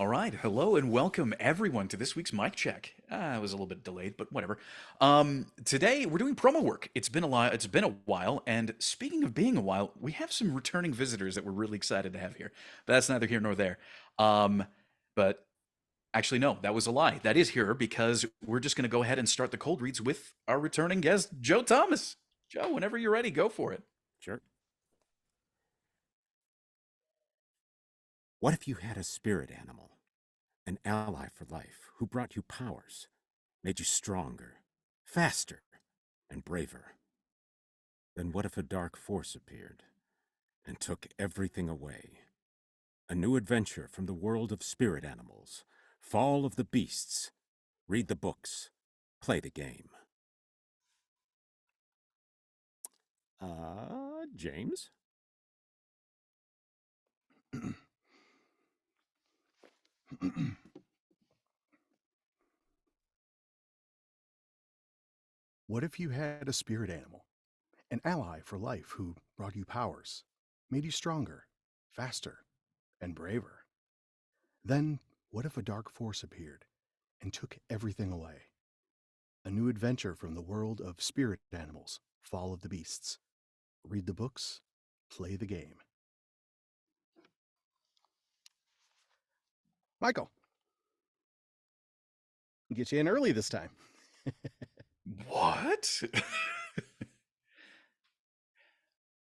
All right, hello and welcome everyone to this week's mic check. It was a little bit delayed, but whatever. Today we're doing promo work. It's been a while. It's been a while, and speaking of being a while, we have some returning visitors that we're really excited to have here. But that's neither here nor there. But actually, no, that was a lie. That is here because we're just going to go ahead and start the cold reads with our returning guest, Joe Thomas. Joe, whenever you're ready, go for it. Sure. What if you had a spirit animal, an ally for life, who brought you powers, made you stronger, faster, and braver? Then what if a dark force appeared and took everything away? A new adventure from the world of spirit animals, Fall of the Beasts. Read the books, play the game. James? What if you had a spirit animal, an ally for life who brought you powers, made you stronger, faster, and braver? Then, what if a dark force appeared and took everything away? A new adventure from the world of spirit animals, Fall of the Beasts. Read the books, play the game. Michael, get you in early this time. What?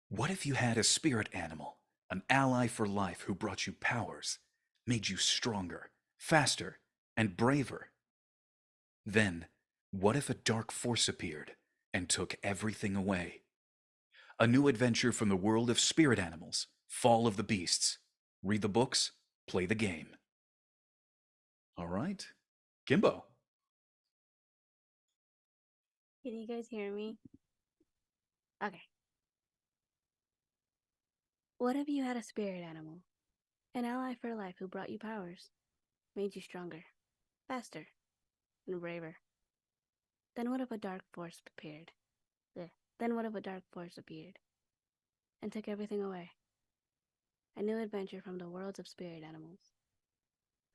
What if you had a spirit animal, an ally for life who brought you powers, made you stronger, faster, and braver? Then, what if a dark force appeared and took everything away? A new adventure from the world of spirit animals, Fall of the Beasts. Read the books, play the game. All right. Kimbo. Can you guys hear me? Okay. What if you had a spirit animal, an ally for life who brought you powers, made you stronger, faster, and braver? Then what if a dark force appeared? Then what if a dark force appeared and took everything away? A new adventure from the worlds of spirit animals.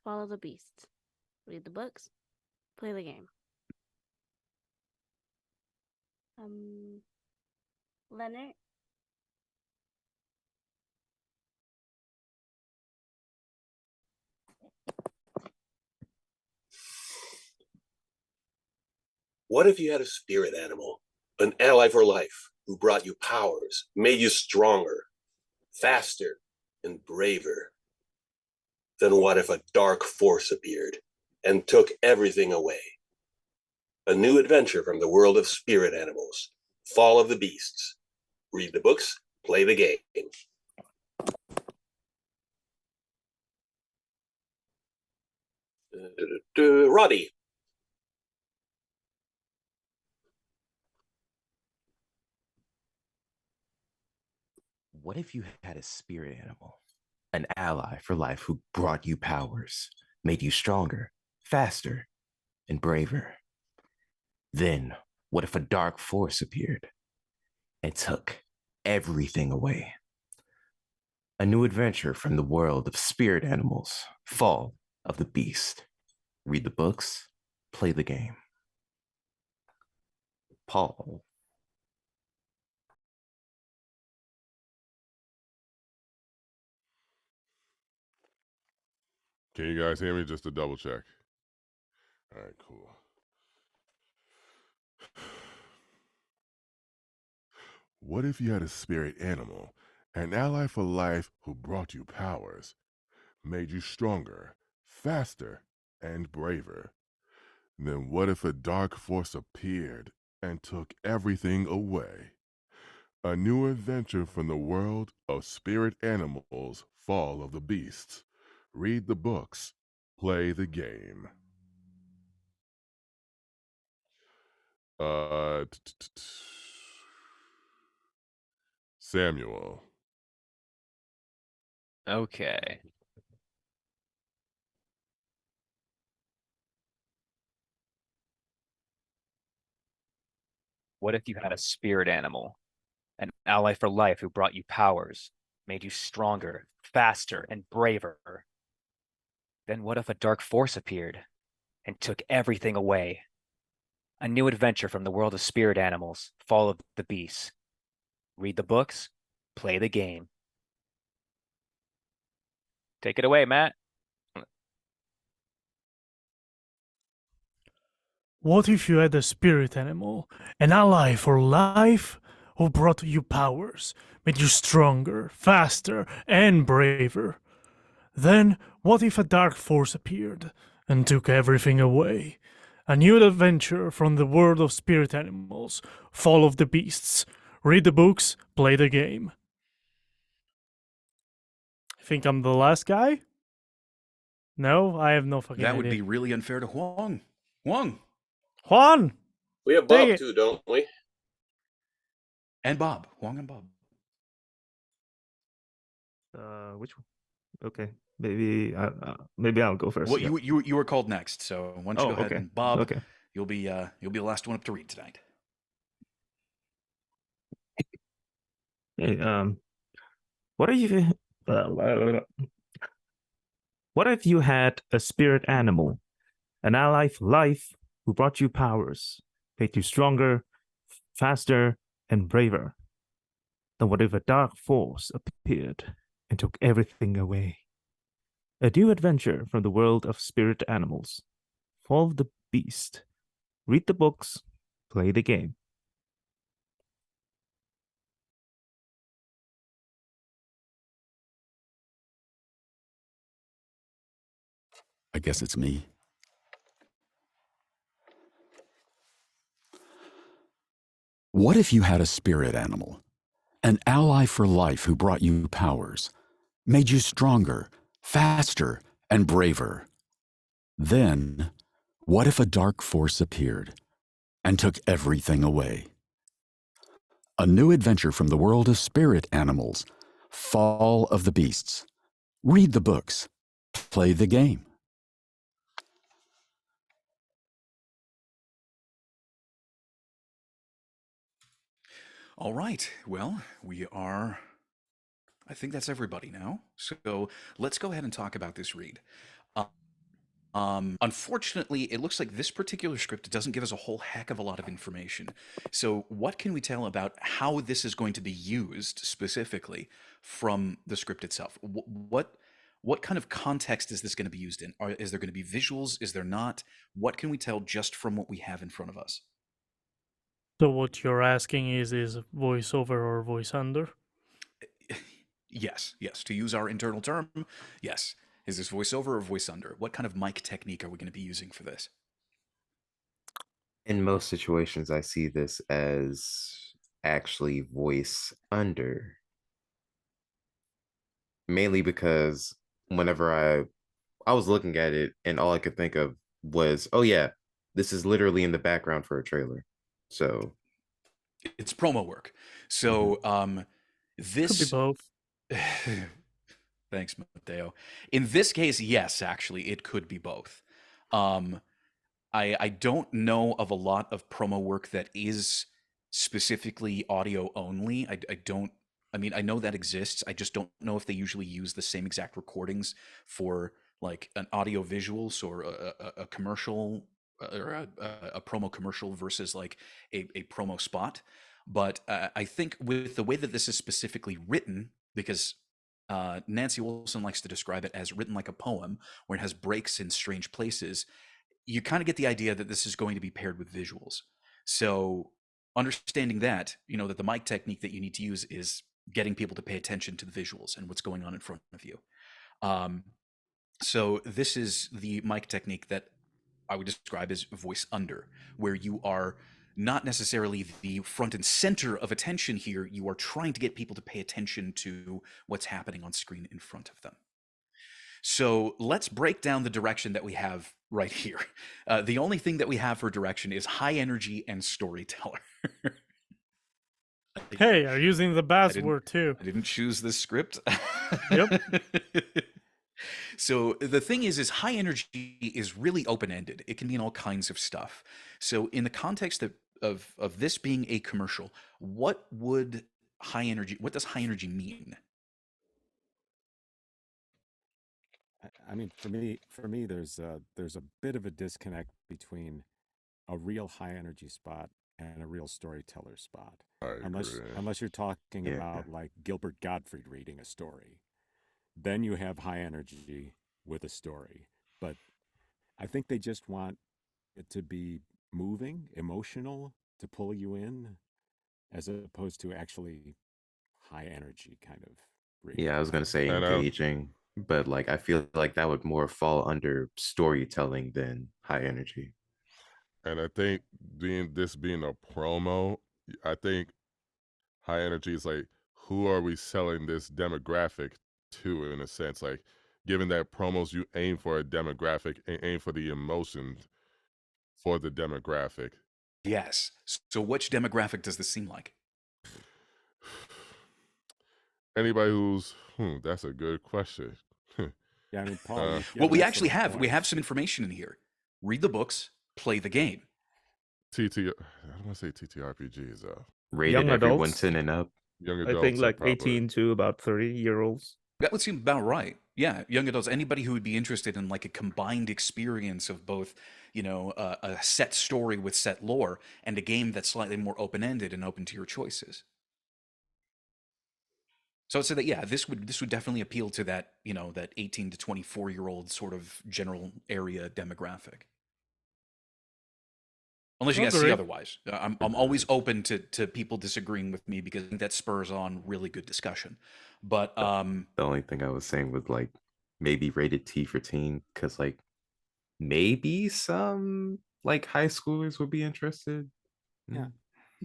Follow the beasts. Read the books. Play the game. Leonard? What if you had a spirit animal, an ally for life, who brought you powers, made you stronger, faster, and braver? Then what if a dark force appeared and took everything away? A new adventure from the world of spirit animals, Fall of the Beasts. Read the books, play the game. Roddy. What if you had a spirit animal, an ally for life who brought you powers, made you stronger, faster, and braver? Then, what if a dark force appeared and took everything away? A new adventure from the world of spirit animals, Fall of the Beast. Read the books, play the game. Paul. Can you guys hear me? Just to double check. All right, cool. What if you had a spirit animal, an ally for life who brought you powers, made you stronger, faster, and braver? Then what if a dark force appeared and took everything away? A new adventure from the world of spirit animals, Fall of the Beasts. Read the books, play the game. Samuel. Okay. What if you had a spirit animal, an ally for life who brought you powers, made you stronger, faster, and braver? Then what if a dark force appeared and took everything away? A new adventure from the world of spirit animals, Fall of the Beast. Read the books, play the game. Take it away, Matt. What if you had a spirit animal, an ally for life, who brought you powers, made you stronger, faster, and braver? Then, what if a dark force appeared and took everything away? A new adventure from the world of spirit animals, Fall of the Beasts. Read the books, play the game. I think I'm the last guy? No, I have no fucking That would idea. be really unfair to Huang. Huang Juan! We have Dang Bob it. too, don't we? and Bob. Huang and Bob. Which one? Okay, maybe I'll go first. Well, yeah. you were called next, so why don't you Oh, go ahead okay. and Bob, Okay. you'll be the last one up to read tonight. Hey, what if you what if you had a spirit animal, an ally for life who brought you powers, made you stronger, faster, and braver? Then what if a dark force appeared and took everything away? A new adventure from the world of spirit animals. Fall of the Beast. Read the books, play the game. I guess it's me. What if you had a spirit animal, an ally for life who brought you powers, made you stronger, faster, and braver? Then, what if a dark force appeared and took everything away? A new adventure from the world of spirit animals, Fall of the Beasts. Read the books, play the game. All right. Well, I think that's everybody now. So let's go ahead and talk about this read. Unfortunately, it looks like this particular script doesn't give us a whole heck of a lot of information. So what can we tell about how this is going to be used specifically from the script itself? What kind of context is this going to be used in? Is there going to be visuals? Is there not? What can we tell just from what we have in front of us? So what you're asking is voiceover or voice under? Yes. To use our internal term, yes. Is this voiceover or voice under? What kind of mic technique are we going to be using for this? In most situations, I see this as actually voice under. Mainly because whenever I was looking at it and all I could think of was, oh yeah, this is literally in the background for a trailer. So it's promo work. So this Could be both. Thanks, Mateo. In this case, yes, actually, it could be both. I don't know of a lot of promo work that is specifically audio only. I mean, I know that exists. I just don't know if they usually use the same exact recordings for like an audio visuals or a commercial or a promo commercial versus like a promo spot. But I think with the way that this is specifically written, because Nancy Wilson likes to describe it as written like a poem, where it has breaks in strange places, you kind of get the idea that this is going to be paired with visuals. So understanding that, that the mic technique that you need to use is getting people to pay attention to the visuals and what's going on in front of you. So this is the mic technique that I would describe as voice under, where you are not necessarily the front and center of attention here. You are trying to get people to pay attention to what's happening on screen in front of them. So let's break down the direction that we have right here. The only thing that we have for direction is high energy and storyteller. Hey, you're using the buzzword too. I didn't choose this script. Yep. So the thing is high energy is really open-ended. It can mean all kinds of stuff. So in the context of this being a commercial, what does high energy mean? I mean, for me, there's a bit of a disconnect between a real high energy spot and a real storyteller spot. I agree. Unless you're talking Yeah. about like Gilbert Gottfried reading a story, then you have high energy with a story. But I think they just want it to be moving, emotional, to pull you in, as opposed to actually high energy kind of reading. Yeah, I was gonna say And I, engaging, but like I feel like that would more fall under storytelling than high energy. and I think being a promo, I think high energy is like, who are we selling this demographic to, in a sense? Like, given that promos, you aim for a demographic and aim for the emotions for the demographic. Yes. So which demographic does this seem like? Anybody who's that's a good question. Yeah, I mean, Paul. Uh, you Well, we have actually some have we have points. some information in here. Read the books, play the game. TT, I don't want to say TTRPGs. Rated Young everyone adults. 10 and up. Young I adults think are like probably 18 to about 30-year-olds. That would seem about right. Yeah, young adults, anybody who would be interested in like a combined experience of both, a set story with set lore and a game that's slightly more open-ended and open to your choices. So I'd say that yeah, this would definitely appeal to that, that 18 to 24-year-old sort of general area demographic. Unless you guys see Agree. otherwise. I'm always open to people disagreeing with me because I think that spurs on really good discussion. But The only thing I was saying was like maybe rated T for teen, because like maybe some like high schoolers would be interested. Yeah.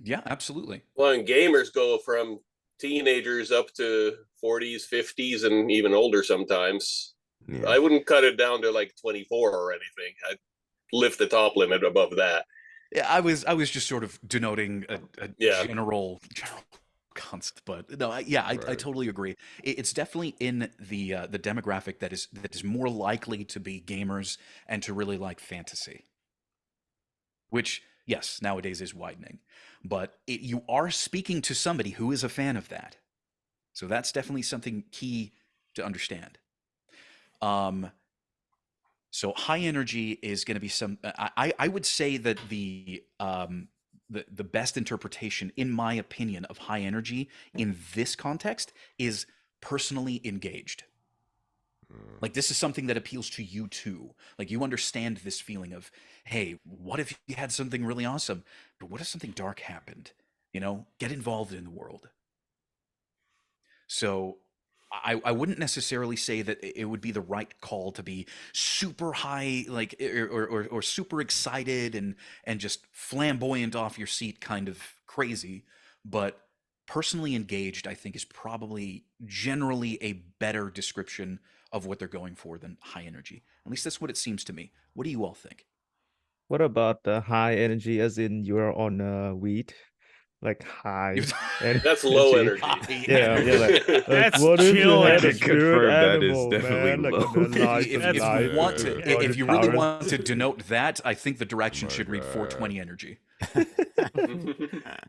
yeah, absolutely. Well, and gamers go from teenagers up to 40s, 50s, and even older sometimes. Yeah. I wouldn't cut it down to like 24 or anything. I'd lift the top limit above that. Yeah, I was just sort of denoting a Yeah. general concept, but no, I Right. totally agree. It's definitely in the demographic that is more likely to be gamers and to really like fantasy, which yes, nowadays is widening, but you are speaking to somebody who is a fan of that, so that's definitely something key to understand. So high energy is going to be some. I would say that the best interpretation, in my opinion, of high energy in this context is personally engaged. Like this is something that appeals to you too. Like you understand this feeling of, hey, what if you had something really awesome, but what if something dark happened? Get involved in the world. So I wouldn't necessarily say that it would be the right call to be super high, like or super excited and just flamboyant off your seat, kind of crazy. But personally engaged, I think, is probably generally a better description of what they're going for than high energy. At least that's what it seems to me. What do you all think? What about the high energy, as in you're on weed? Like high That's low energy. energy. Yeah, like That's what if you chill had a energy. spirit Confirm that is animal, definitely man? Like low. on the life If, and if life you want and to, body if you really powers. want to denote that, I think the direction My should read God. 420 energy.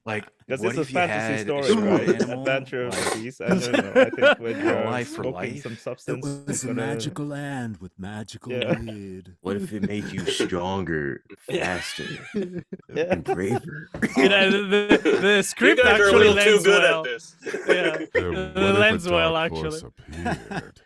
Like, Because what it's a if you fantasy had story, a spirit right? animal? Adventure of Like, the beast. I don't know. I think when you're Life for smoking life? some It substance, was it's a gonna... magical land with magical Yeah. weed. What if it made you stronger, faster, Yeah. and braver? The You script guys are a actually little too lends good well. at this. Yeah, And it what if a lends well dark actually. force appeared?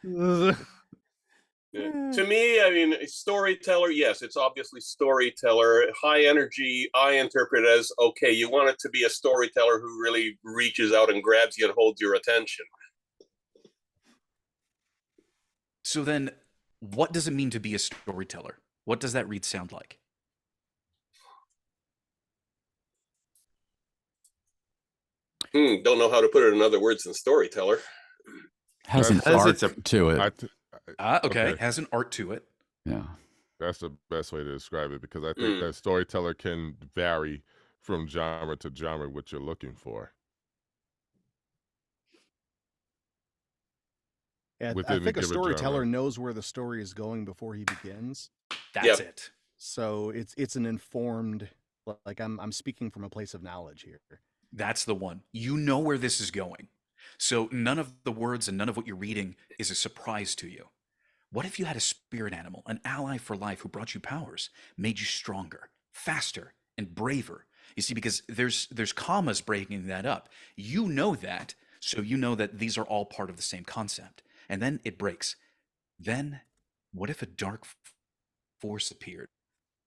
Yeah. To me, I mean, storyteller, yes, it's obviously storyteller. High energy, I interpret as, okay, you want it to be a storyteller who really reaches out and grabs you and holds your attention. So then, what does it mean to be a storyteller? What does that read sound like? Don't know how to put it in other words than storyteller. Has an That's- arc it's a- to it. I th- Okay, has an art to it. Yeah. That's the best way to describe it, because I think that storyteller can vary from genre to genre what you're looking for. Yeah, I Within the think a given storyteller genre. knows where the story is going before he begins. That's Yep. it. So it's an informed, like I'm speaking from a place of knowledge here. That's the one. You know where this is going. So none of the words and none of what you're reading is a surprise to you. What if you had a spirit animal, an ally for life who brought you powers, made you stronger, faster, and braver? You see, because there's commas breaking that up. You know that, so you know that these are all part of the same concept. And then it breaks. Then, what if a dark force appeared?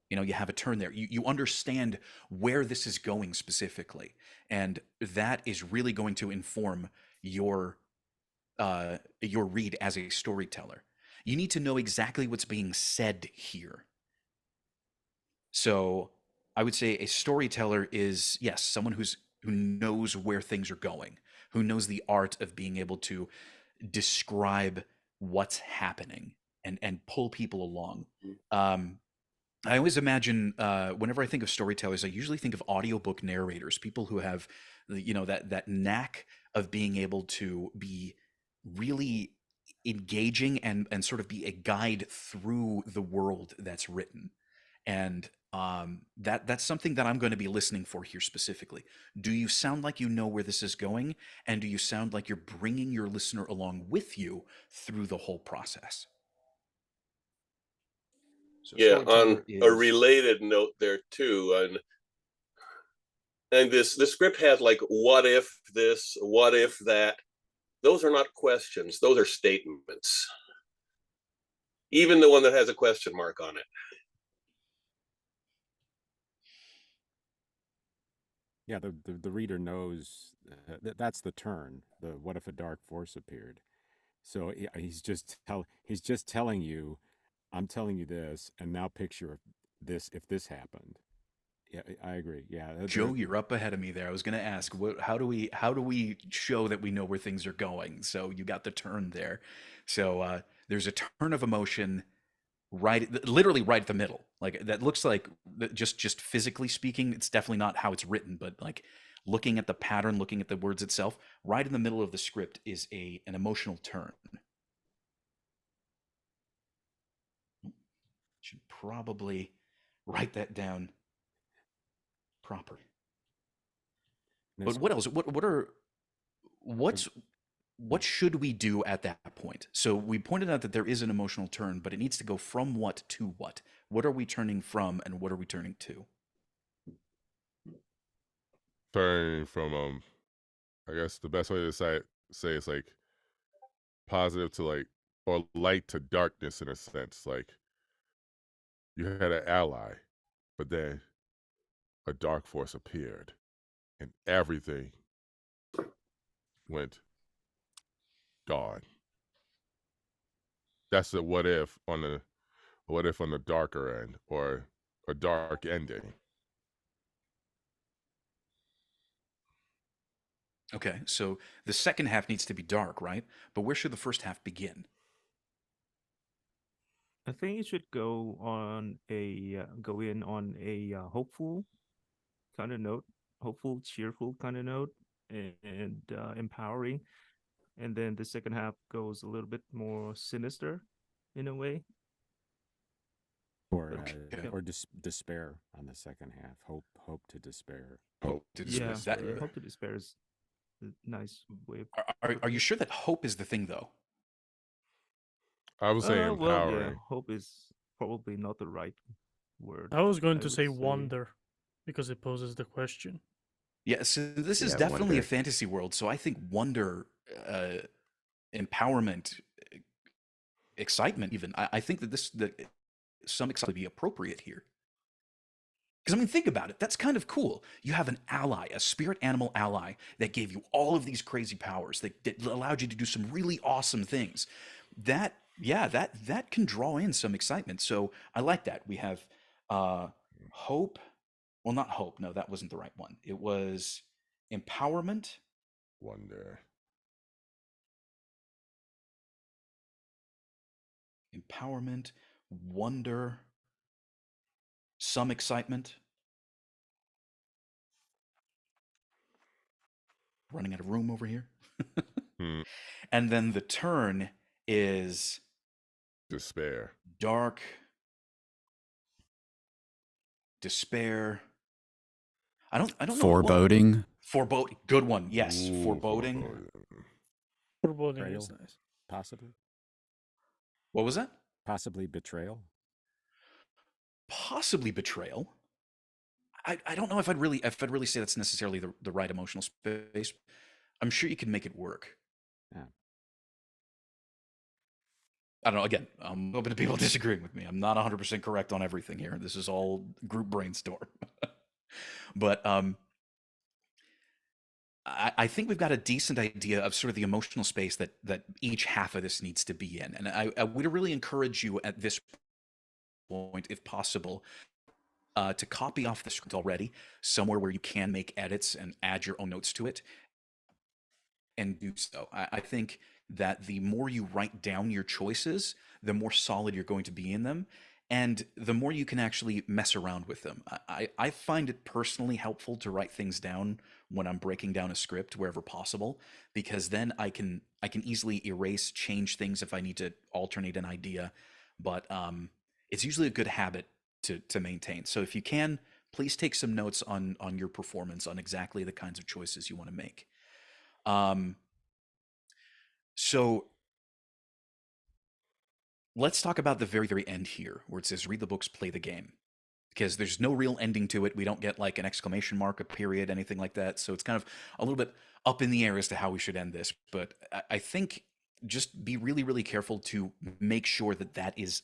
You know, you have a turn there. You understand where this is going specifically, and that is really going to inform your read as a storyteller. You need to know exactly what's being said here. So I would say a storyteller is, yes, someone who knows where things are going, who knows the art of being able to describe what's happening and pull people along. I always imagine, whenever I think of storytellers, I usually think of audiobook narrators, people who have, that knack of being able to be really engaging and sort of be a guide through the world that's written. And that's something that I'm going to be listening for here specifically. Do you sound like you know where this is going? And do you sound like you're bringing your listener along with you through the whole process? So Yeah, on storyteller a is related note there too, and the script has like what if this, what if that. Those are not questions, those are statements. Even the one that has a question mark on it. Yeah, the reader knows that's the turn. The what if a dark force appeared? So he's just telling you, I'm telling you this, and now picture this if this happened. Yeah, I agree. Yeah, Joe, you're up ahead of me there. I was going to ask, how do we show that we know where things are going? So you got the turn there. So there's a turn of emotion literally right at the middle. Like that looks like just physically speaking, it's definitely not how it's written, but like looking at the pattern, looking at the words itself, right in the middle of the script is an emotional turn. Should probably write that down proper. But what else? What should we do at that point? So we pointed out that there is an emotional turn, but it needs to go from what to what? What are we turning from and what are we turning to? Turning from I guess the best way to say it's like positive to like, or light to darkness in a sense. Like you had an ally, but then a dark force appeared and everything went gone. That's a what if on the darker end, or a dark ending. Okay, so the second half needs to be dark, right? But where should the first half begin? I think it should go in on a hopeful kind of note, hopeful, cheerful kind of note, and empowering. And then the second half goes a little bit more sinister in a way. Or despair on the second half. Hope to despair. Hope to despair. Yeah, hope to despair is a nice way of. Are you sure that hope is the thing, though? I would say empowering. Well, yeah, hope is probably not the right word. I was going to say wonder because it poses the question. Yeah, so this is definitely a fantasy world. So I think wonder, empowerment, excitement, even. I think that some excitement would be appropriate here. Because, I mean, think about it. That's kind of cool. You have an ally, a spirit animal ally that gave you all of these crazy powers that allowed you to do some really awesome things. That can draw in some excitement. So I like that. We have hope. Well, not hope. No, that wasn't the right one. It was empowerment. Wonder. Empowerment, wonder, some excitement. Running out of room over here. And then the turn is despair. Dark. Despair. I don't know. Foreboding. Foreboding. Good one. Yes. Ooh, foreboding. Foreboding is nice. Possibly. What was that? Possibly betrayal. Possibly betrayal. I don't know if I'd really say that's necessarily the right emotional space. I'm sure you can make it work. Yeah. I don't know. Again, I'm open to people disagreeing with me. I'm not 100% correct on everything here. This is all group brainstorm. But I think we've got a decent idea of sort of the emotional space that each half of this needs to be in. And I would really encourage you at this point, if possible, to copy off the script already somewhere where you can make edits and add your own notes to it, and do so. I think that the more you write down your choices, the more solid you're going to be in them, and the more you can actually mess around with them. I find it personally helpful to write things down when I'm breaking down a script wherever possible, because then I can easily erase, change things if I need to alternate an idea. But it's usually a good habit to maintain. So if you can, please take some notes on your performance, on exactly the kinds of choices you want to make. So let's talk about the very, very end here, where it says read the books, play the game, because there's no real ending to it. We don't get like an exclamation mark, a period, anything like that. So it's kind of a little bit up in the air as to how we should end this. But I think just be really, really careful to make sure that that is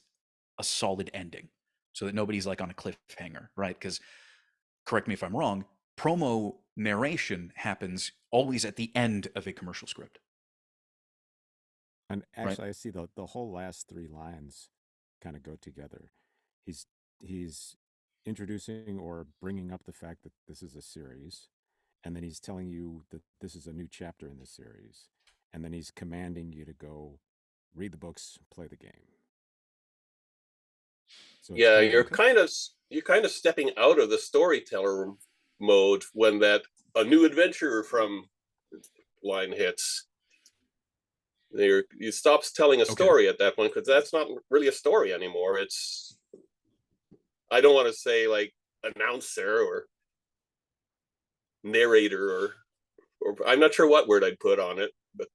a solid ending, so that nobody's like on a cliffhanger, right? Because, correct me if I'm wrong, promo narration happens always at the end of a commercial script. And Right. actually, I see the whole last three lines kind of go together. He's introducing or bringing up the fact that this is a series, and then he's telling you that this is a new chapter in the series, and then he's commanding you to go read the books, play the game. So it's Yeah, kind of you're kind of stepping out of the storyteller mode when that a new adventure from line hits. You stop telling a Okay. story at that point, because that's not really a story anymore. It's, I don't want to say like announcer or narrator or I'm not sure what word I'd put on it, but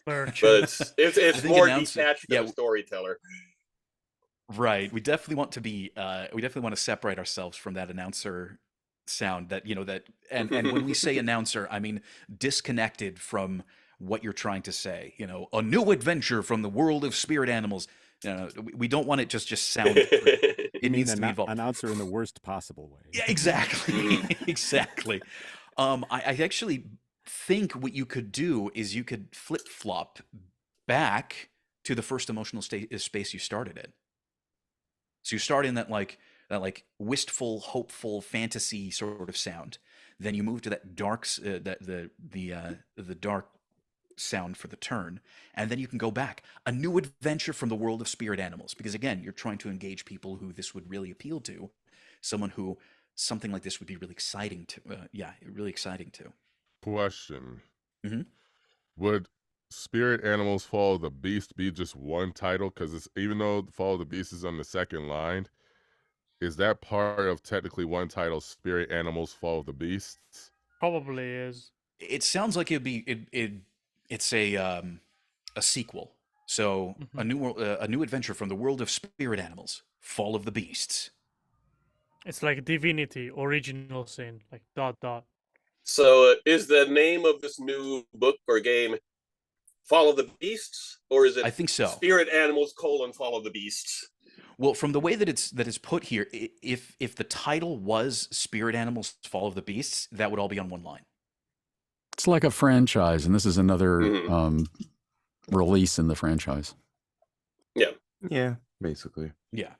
Merchant. it's I think more announcer- detached than yeah. a storyteller. Right. We definitely want to be we definitely want to separate ourselves from that announcer sound, that that and when we say announcer, I mean disconnected from what you're trying to say. A new adventure from the world of spirit animals. We don't want it just sound. It needs to be involved. announcer in the worst possible way. Yeah, exactly. Exactly. I actually think what you could do is you could flip flop back to the first emotional space you started in. So you start in that wistful, hopeful, fantasy sort of sound. Then you move to that dark, the dark sound for the turn, and then you can go back. A new adventure from the world of spirit animals, because again, you're trying to engage people who this would really appeal to, someone who something like this would be really exciting to. Really exciting to. Question. Mhm. Would Spirit Animals Follow the Beast be just one title? Because it's, even though Follow the Beast is on the second line, is that part of technically one title, Spirit Animals Follow the Beasts? Probably is. It sounds like it's a sequel. So a new adventure from the world of spirit animals, Fall of the Beasts. It's like Divinity, original sin, like ... So is the name of this new book or game Follow the Beasts, or is it I think so. Spirit Animals : Follow the Beasts? Well, from the way that it's put here, if the title was Spirit Animals: Fall of the Beasts, that would all be on one line. It's like a franchise, and this is another Mhm. release in the franchise. Yeah, Yeah, basically. Yeah.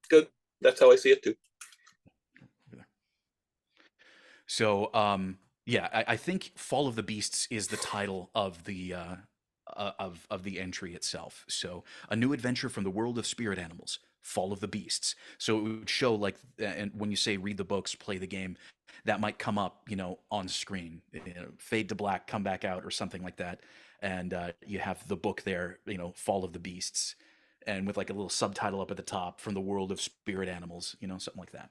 good. That's how I see it too. So, I think Fall of the Beasts is the title of the entry itself. So, a new adventure from the world of spirit animals, Fall of the Beasts. So it would show like, and when you say read the books, play the game, that might come up, on screen, fade to black, come back out, or something like that, and you have the book there, Fall of the Beasts, and with like a little subtitle up at the top, from the world of spirit animals, something like that.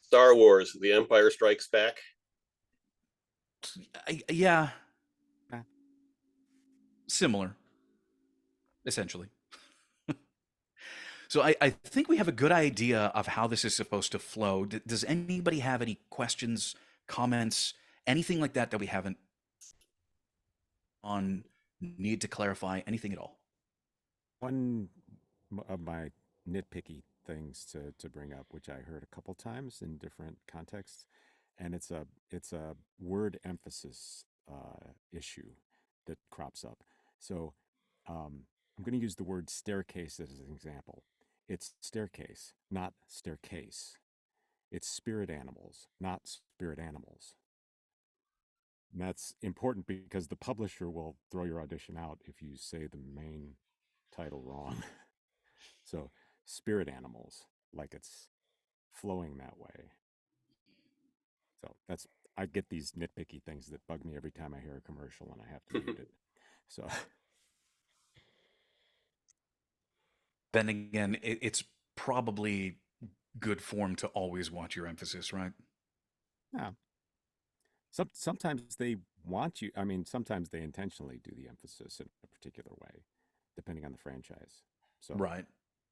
Star Wars: The Empire Strikes Back. Yeah. Ah. Similar. essentially. So I think we have a good idea of how this is supposed to flow. Does anybody have any questions, comments, anything like that that we haven't on need to clarify, anything at all? One of my nitpicky things to bring up, which I heard a couple times in different contexts, and it's a word emphasis issue that crops up. So I'm going to use the word staircase as an example. It's staircase, not staircase. It's spirit animals, not spirit animals. And that's important because the publisher will throw your audition out if you say the main title wrong. So, spirit animals, like it's flowing that way. So, I get these nitpicky things that bug me every time I hear a commercial and I have to read it. So, Then again, it's probably good form to always watch your emphasis, right? yeah. Sometimes they want you, I mean, sometimes they intentionally do the emphasis in a particular way, depending on the franchise. So, Right.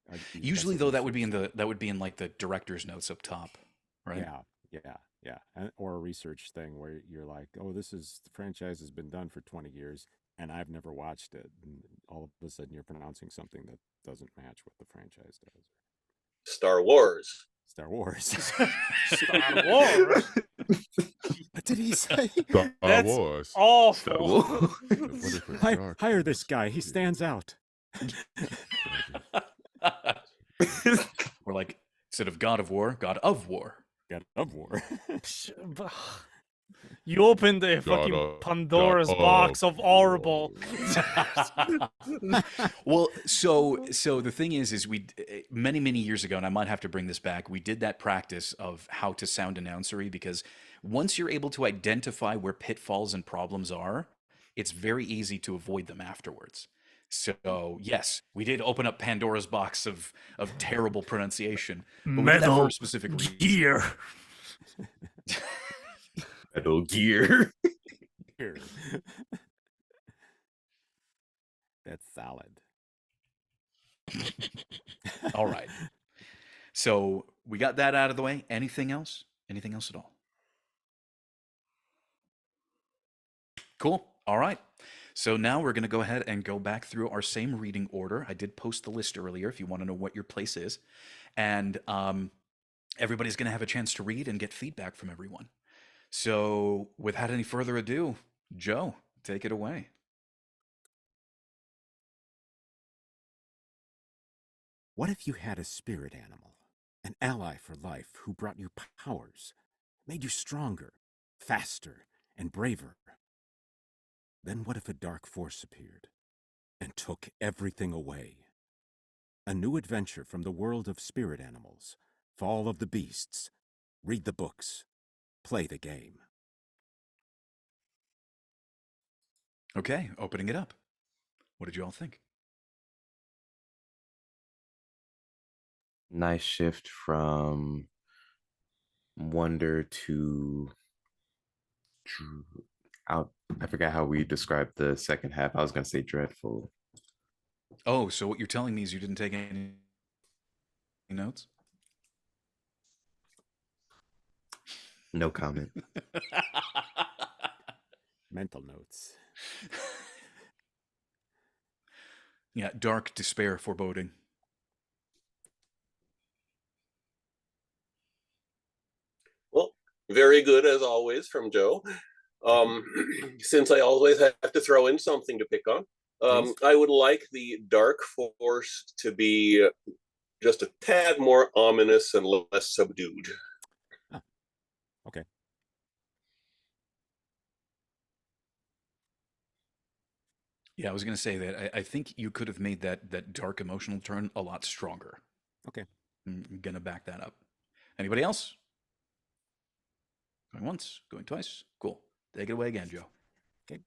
that's Usually, a though, that would be research in like the director's notes up top, right? Yeah. Or a research thing where you're like, oh, the franchise has been done for 20 years and I've never watched it. And all of a sudden you're pronouncing something that doesn't match what the franchise does. Star Wars. Star Wars. Star Wars. What did he say? Star That's Wars. awful. What if it's dark? Hire this guy. He stands out. We're like, instead of God of War, God of War. God of War. You opened the fucking of- Pandora's God box of of horrible. Well, so the thing is we many years ago, and I might have to bring this back. We did that practice of how to sound announcery because once you're able to identify where pitfalls and problems are, it's very easy to avoid them afterwards. So yes, we did open up Pandora's box of terrible pronunciation, but we did that for Metal a specific reason. Gear. Metal Gear. That's solid. All right. So we got that out of the way. Anything else? Anything else at all? Cool. All right. So now we're going to go ahead and go back through our same reading order. I did post the list earlier if you want to know what your place is. And everybody's going to have a chance to read and get feedback from everyone. So without any further ado, Joe, take it away. What if you had a spirit animal, an ally for life who brought you powers, made you stronger, faster, and braver? Then what if a dark force appeared and took everything away? A new adventure from the world of spirit animals, Fall of the Beasts. Read the books, play the game. Okay, opening it up. What did you all think? Nice shift from wonder to I forgot how we described the second half. I was gonna say dreadful. Oh, so what you're telling me is you didn't take any notes? No comment. Mental notes. Yeah, dark despair, foreboding. Well, very good as always from Joe. Since I always have to throw in something to pick on, I would like the dark force to be just a tad more ominous and less subdued. Okay. Yeah, I was going to say that I think you could have made that dark emotional turn a lot stronger. Okay. I'm going to back that up. Anybody else? Going once, going twice. Cool. Take it away again, Joe. Okay.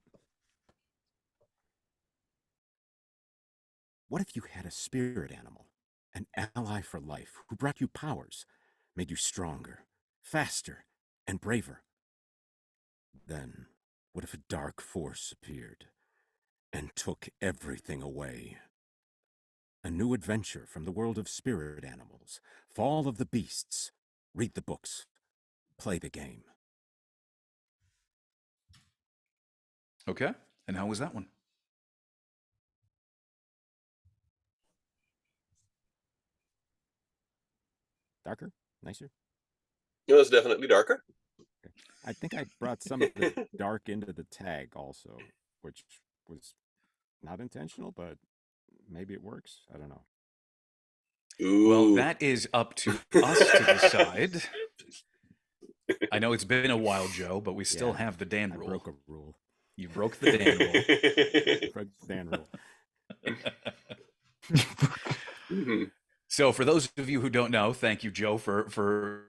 What if you had a spirit animal, an ally for life who brought you powers, made you stronger, faster, and braver? Then, what if a dark force appeared and took everything away? A new adventure from the world of spirit animals. Fall of the beasts. Read the books. Play the game. Okay. And how was that one? Darker? Nicer? It was definitely darker. I think I brought some of the dark into the tag also, which was not intentional, but maybe it works. I don't know. Ooh. Well, that is up to us to decide. I know it's been a while, Joe, but we still Yeah, have the Dan I rule. broke a rule. You broke the Dan rule. Broke the Dan rule. Mhm. So, for those of you who don't know, thank you, Joe, for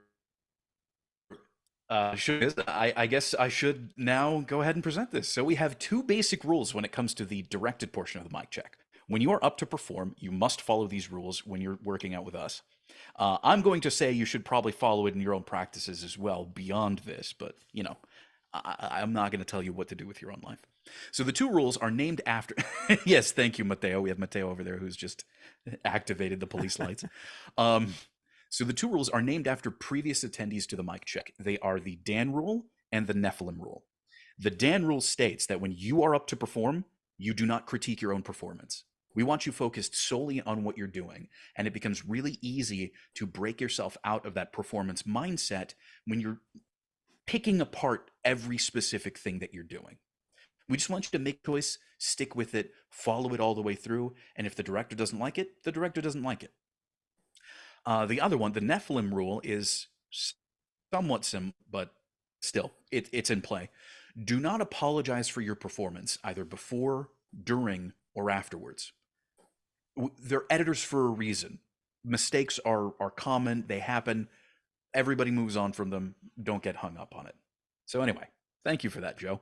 I guess I should now go ahead and present this. So we have two basic rules when it comes to the directed portion of the mic check. When you are up to perform, you must follow these rules when you're working out with us. I'm going to say you should probably follow it in your own practices as well beyond this, but you know, I'm not going to tell you what to do with your own life. So the two rules are named after. Yes, thank you, Mateo. We have Mateo over there who's just activated the police lights. So the two rules are named after previous attendees to the mic check. They are the Dan rule and the Nephilim rule. The Dan rule states that when you are up to perform, you do not critique your own performance. We want you focused solely on what you're doing, and it becomes really easy to break yourself out of that performance mindset when you're picking apart every specific thing that you're doing. We just want you to make a choice, stick with it, follow it all the way through, and if the director doesn't like it, the director doesn't like it. The other one, the Nephilim rule, is somewhat but still, it's in play. Do not apologize for your performance, either before, during, or afterwards. They're editors for a reason. Mistakes are common, they happen. Everybody moves on from them. Don't get hung up on it. So anyway, thank you for that, Joe.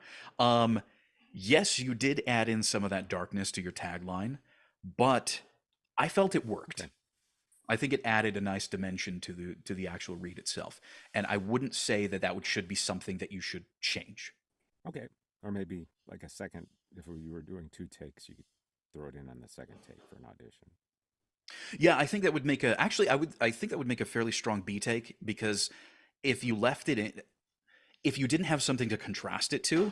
Yes, you did add in some of that darkness to your tagline, but I felt it worked. Okay. I think it added a nice dimension to the actual read itself, and I wouldn't say that should be something that you should change. Okay. Or maybe like a second, if you were doing 2 takes, you could throw it in on the second take for an audition. Yeah, I think that would make I think that would make a fairly strong B take, because if you left it in, if you didn't have something to contrast it to,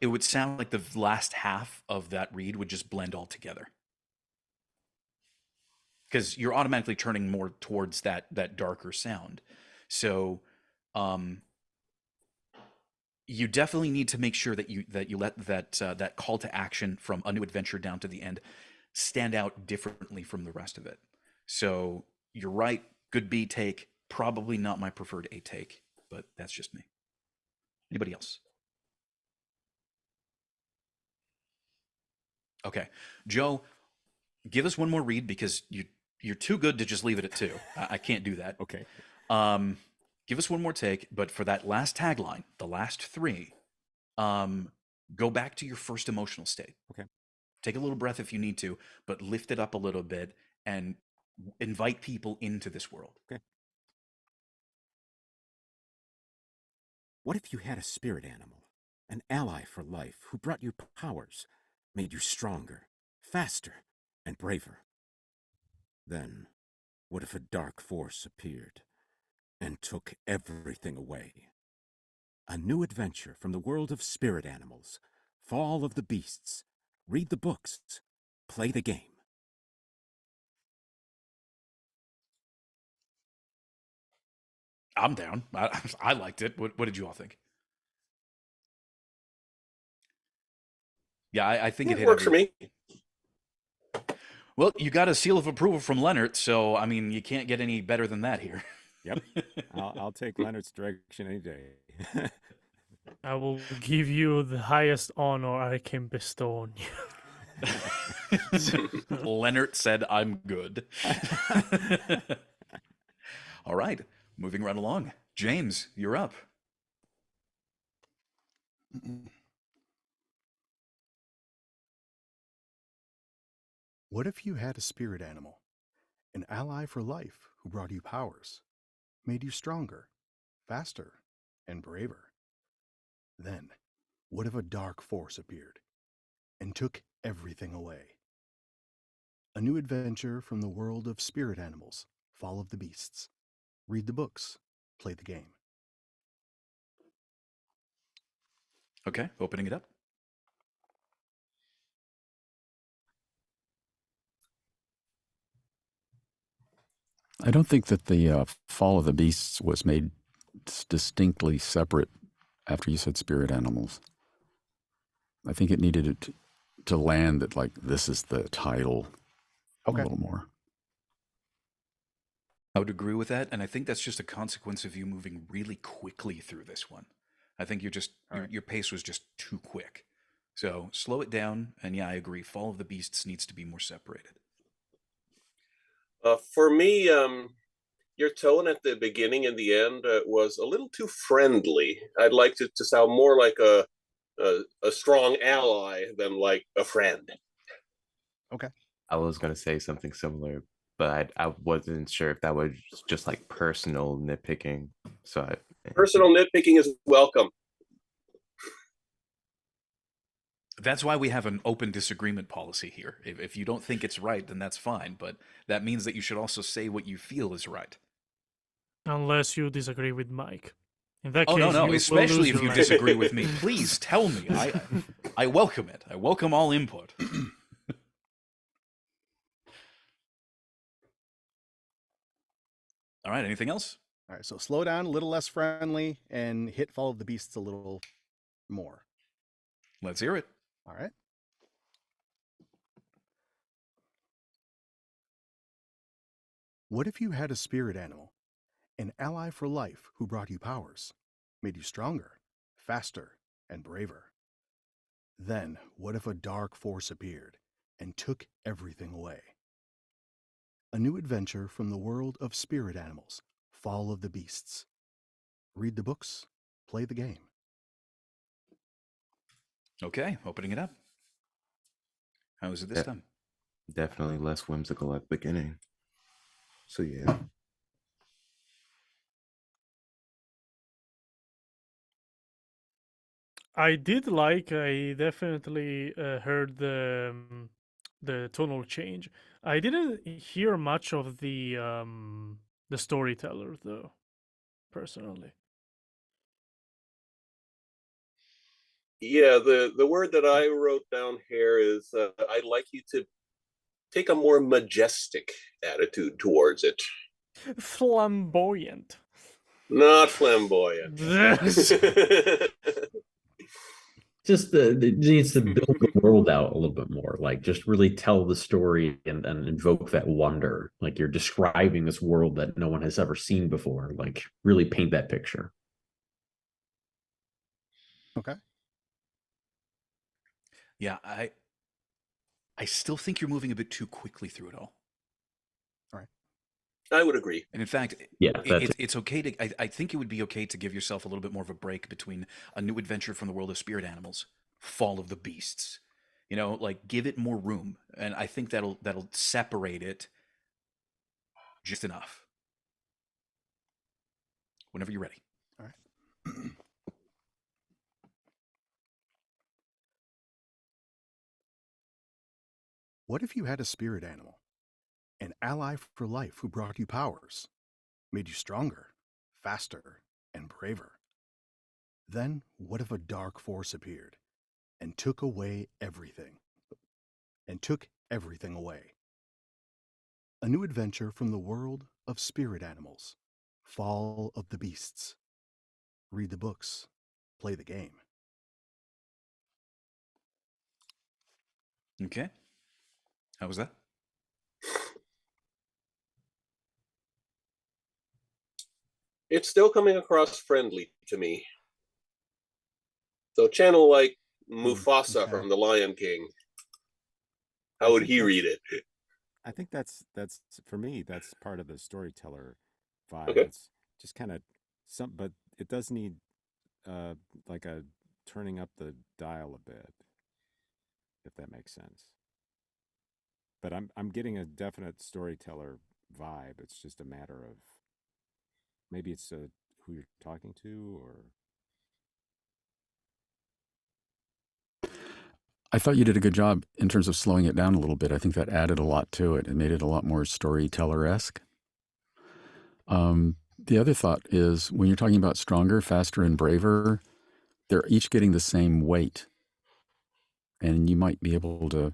it would sound like the last half of that read would just blend all together. Because you're automatically turning more towards that darker sound. So you definitely need to make sure that you let that call to action from A New Adventure down to the end stand out differently from the rest of it. So you're right, good B take, probably not my preferred A take, but that's just me. Anybody else? Okay, Joe, give us one more read, because you're too good to just leave it at 2. I can't do that. Okay. Give us one more take, but for that last tagline, the last 3, go back to your first emotional state. Okay. Take a little breath if you need to, but lift it up a little bit and invite people into this world. Okay. What if you had a spirit animal, an ally for life who brought you powers, made you stronger, faster, and braver? Then, what if a dark force appeared and took everything away? A new adventure from the world of spirit animals. Fall of the beasts. Read the books. Play the game. I'm down. I liked it. What did you all think? Yeah, I think Yeah, it it hit works for every- me. Well, you got a seal of approval from Leonard, so I mean, you can't get any better than that here. Yep. I'll take Leonard's direction any day. I will give you the highest honor I can bestow on you. Leonard said, "I'm good." All right, moving right along. James, you're up. What if you had a spirit animal, an ally for life who brought you powers, made you stronger, faster, and braver? Then, what if a dark force appeared and took everything away? A new adventure from the world of spirit animals, Fall of the Beasts. Read the books, play the game. Okay, opening it up. I don't think that the Fall of the Beasts was made distinctly separate after you said spirit animals. I think it needed it to land that, like, this is the title Okay. a little more. I would agree with that, and I think that's just a consequence of you moving really quickly through this one. I think your pace was just too quick. So slow it down, and yeah, I agree. Fall of the Beasts needs to be more separated. For me, your tone at the beginning and the end was a little too friendly. I'd like to sound more like a strong ally than like a friend. Okay. I was gonna say something similar, but I wasn't sure if that was just like personal nitpicking. So Personal nitpicking is welcome. That's why we have an open disagreement policy here. If you don't think it's right, then that's fine, but that means that you should also say what you feel is right. Unless you disagree with Mike. In that Oh, case, no, you will especially lose if your you life. disagree with me. Please tell me. I welcome it. I welcome all input. All right, anything else? All right, so slow down, a little less friendly, and hit Fall of the Beasts a little more. Let's hear it. All right. What if you had a spirit animal, an ally for life who brought you powers, made you stronger, faster, and braver? Then, what if a dark force appeared and took everything away? A new adventure from the world of spirit animals, Fall of the Beasts. Read the books, play the game. Okay, opening it up. How is it this time? definitely less whimsical at the beginning. So yeah. I definitely heard the tonal change. I didn't hear much of the storyteller though, personally. Yeah, the word that I wrote down here is I'd like you to take a more majestic attitude towards it. Flamboyant. Not flamboyant. Just it needs to build the world out a little bit more, like just really tell the story and invoke that wonder, like you're describing this world that no one has ever seen before, like really paint that picture. Okay. Yeah, I still think you're moving a bit too quickly through it all. All right. I would agree. And in fact, Yeah, it's okay to. I think it would be okay to give yourself a little bit more of a break between a new adventure from the world of spirit animals, Fall of the Beasts. You know, like give it more room, and I think that'll separate it just enough. Whenever you're ready. All right. What if you had a spirit animal, an ally for life who brought you powers, made you stronger, faster, and braver? Then, what if a dark force appeared and took away everything? And took everything away. A new adventure from the world of spirit animals, Fall of the Beasts. Read the books, play the game. Okay. How was that? It's still coming across friendly to me. So channel like Mufasa okay. from The Lion King. How would he read it? I think that's for me. That's part of the storyteller vibe. Okay. It's just kind of but it does need like a turning up the dial a bit, if that makes sense. But I'm getting a definite storyteller vibe. It's just a matter of maybe it's who you're talking to, or I thought you did a good job in terms of slowing it down a little bit. I think that added a lot to it. It made it a lot more storyteller-esque. The other thought is when you're talking about stronger, faster, and braver, they're each getting the same weight. And you might be able to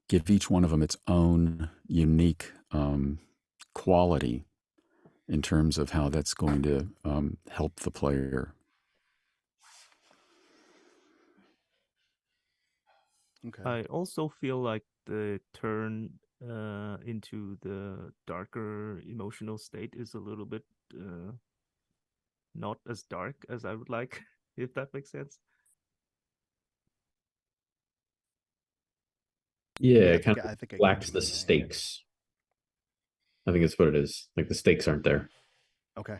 give each one of them its own unique quality in terms of how that's going to help the player. Okay. I also feel like the turn into the darker emotional state is a little bit not as dark as I would like, if that makes sense. Yeah, I it kind think of I think I get lacks what the you mean, yeah. stakes. I think that's what it is. Like the stakes aren't there. Okay.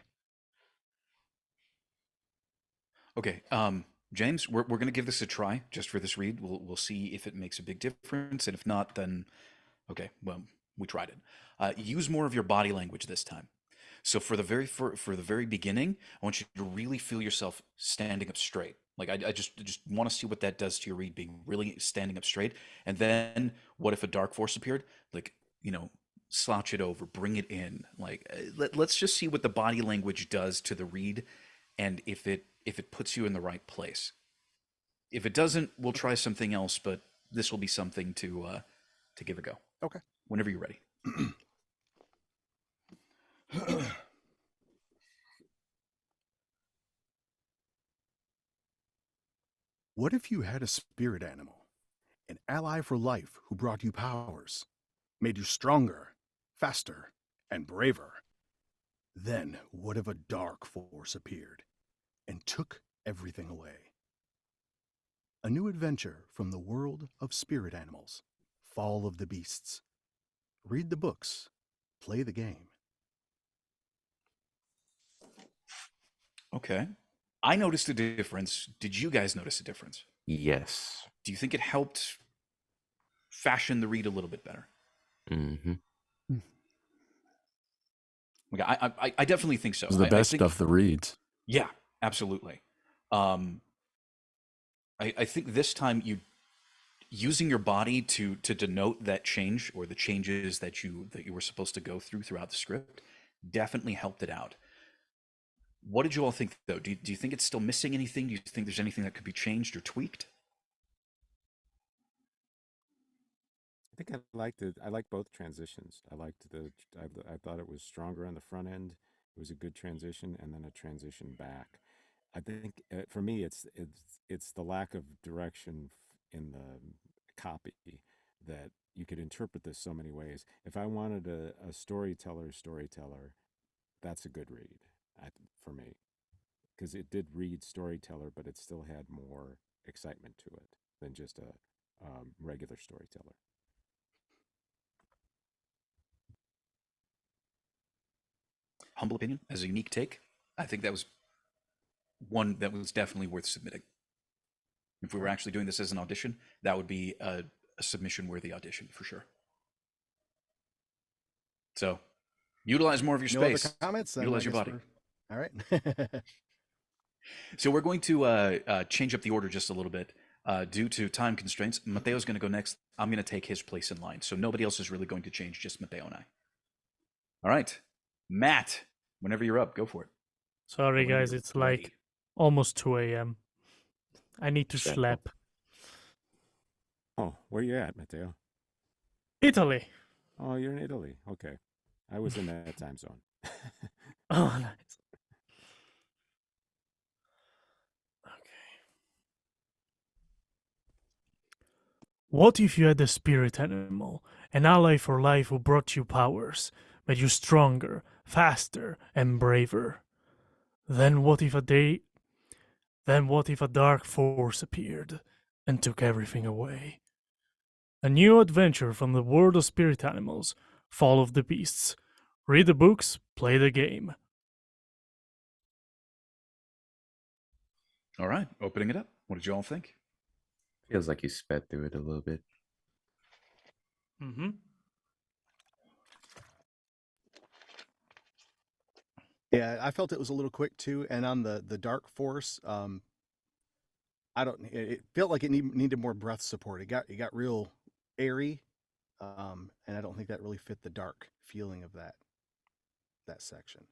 Okay, James, we're going to give this a try just for this read. We'll see if it makes a big difference, and if not, then okay, well, we tried it. Use more of your body language this time. So for the very beginning, I want you to really feel yourself standing up straight. Like I just want to see what that does to your read, being really standing up straight. And then what if a dark force appeared? Like, you know, slouch it over, bring it in. Like let's just see what the body language does to the read, and if it puts you in the right place. If it doesn't, we'll try something else. But this will be something to give a go. Okay. Whenever you're ready. What if you had a spirit animal, an ally for life who brought you powers, made you stronger, faster, and braver? Then what if a dark force appeared and took everything away? A new adventure from the world of spirit animals, Fall of the Beasts. Read the books, play the game. Okay. I noticed a difference. Did you guys notice a difference? Yes. Do you think it helped fashion the read a little bit better? Mm-hmm. Like, I definitely think so. It was the I best think, of the reads. yeah, absolutely. I think this time you using your body to denote that change or the changes that you were supposed to go through throughout the script definitely helped it out. What did you all think though? Do you think it's still missing anything? Do you think there's anything that could be changed or tweaked? I think I liked it. I liked both transitions. I liked I thought it was stronger on the front end. It was a good transition, and then a transition back. I think for me, it's the lack of direction in the copy that you could interpret this so many ways. If I wanted a storyteller, that's a good read for me, because it did read storyteller, but it still had more excitement to it than just a regular storyteller. Humble opinion, as a unique take, I think that was one that was definitely worth submitting. If we were actually doing this as an audition, that would be a submission-worthy audition for sure. So, utilize more of your No other space. comments? Then Utilize I your guess body. All right. So we're going to change up the order just a little bit due to time constraints. Mateo's going to go next. I'm going to take his place in line. So nobody else is really going to change, just Mateo and I. All right. Matt, whenever you're up, go for it. Sorry, Whenever guys, you're it's ready. like almost 2 a.m. I need to Strap sleep. Oh, where you at, Matteo? Italy. Oh, you're in Italy. Okay. I was in that time zone. Oh, nice. Okay. What if you had a spirit animal, an ally for life who brought you powers, made you stronger, faster, and braver? Then what if a dark force appeared and took everything away? A new adventure from the world of spirit animals, Fall of the Beasts. Read the books, play the game. All right. Opening it up. What did you all think? Feels like you sped through it a little bit. Mm-hmm. Yeah, I felt it was a little quick too. And on the dark force, I don't. It felt like it needed more breath support. It got real airy, and I don't think that really fit the dark feeling of that section.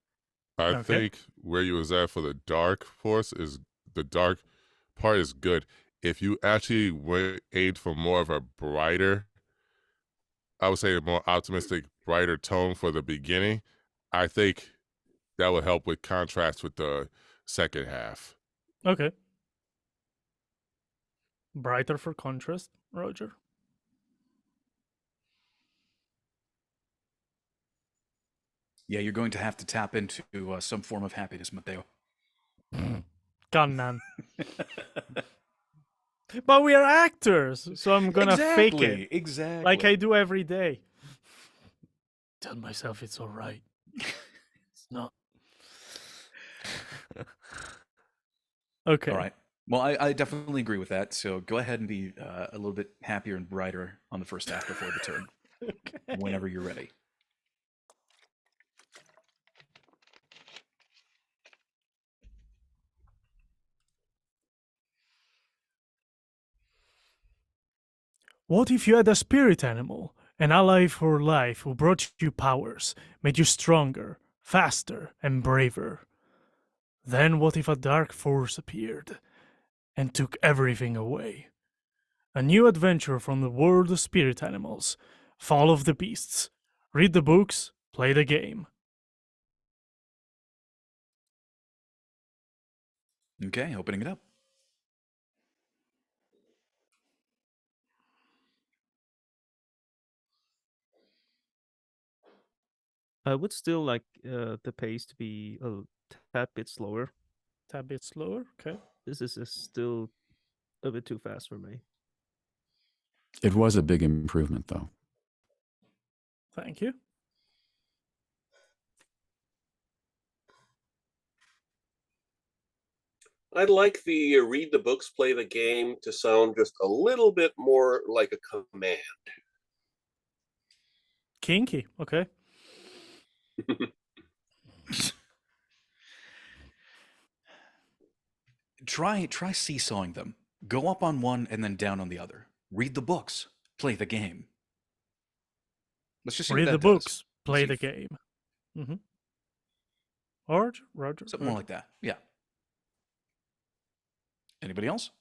I Okay. think where you was at for the dark force is the dark part is good. If you actually aimed for more of a brighter, I would say a more optimistic, brighter tone for the beginning, I think that would help with contrast with the second half. Okay. Brighter for contrast, Roger. Yeah, you're going to have to tap into some form of happiness, Mateo. Got none. But we are actors, so I'm gonna fake it. Exactly. Like I do every day. Tell myself it's all right. It's not. Okay. All right. Well, I definitely agree with that. So go ahead and be a little bit happier and brighter on the first half before the turn, Okay. whenever you're ready. What if you had a spirit animal, an ally for life who brought you powers, made you stronger, faster, and braver? Then what if a dark force appeared and took everything away? A new adventure from the world of spirit animals, Fall of the Beasts. Read the books, play the game. Okay, opening it up. I would still like the pace to be a tad bit slower. Tad bit slower, okay. This is still a bit too fast for me. It was a big improvement, though. Thank you. I'd like the read the books, play the game to sound just a little bit more like a command. Kinky, okay. Try seesawing them. Go up on one and then down on the other. Read the books, play the game. Let's just see Read what the that does. books, play See the if- game. Mm-hmm. Roger. Something more like that. Yeah. Anybody else?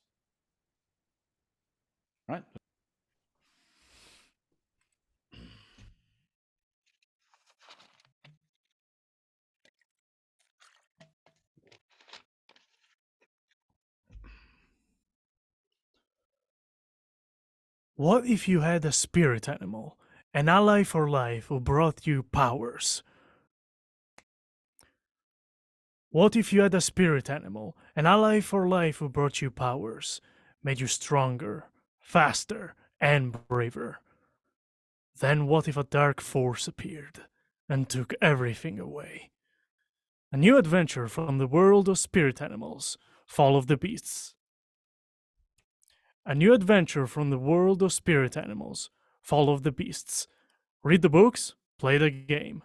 All right. What if you had a spirit animal, an ally for life who brought you powers? What if you had a spirit animal, an ally for life who brought you powers, made you stronger, faster, and braver? Then what if a dark force appeared and took everything away? A new adventure from the world of spirit animals, Fall of the Beasts. A new adventure from the world of spirit animals, Fall of the Beasts. Read the books, play the game.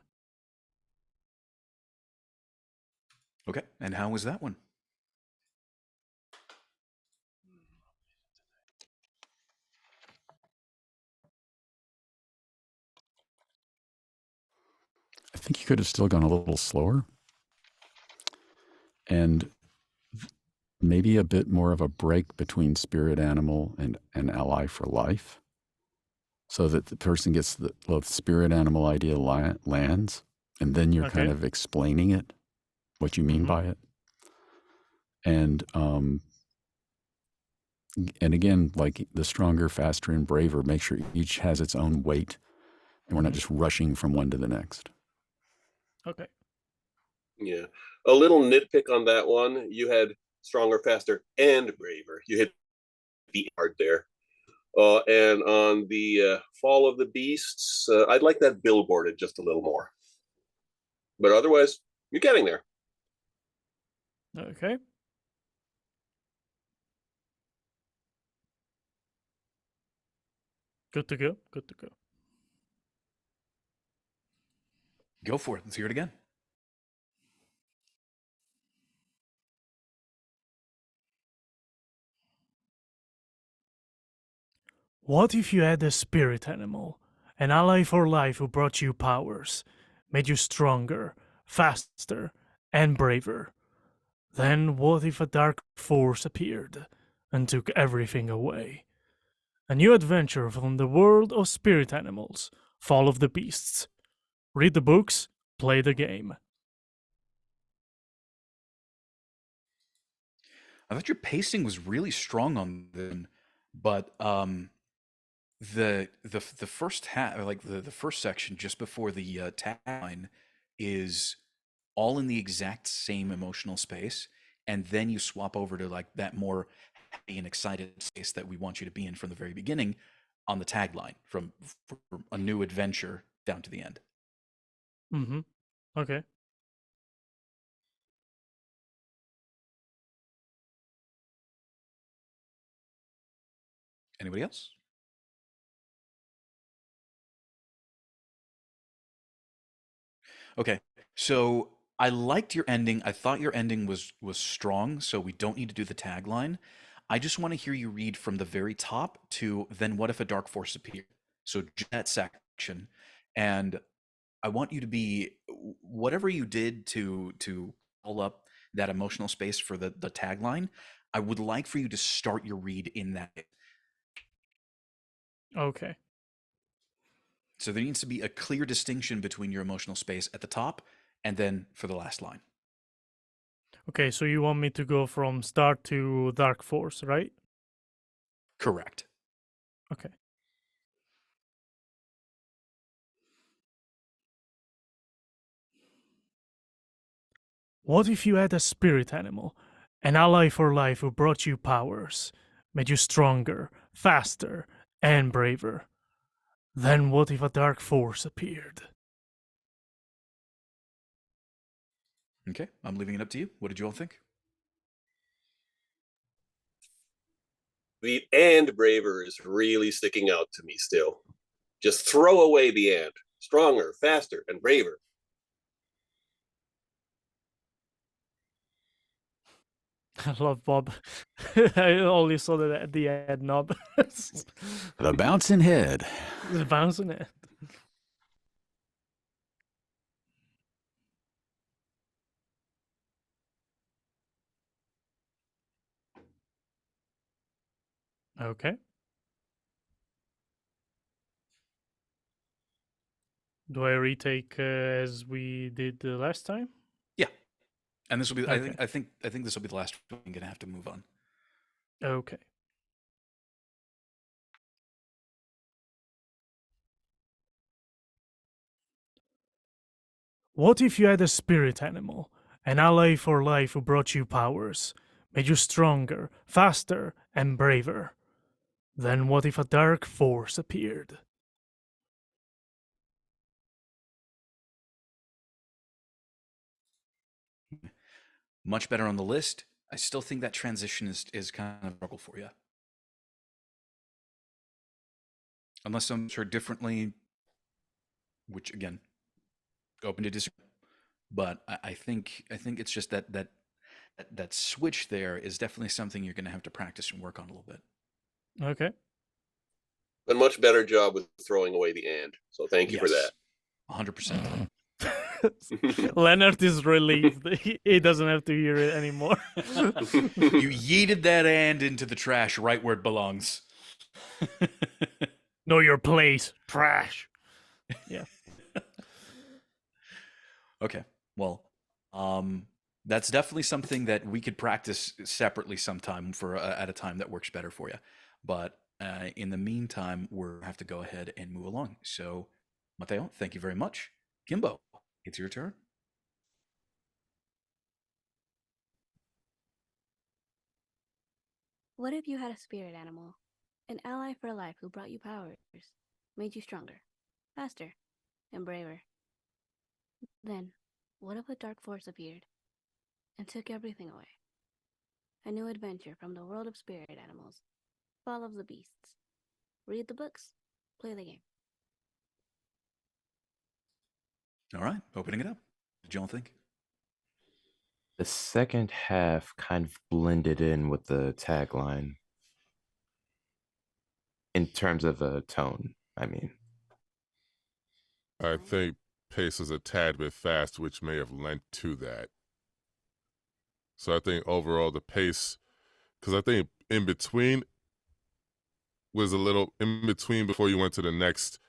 Okay. And how was that one? I think you could have still gone a little slower. And maybe a bit more of a break between spirit animal and an ally for life, so that the person gets the spirit animal idea lands, and then you're kind Okay. of explaining it, what you mean Mhm. by it. And again, like the stronger, faster, and braver, make sure each has its own weight, and we're not just rushing from one to the next. Okay. Yeah. A little nitpick on that one. You had stronger, faster, and braver. You hit the hard there. And on the Fall of the Beasts, I'd like that billboarded just a little more. But otherwise, you're getting there. Okay. Good to go. Good to go. Go for it. Let's hear it again. What if you had a spirit animal, an ally for life who brought you powers, made you stronger, faster, and braver? Then what if a dark force appeared and took everything away? A new adventure from the world of spirit animals, Fall of the Beasts. Read the books, play the game. I thought your pacing was really strong on them, but the first half, like the first section just before the tagline, is all in the exact same emotional space, and then you swap over to like that more happy and excited space that we want you to be in from the very beginning on the tagline, from a new adventure down to the end. Mm-hmm. Okay. Anybody else? Okay, so I liked your ending. I thought your ending was strong, so we don't need to do the tagline. I just want to hear you read from the very top to then what if a dark force appeared? So just that section, and I want you to be whatever you did to pull up that emotional space for the tagline. I would like for you to start your read in that. Okay. So there needs to be a clear distinction between your emotional space at the top and then for the last line. Okay, so you want me to go from start to dark force, right? Correct. Okay. What if you had a spirit animal, an ally for life who brought you powers, made you stronger, faster, and braver? Then what if a dark force appeared? Okay, I'm leaving it up to you. What did you all think? The and braver is really sticking out to me still. Just throw away the and. Stronger, faster, and braver. I love Bob. I only saw that at the end knob. The bouncing head. The bouncing it. Okay. Do I retake as we did last time? Yeah, and this will be. Okay. I think this will be the last one. I'm gonna have to move on. Okay. What if you had a spirit animal, an ally for life who brought you powers, made you stronger, faster, and braver? Then what if a dark force appeared? Much better on the list. I still think that transition is kind of a struggle for you. Unless some heard differently, which again, open to disagree. But I think it's just that switch there is definitely something you're going to have to practice and work on a little bit. Okay. A much better job with throwing away the and. So thank you for that. 100%. Leonard is relieved. He doesn't have to hear it anymore. You yeeted that and into the trash right where it belongs. Know your place, trash. Yeah. Okay. Well, that's definitely something that we could practice separately sometime for at a time that works better for you. But in the meantime, we'll have to go ahead and move along. So, Mateo, thank you very much. Kimbo, it's your turn. What if you had a spirit animal, an ally for life who brought you powers, made you stronger, faster, and braver? Then, what if a dark force appeared and took everything away? A new adventure from the world of spirit animals, Fall of the Beasts. Read the books, play the game. All right, opening it up. What did y'all think? The second half kind of blended in with the tagline. in terms of a tone, I mean. I think pace is a tad bit fast, which may have lent to that. So I think overall the pace, because I think in between was a little in between before you went to the next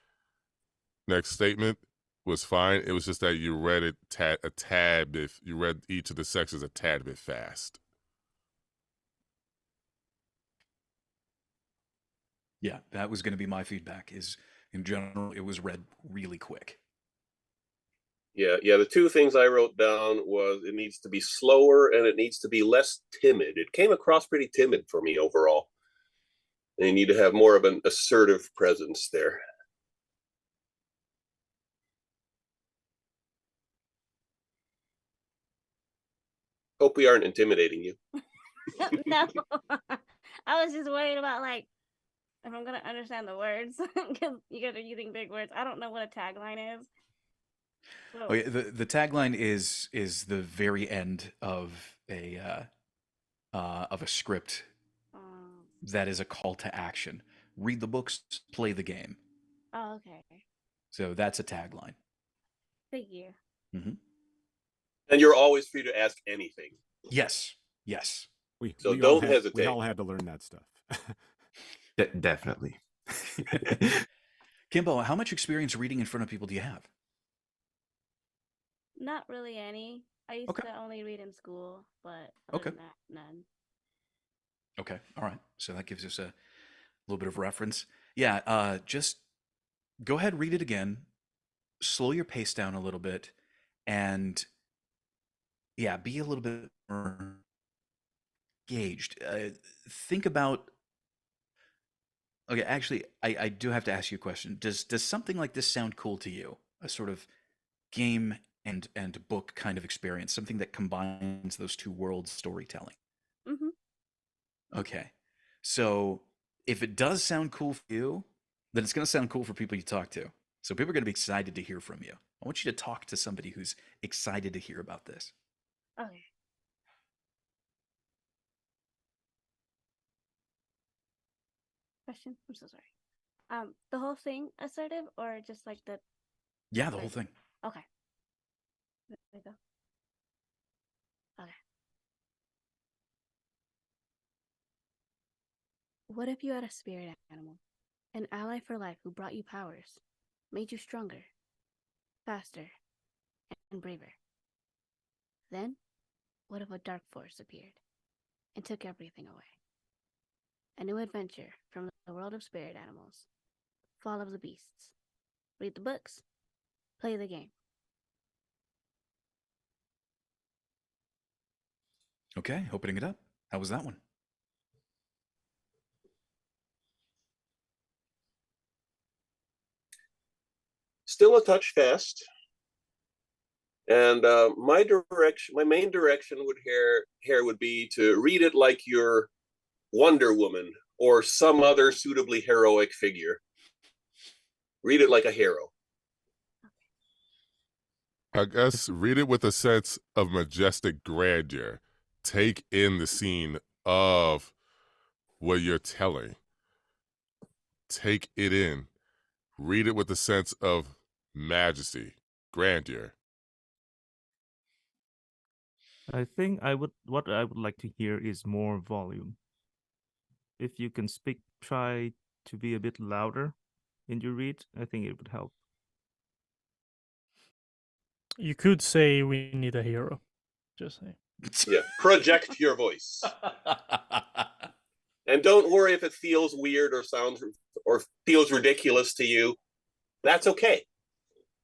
statement was fine. It was just that you read it a tad bit. You read each of the sections a tad bit fast. Yeah, that was going to be my feedback. Is in general, it was read really quick. Yeah, the two things I wrote down was it needs to be slower and it needs to be less timid. It came across pretty timid for me overall. And you need to have more of an assertive presence there. Hope we aren't intimidating you. No, I was just worried about like if I'm gonna understand the words because you guys are using big words. I don't know what a tagline is. So, Oh, yeah, the tagline is the very end of a script that is a call to action. Read the books, play the game. oh, okay. So that's a tagline. Thank you. Mm-hmm. And you're always free to ask anything. Yes, yes. So don't We hesitate. all had to learn that stuff. Definitely. Kimbo, how much experience reading in front of people do you have? Not really any. I used Okay. to only read in school, but other than that, none. Okay, all right. So that gives us a little bit of reference. Yeah, just go ahead, read it again, slow your pace down a little bit, and yeah, be a little bit more engaged. Think about. Okay, actually, I do have to ask you a question. Does something like this sound cool to you? A sort of game and book kind of experience, something that combines those two worlds storytelling. Mm-hmm. Okay, so if it does sound cool for you, then it's going to sound cool for people you talk to. So people are going to be excited to hear from you. I want you to talk to somebody who's excited to hear about this. Okay. Question? I'm so sorry. The whole thing assertive or just like the? Yeah, the whole thing. Okay. There we go. Okay. What if you had a spirit animal, an ally for life who brought you powers, made you stronger, faster, and braver? Then, what if a dark force appeared and took everything away? A new adventure from the world of spirit animals. Fall of the Beasts. Read the books. Play the game. Okay, opening it up. How was that one? Still a touch fast. And my main direction would be to read it like you're Wonder Woman or some other suitably heroic figure. Read it like a hero. I guess read it with a sense of majestic grandeur. Take in the scene of what you're telling. Take it in. Read it with a sense of majesty, grandeur. I think what I would like to hear is more volume. If you can try to be a bit louder in your read, I think it would help. You could say we need a hero. Just say. Yeah, project your voice. And don't worry if it feels weird or feels ridiculous to you. That's okay.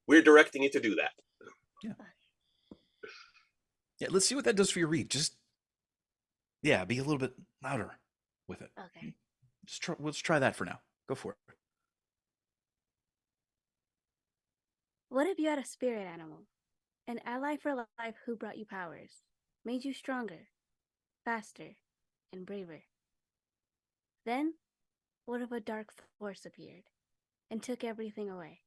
We're directing you to do that. Yeah, let's see what that does for your read. Just, yeah, be a little bit louder with it. Okay. Let's try that for now. Go for it. What if you had a spirit animal, an ally for life who brought you powers, made you stronger, faster, and braver? Then, what if a dark force appeared and took everything away?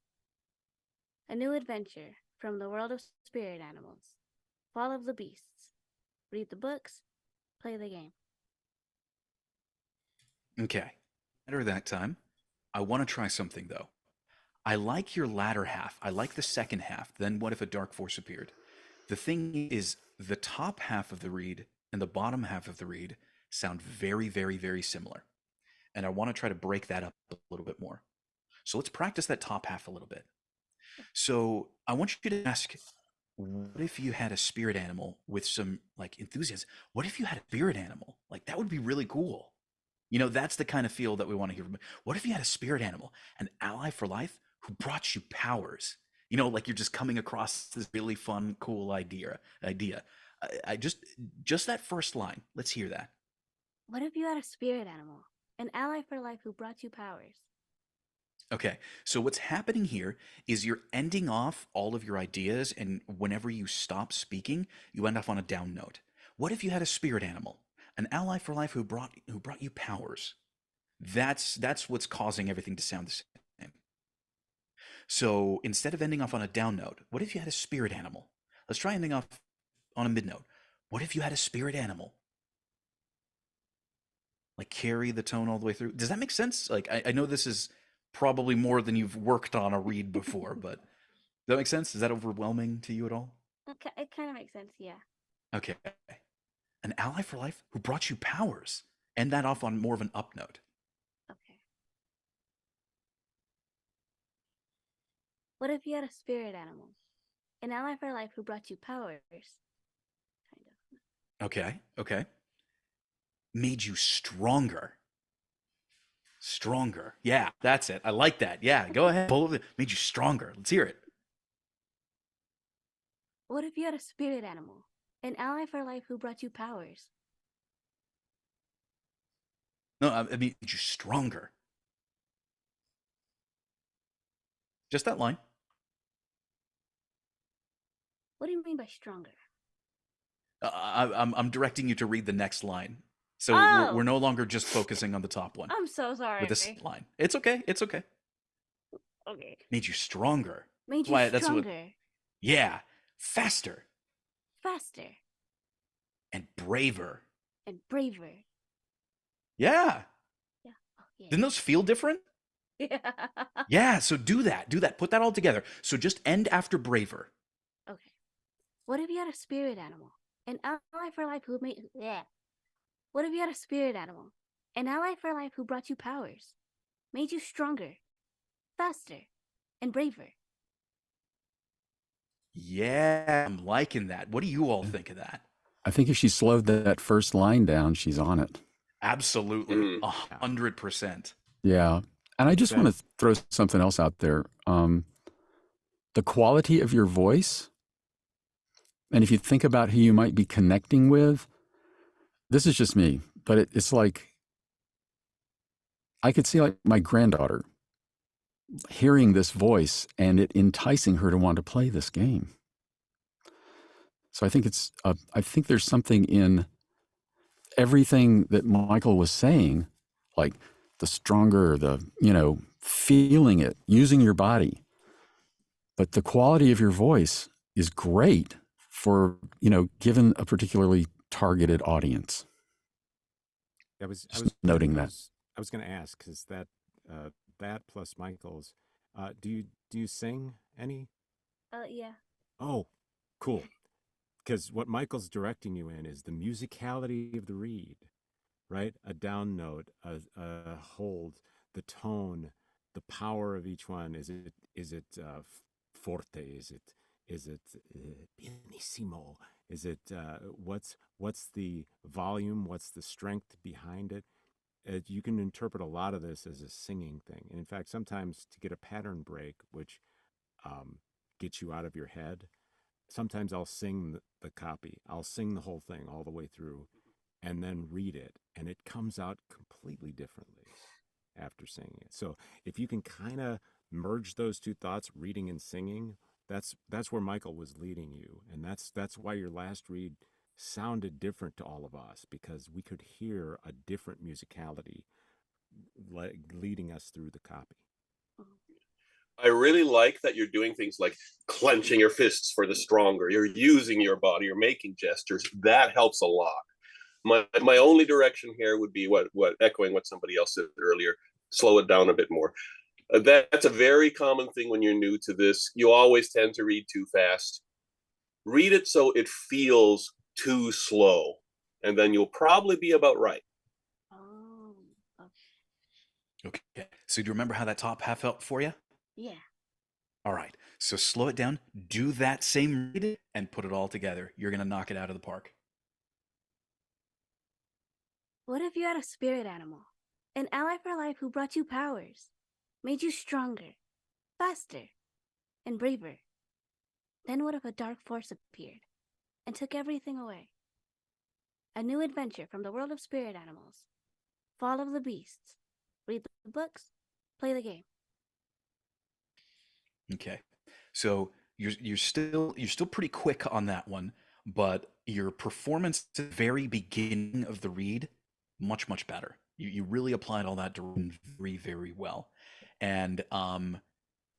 A new adventure from the world of spirit animals. Fall of the Beasts. Read the books. Play the game. Okay. Better that time. I want to try something though. I like your latter half. I like the second half. Then what if a dark force appeared? The thing is, the top half of the read and the bottom half of the read sound very, very, very similar. And I want to try to break that up a little bit more. So let's practice that top half a little bit. So I want you to ask, what if you had a spirit animal with some like enthusiasm? What if you had a spirit animal? Like that would be really cool. You know, that's the kind of feel that we want to hear from. What if you had a spirit animal, an ally for life who brought you powers? You know, like you're just coming across this really fun, cool idea. I just that first line. Let's hear that. What if you had a spirit animal, an ally for life who brought you powers? Okay, so what's happening here is you're ending off all of your ideas, and whenever you stop speaking, you end up on a down note. What if you had a spirit animal, an ally for life who brought you powers? That's what's causing everything to sound the same. So instead of ending off on a down note, what if you had a spirit animal? Let's try ending off on a mid note. What if you had a spirit animal? Like carry the tone all the way through. Does that make sense? Like I know this is probably more than you've worked on a read before, but does that make sense? Is that overwhelming to you at all? Okay, it kind of makes sense, yeah. Okay. An ally for life who brought you powers. End that off on more of an up note. Okay. What if you had a spirit animal, an ally for life who brought you powers? Kind of. Okay. Made you stronger. Stronger. Yeah, that's it. I like that. Yeah, go ahead. Made you stronger. Let's hear it. What if you had a spirit animal, an ally for life who brought you powers? No, I mean, made you stronger. Just that line. What do you mean by stronger? I'm directing you to read the next line. So Oh! we're no longer just focusing on the top one. I'm so sorry. With this line. It's okay. Okay. Made you stronger. Made you stronger. Yeah. Faster. Faster. And braver. And braver. Yeah. Yeah. Oh, yeah. Didn't those feel different? Yeah. Yeah, so do that. Put that all together. So just end after braver. Okay. What if you had a spirit animal? An ally for life who made... Yeah. What if you had a spirit animal? An ally for life who brought you powers, made you stronger, faster, and braver. Yeah, I'm liking that. What do you all think of that? I think if she slowed that first line down, she's on it. Absolutely. 100%. Yeah. And I just want to throw something else out there. The quality of your voice, and if you think about who you might be connecting with, this is just me, but it's like, I could see like my granddaughter hearing this voice and it enticing her to want to play this game. So I think I think there's something in everything that Michael was saying, like the stronger, feeling it, using your body. But the quality of your voice is great for, given a particularly targeted audience. I was noting that. I was going to ask, because that plus Michael's, do you sing any? Yeah. Oh, cool. Because what Michael's directing you in is the musicality of the read, right? A down note, a hold, the tone, the power of each one. Is it forte? Is it pianissimo? Is it what's the volume? What's the strength behind it? You can interpret a lot of this as a singing thing. And in fact, sometimes to get a pattern break, which gets you out of your head, sometimes I'll sing the copy. I'll sing the whole thing all the way through and then read it. And it comes out completely differently after singing it. So if you can kind of merge those two thoughts, reading and singing, that's where Michael was leading you. And that's why your last read sounded different to all of us, because we could hear a different musicality leading us through the copy. I really like that you're doing things like clenching your fists for the stronger. You're using your body. You're making gestures. That helps a lot. My only direction here would be what echoing what somebody else said earlier. slow it down a bit more. That's a very common thing when you're new to this. You always tend to read too fast. Read it so it feels too slow, and then you'll probably be about right. Oh, okay. Okay. So do you remember how that top half felt for you? Yeah. All right. So slow it down, do that same read, and put it all together. You're going to knock it out of the park. What if you had a spirit animal, an ally for life who brought you powers, made you stronger, faster, and braver? Then what if a dark force appeared and took everything away? A new adventure from the world of spirit animals. Fall of the Beasts. Read the books, play the game. Okay. So you're still pretty quick on that one, but your performance at the very beginning of the read, much better. You really applied all that direction very, very well. And I'm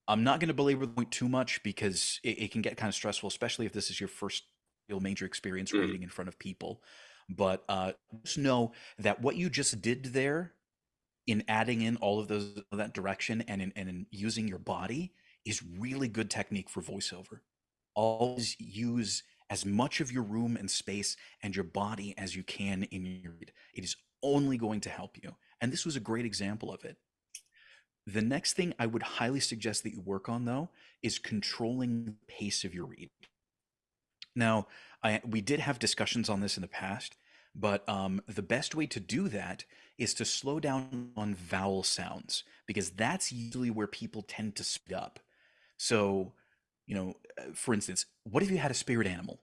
not going to belabor the point too much because it can get kind of stressful, especially if this is your first real major experience reading in front of people. But just know that what you just did there in adding in all of that direction and in using your body is really good technique for voiceover. Always use as much of your room and space and your body as you can in your read. It is only going to help you. And this was a great example of it. The next thing I would highly suggest that you work on, though, is controlling the pace of your read. Now, we did have discussions on this in the past, but the best way to do that is to slow down on vowel sounds because that's usually where people tend to speed up. So, for instance, what if you had a spirit animal?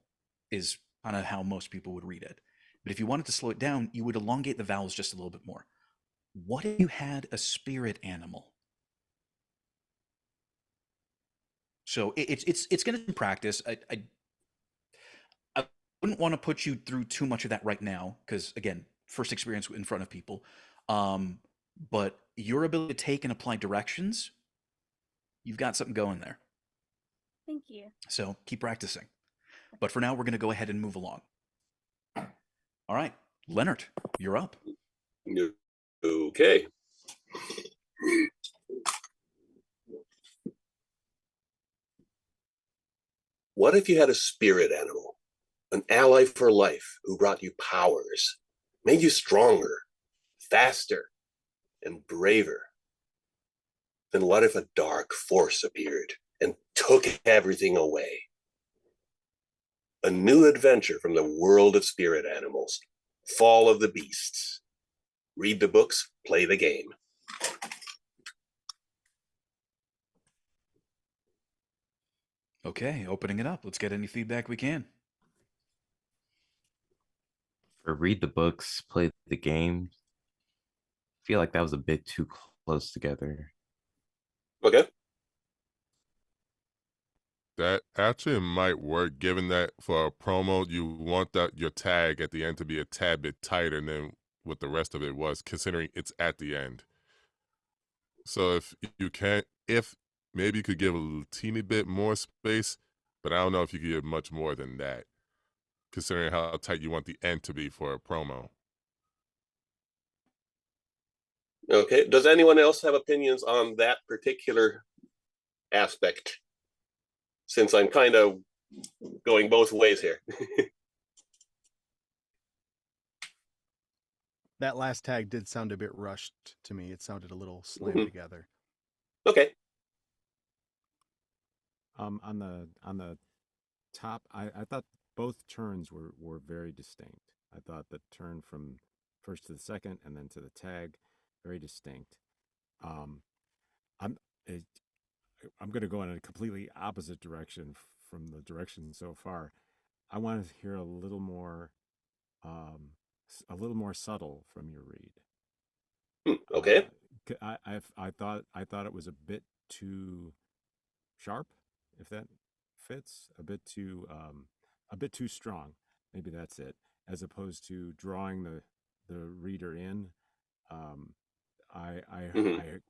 Is kind of how most people would read it. But if you wanted to slow it down, you would elongate the vowels just a little bit more. What if you had a spirit animal? So it's going to practice. I wouldn't want to put you through too much of that right now because again, first experience in front of people. But your ability to take and apply directions, you've got something going there. Thank you. So keep practicing. But for now, we're going to go ahead and move along. All right, Leonard, you're up. Okay. What if you had a spirit animal, an ally for life who brought you powers, made you stronger, faster, and braver? Then what if a dark force appeared and took everything away? A new adventure from the world of spirit animals. Fall of the Beasts. Read the books, play the game. Okay, opening it up. Let's get any feedback we can. For read the books, play the game, I feel like that was a bit too close together. Okay. That actually might work, given that for a promo, you want that your tag at the end to be a tad bit tighter than what the rest of it was, considering it's at the end. So if maybe you could give a teeny bit more space, but I don't know if you could give much more than that, considering how tight you want the end to be for a promo. Okay. Does anyone else have opinions on that particular aspect? Since I'm kind of going both ways here. That last tag did sound a bit rushed to me. It sounded a little slammed together. Okay. On the top, I thought both turns were very distinct. I thought the turn from first to the second and then to the tag, very distinct. I'm going to go in a completely opposite direction from the direction so far. I want to hear a little more subtle from your read. Okay. I thought it was a bit too sharp, if that fits, a bit too strong. Maybe that's it. As opposed to drawing the reader in. I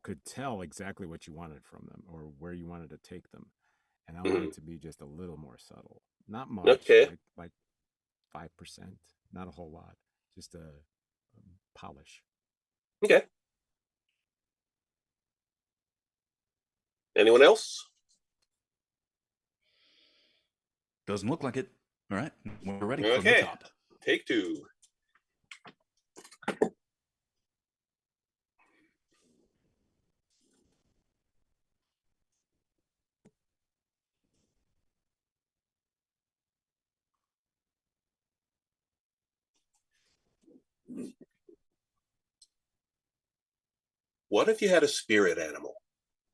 could tell exactly what you wanted from them or where you wanted to take them, and I want it to be just a little more subtle. Not much. Okay. Like 5%, not a whole lot. Just a polish. Okay. Anyone else? Doesn't look like it. All right, we're ready from the Okay. top. Take two. What if you had a spirit animal,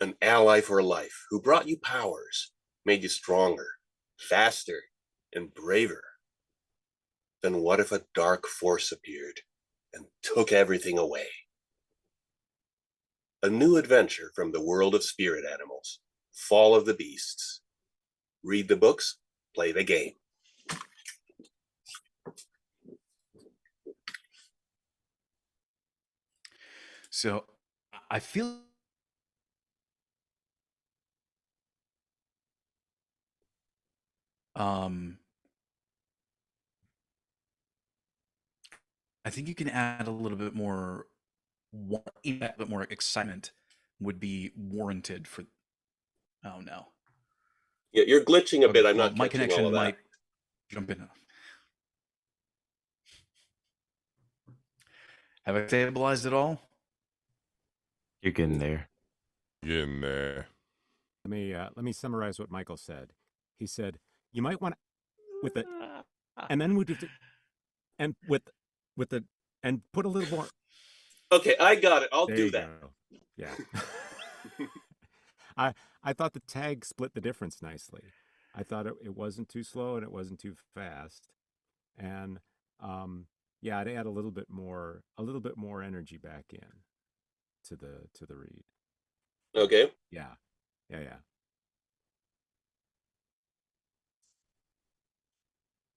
an ally for life, who brought you powers, made you stronger, faster, and braver? Then what if a dark force appeared and took everything away? A new adventure from the world of spirit animals, Fall of the Beasts. Read the books, play the game. So I feel I think you can add a little bit more, a bit more excitement would be warranted for. Oh no. Yeah, you're glitching a Okay, bit. I'm well, not my catching connection all of that. might jump in. Have I stabilized it all? You're getting there. Getting there. Let me summarize what Michael said. He said you might want with it, and then with the, and with the, and put a little more. Okay, I got it. I'll There do you that. go. Yeah. I thought the tag split the difference nicely. I thought it wasn't too slow and it wasn't too fast, and yeah, I'd add a little bit more energy back in to the read. Okay. Yeah.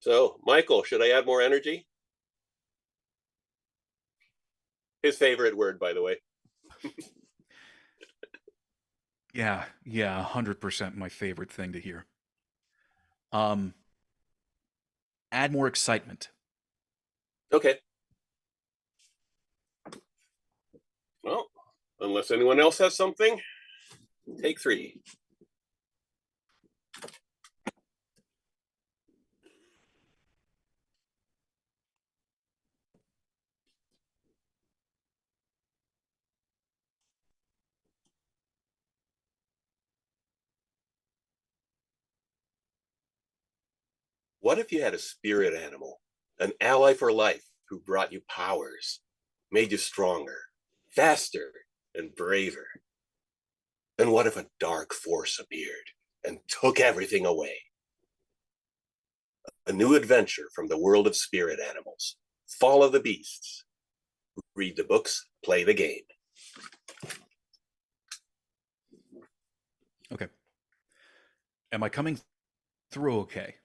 So, Michael, should I add more energy? His favorite word, by the way. Yeah, 100% my favorite thing to hear. Add more excitement. Okay. Well, unless anyone else has something, take three. What if you had a spirit animal, an ally for life who brought you powers, made you stronger, faster, and braver? Then what if a dark force appeared and took everything away? A new adventure from the world of spirit animals, Fall of the Beasts. Read the books, play the game. Okay. Am I coming through okay?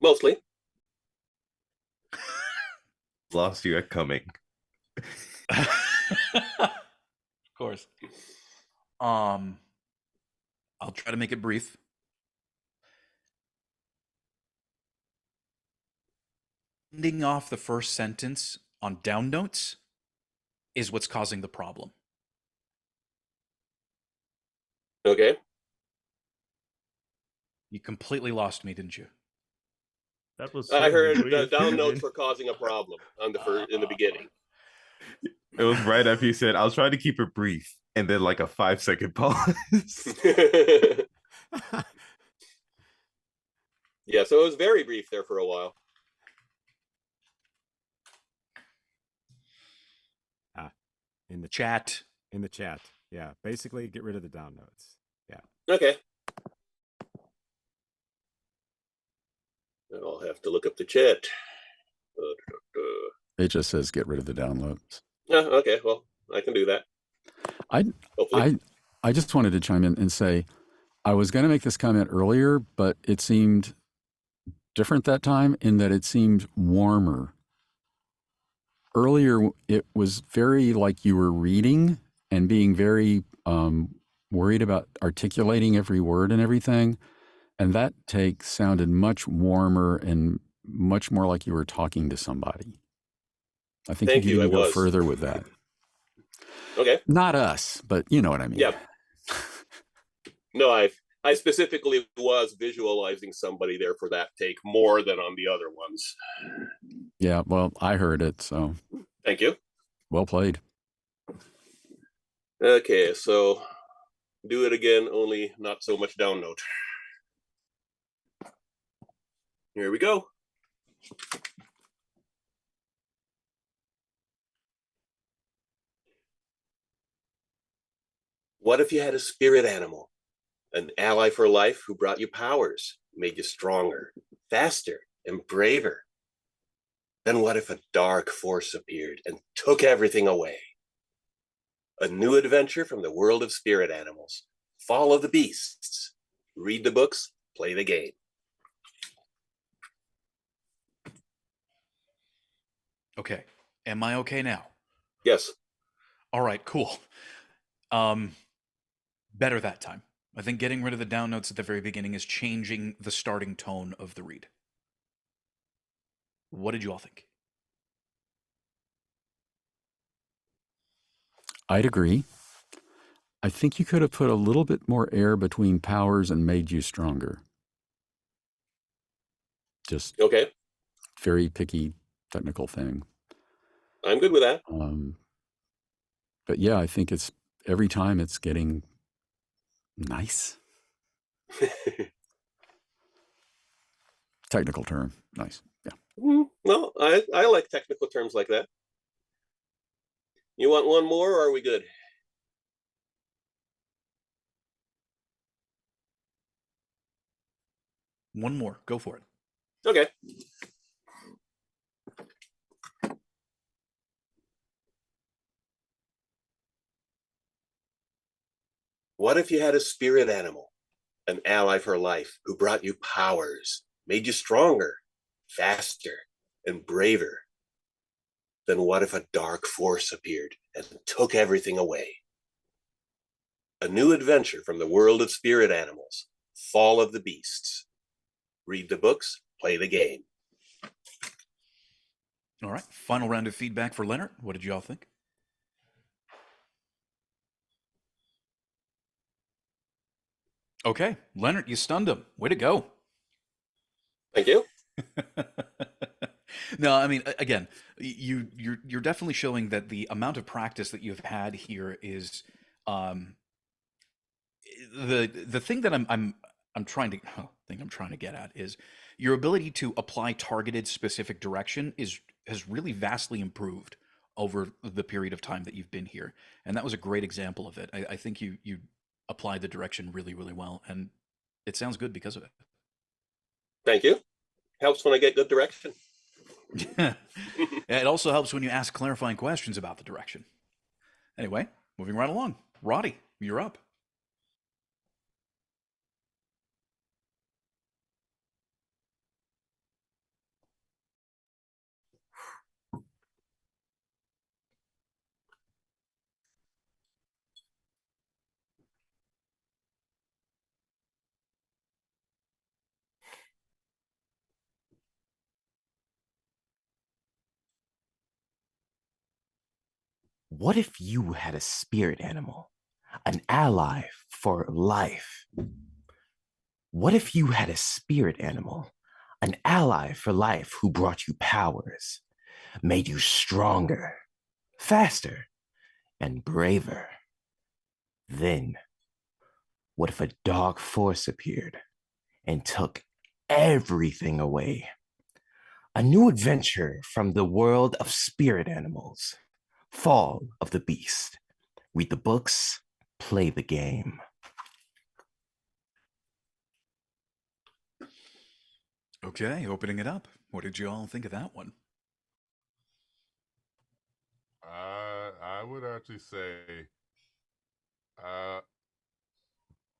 Mostly. Lost you at coming. Of course. I'll try to make it brief. Ending off the first sentence on down notes is what's causing the problem. Okay. You completely lost me, didn't you? That was. I so heard the brief, down man. notes were causing a problem on the in the beginning. It was right after you said, I was trying to keep it brief. And then like a 5-second pause. Yeah, so it was very brief there for a while. In the Chat. in the chat. Yeah, basically get rid of the down notes. Yeah. Okay. I'll have to look up the chat. It just says get rid of the downloads. Okay, well, I can do that. Hopefully. I just wanted to chime in and say I was going to make this comment earlier, but it seemed different that time in that it seemed warmer. Earlier, it was very like you were reading and being very worried about articulating every word and everything. And that take sounded much warmer and much more like you were talking to somebody. I think Thank you you, I can go was. further with that. Okay. Not us, but you know what I mean. Yep. No, I specifically was visualizing somebody there for that take more than on the other ones. Yeah, well, I heard it, so Thank you. well played. Okay, so do it again, only not so much down note. Here we go. What if you had a spirit animal, an ally for life who brought you powers, made you stronger, faster, and braver? Then what if a dark force appeared and took everything away? A new adventure from the world of spirit animals. Fall of the Beasts. Read the books, play the game. Okay. Am I okay now? Yes. All right, cool. Better that time. I think getting rid of the down notes at the very beginning is changing the starting tone of the read. What did you all think? I'd agree. I think you could have put a little bit more air between powers and made you stronger. Just Okay. very picky technical thing. I'm good with that. But yeah, I think it's every time it's getting nice. Technical term, nice. Yeah. No, I like technical terms like that. You want one more, or are we good? One more. Go for it. Okay. What if you had a spirit animal, an ally for life who brought you powers, made you stronger, faster, and braver? Then what if a dark force appeared and took everything away? A new adventure from the world of spirit animals. Fall of the Beasts. Read the books, play the game. All right. Final round of feedback for Leonard. What did you all think? Okay, Leonard, you stunned him. Way to go. Thank you. No, I mean, again, you're definitely showing that the amount of practice that you've had here is the thing that I'm trying to thing I'm trying to get at is your ability to apply targeted specific direction has really vastly improved over the period of time that you've been here, and that was a great example of it. I think you applied the direction really, really well, and it sounds good because of it. Thank you. Helps when I get good direction. It also helps when you ask clarifying questions about the direction. Anyway, moving right along. Roddy, you're up. What if you had a spirit animal, an ally for life? What if you had a spirit animal, an ally for life who brought you powers, made you stronger, faster, and braver? Then, what if a dark force appeared and took everything away? A new adventure from the world of spirit animals. Fall of the Beast. Read the books, play the game. Okay, opening it up. What did you all think of that one? I would actually say,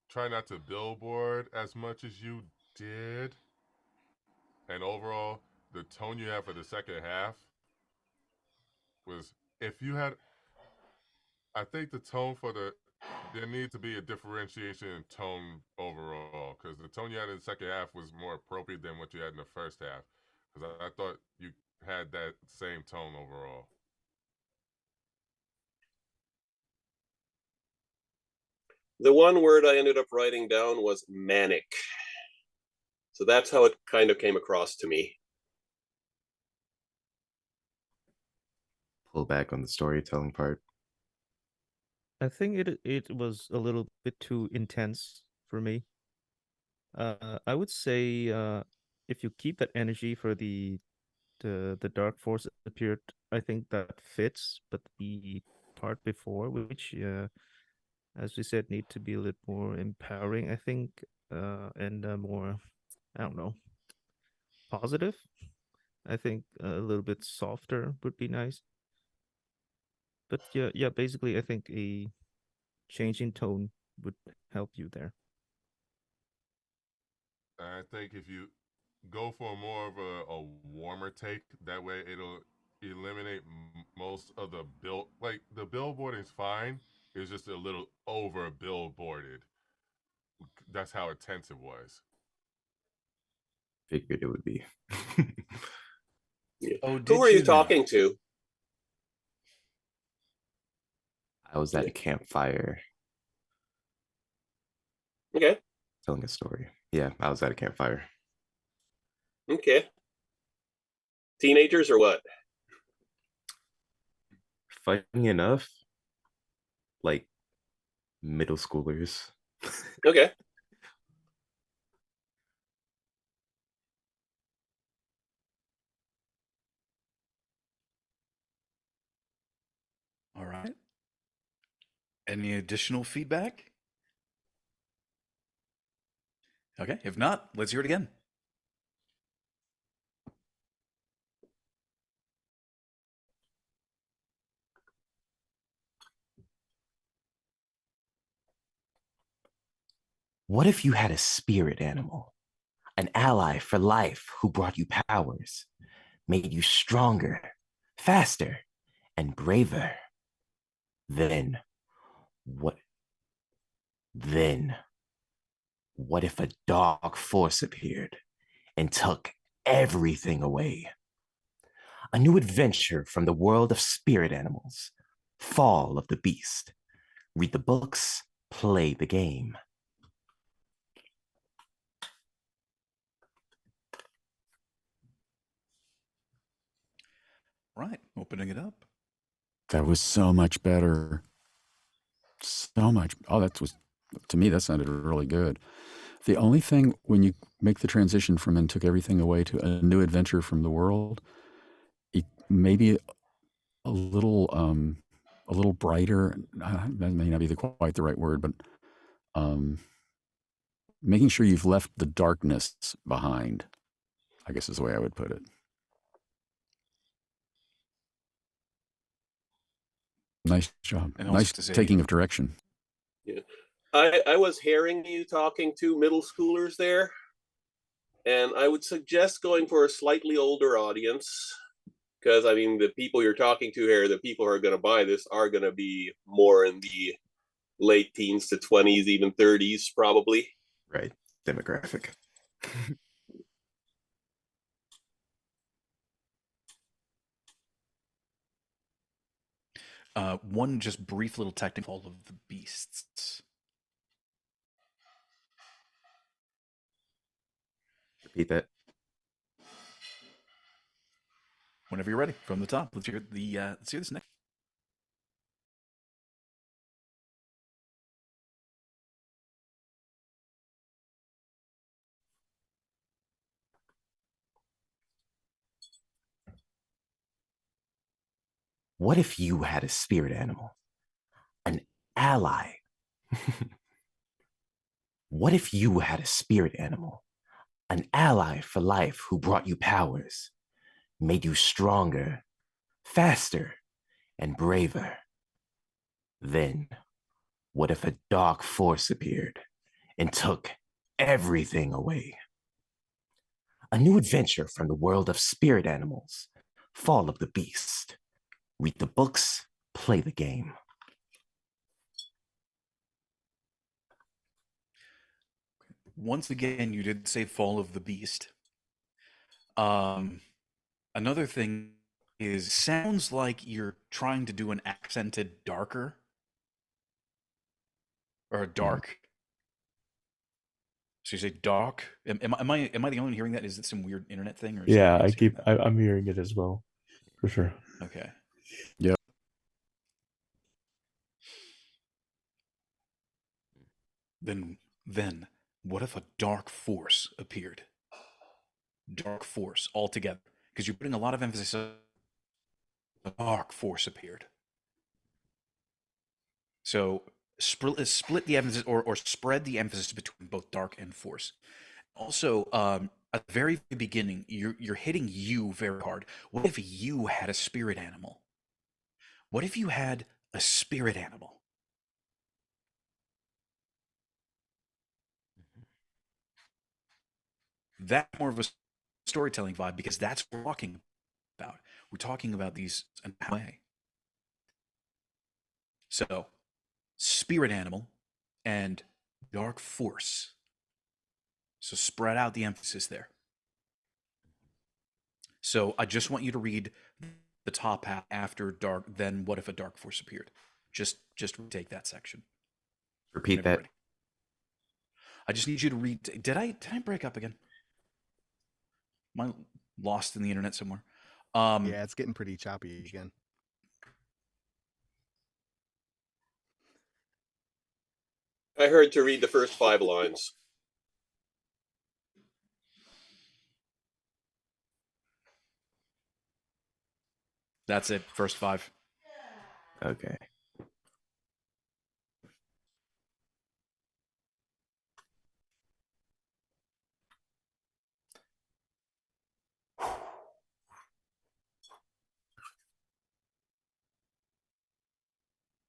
try not to billboard as much as you did, and overall, the tone you have for the second half was, if you had, I think the tone for there needs to be a differentiation in tone overall, because the tone you had in the second half was more appropriate than what you had in the first half, because I thought you had that same tone overall. The one word I ended up writing down was manic. So that's how it kind of came across to me. Pull back on the storytelling part. I think it was a little bit too intense for me. I would say if you keep that energy for the dark force appeared, I think that fits. But the part before, which as we said, need to be a little more empowering, I think, and more, I don't know, positive. I think a little bit softer would be nice. But yeah, basically, I think a change in tone would help you there. I think if you go for more of a warmer take, that way it'll eliminate most of the build. Like the billboarding's fine, it's just a little over billboarded. That's how intense it was. Figured it would be. Yeah. Oh, Who did were you you talking now? to? I was at a campfire Okay. telling a story. Yeah, I was at a campfire. Okay. Teenagers or what? Funny enough, like middle schoolers. Okay. All right. Any additional feedback? Okay. If not, let's hear it again. What if you had a spirit animal, an ally for life who brought you powers, made you stronger, faster, and braver? Then what? Then what if a dark force appeared and took everything away? A new adventure from the world of spirit animals, Fall of the Beast. Read the books, play the game. Right. Opening it up. That was so much better. So much. Oh, that was, to me, that sounded really good. The only thing when you make the transition from and took everything away to a new adventure from the world, it maybe a little brighter. That may not be quite the right word, but making sure you've left the darkness behind, I guess is the way I would put it. Nice job. And also Nice to say, taking of direction. Yeah. I was hearing you talking to middle schoolers there, and I would suggest going for a slightly older audience because I mean the people you're talking to here, the people who are going to buy this are going to be more in the late teens to 20s, even 30s, probably. Right. Demographic. one just brief little technical of the beasts. Repeat that. Whenever you're ready, from the top. Let's hear this next. What if you had a spirit animal, an ally? What if you had a spirit animal, an ally for life who brought you powers, made you stronger, faster, and braver? Then what if a dark force appeared and took everything away? A new adventure from the world of spirit animals, Fall of the Beast. Read the books, play the game. Once again, you did say Fall of the Beast. Another thing is, sounds like you're trying to do an accented darker. or a dark. So you say dark? Am I the only one hearing that? Is it some weird internet thing, or is Yeah, everybody else hearing that? I'm hearing it as well, for sure. Okay. Yep. Then, what if a dark force appeared? Dark force altogether, because you're putting a lot of emphasis on a dark force appeared. So split the emphasis, or spread the emphasis between both dark and force. Also, at the very beginning, you're hitting you very hard. What if you had a spirit animal? What if you had a spirit animal? That's more of a storytelling vibe, because that's what we're talking about. We're talking about these in a way. So, spirit animal and dark force. So spread out the emphasis there. So I just want you to read the top half after dark. Then what if a dark force appeared? Just take that section. Repeat Whenever you're that. ready. I just need you to read. Did I break up again? Am I lost in the internet somewhere? Yeah, it's getting pretty choppy again. I heard to read the first 5 lines. That's it. First 5. Okay.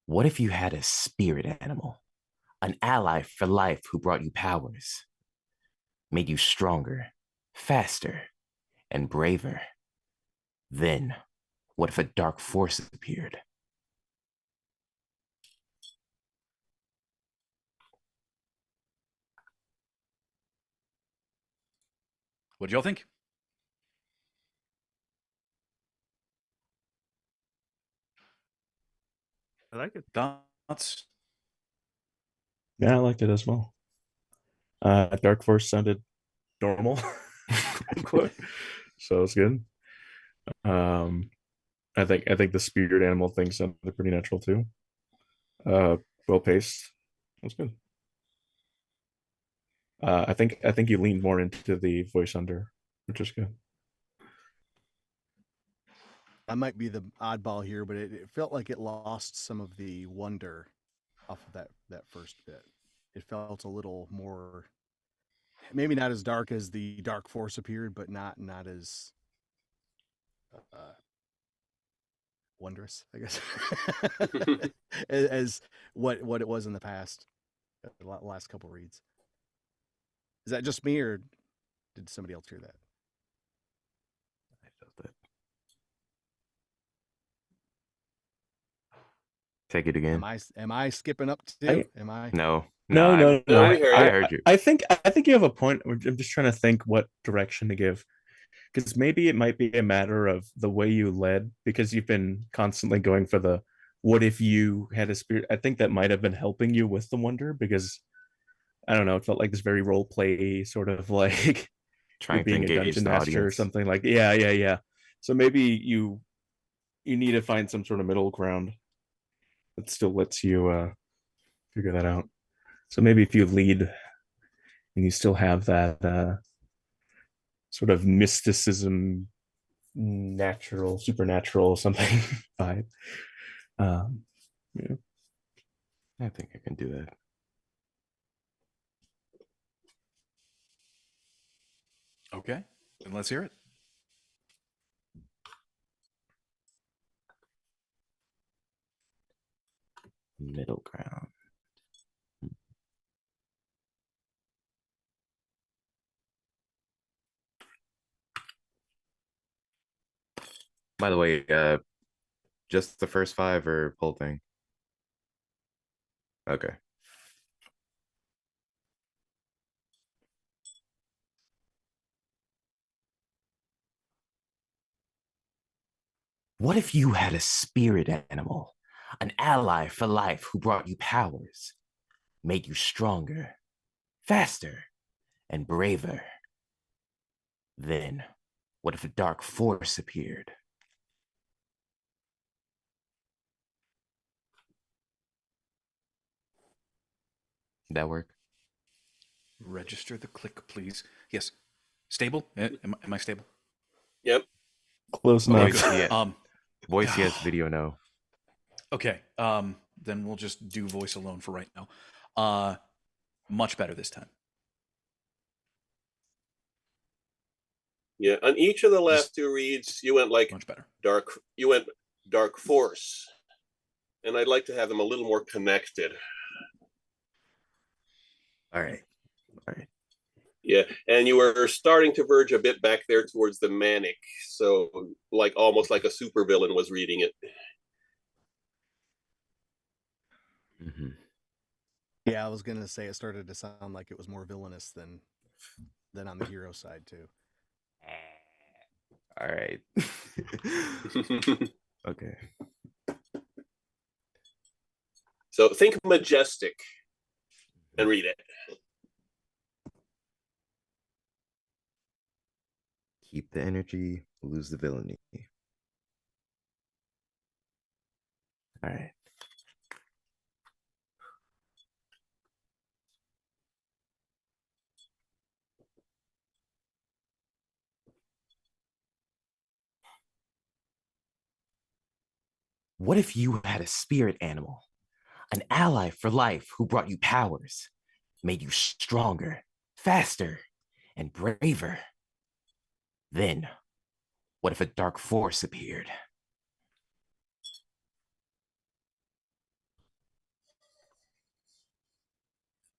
What if you had a spirit animal, an ally for life who brought you powers, made you stronger, faster, and braver? Then, what if a dark force appeared? What do y'all think? I like it. Thoughts? Yeah, I liked it as well. Dark Force sounded normal, quote unquote. So it's good. I think the spirit animal thing sounded pretty natural too. Well paced. That's good. I think you leaned more into the voice under, which is good. I might be the oddball here, but it felt like it lost some of the wonder off of that first bit. It felt a little more, maybe not as dark as the dark force appeared, but not as wondrous, I guess, as what it was in the past, the last couple reads. Is that just me, or did somebody else hear that? I felt that. Take it again. Am I skipping up too? Am I? No. No. we heard I you. heard you. I think you have a point. I'm just trying to think what direction to give, because maybe it might be a matter of the way you led, because you've been constantly going for the what if you had a spirit. I think that might have been helping you with the wonder, because I don't know, it felt like this very role play sort of like Trying you're to being a engage dungeon the master or audience. something. Like yeah. So maybe you need to find some sort of middle ground that still lets you figure that out. So maybe if you lead and you still have that sort of mysticism, supernatural something vibe. Yeah. I think I can do that. Okay, then let's hear it. Middle ground. By the way, just the first 5 or whole thing? Okay. What if you had a spirit animal, an ally for life who brought you powers, made you stronger, faster, and braver. Then, what if a dark force appeared? Did that work? Register the click, please. Yes. Stable? Am I stable? Yep. Close Okay, enough. good. Yeah. Voice yes, video no. Okay. Then we'll just do voice alone for right now. Much better this time. Yeah. On each of the last two reads, you went like Much better. you went dark force. And I'd like to have them a little more connected. All right. All right. Yeah, and you were starting to verge a bit back there towards the manic, so like almost like a supervillain was reading it. Mm-hmm. Yeah, I was gonna say it started to sound like it was more villainous than on the hero side too. All right. Okay. So think majestic and read it. Keep the energy, lose the villainy. All right. What if you had a spirit animal, an ally for life who brought you powers, made you stronger, faster, and braver? Then, what if a dark force appeared?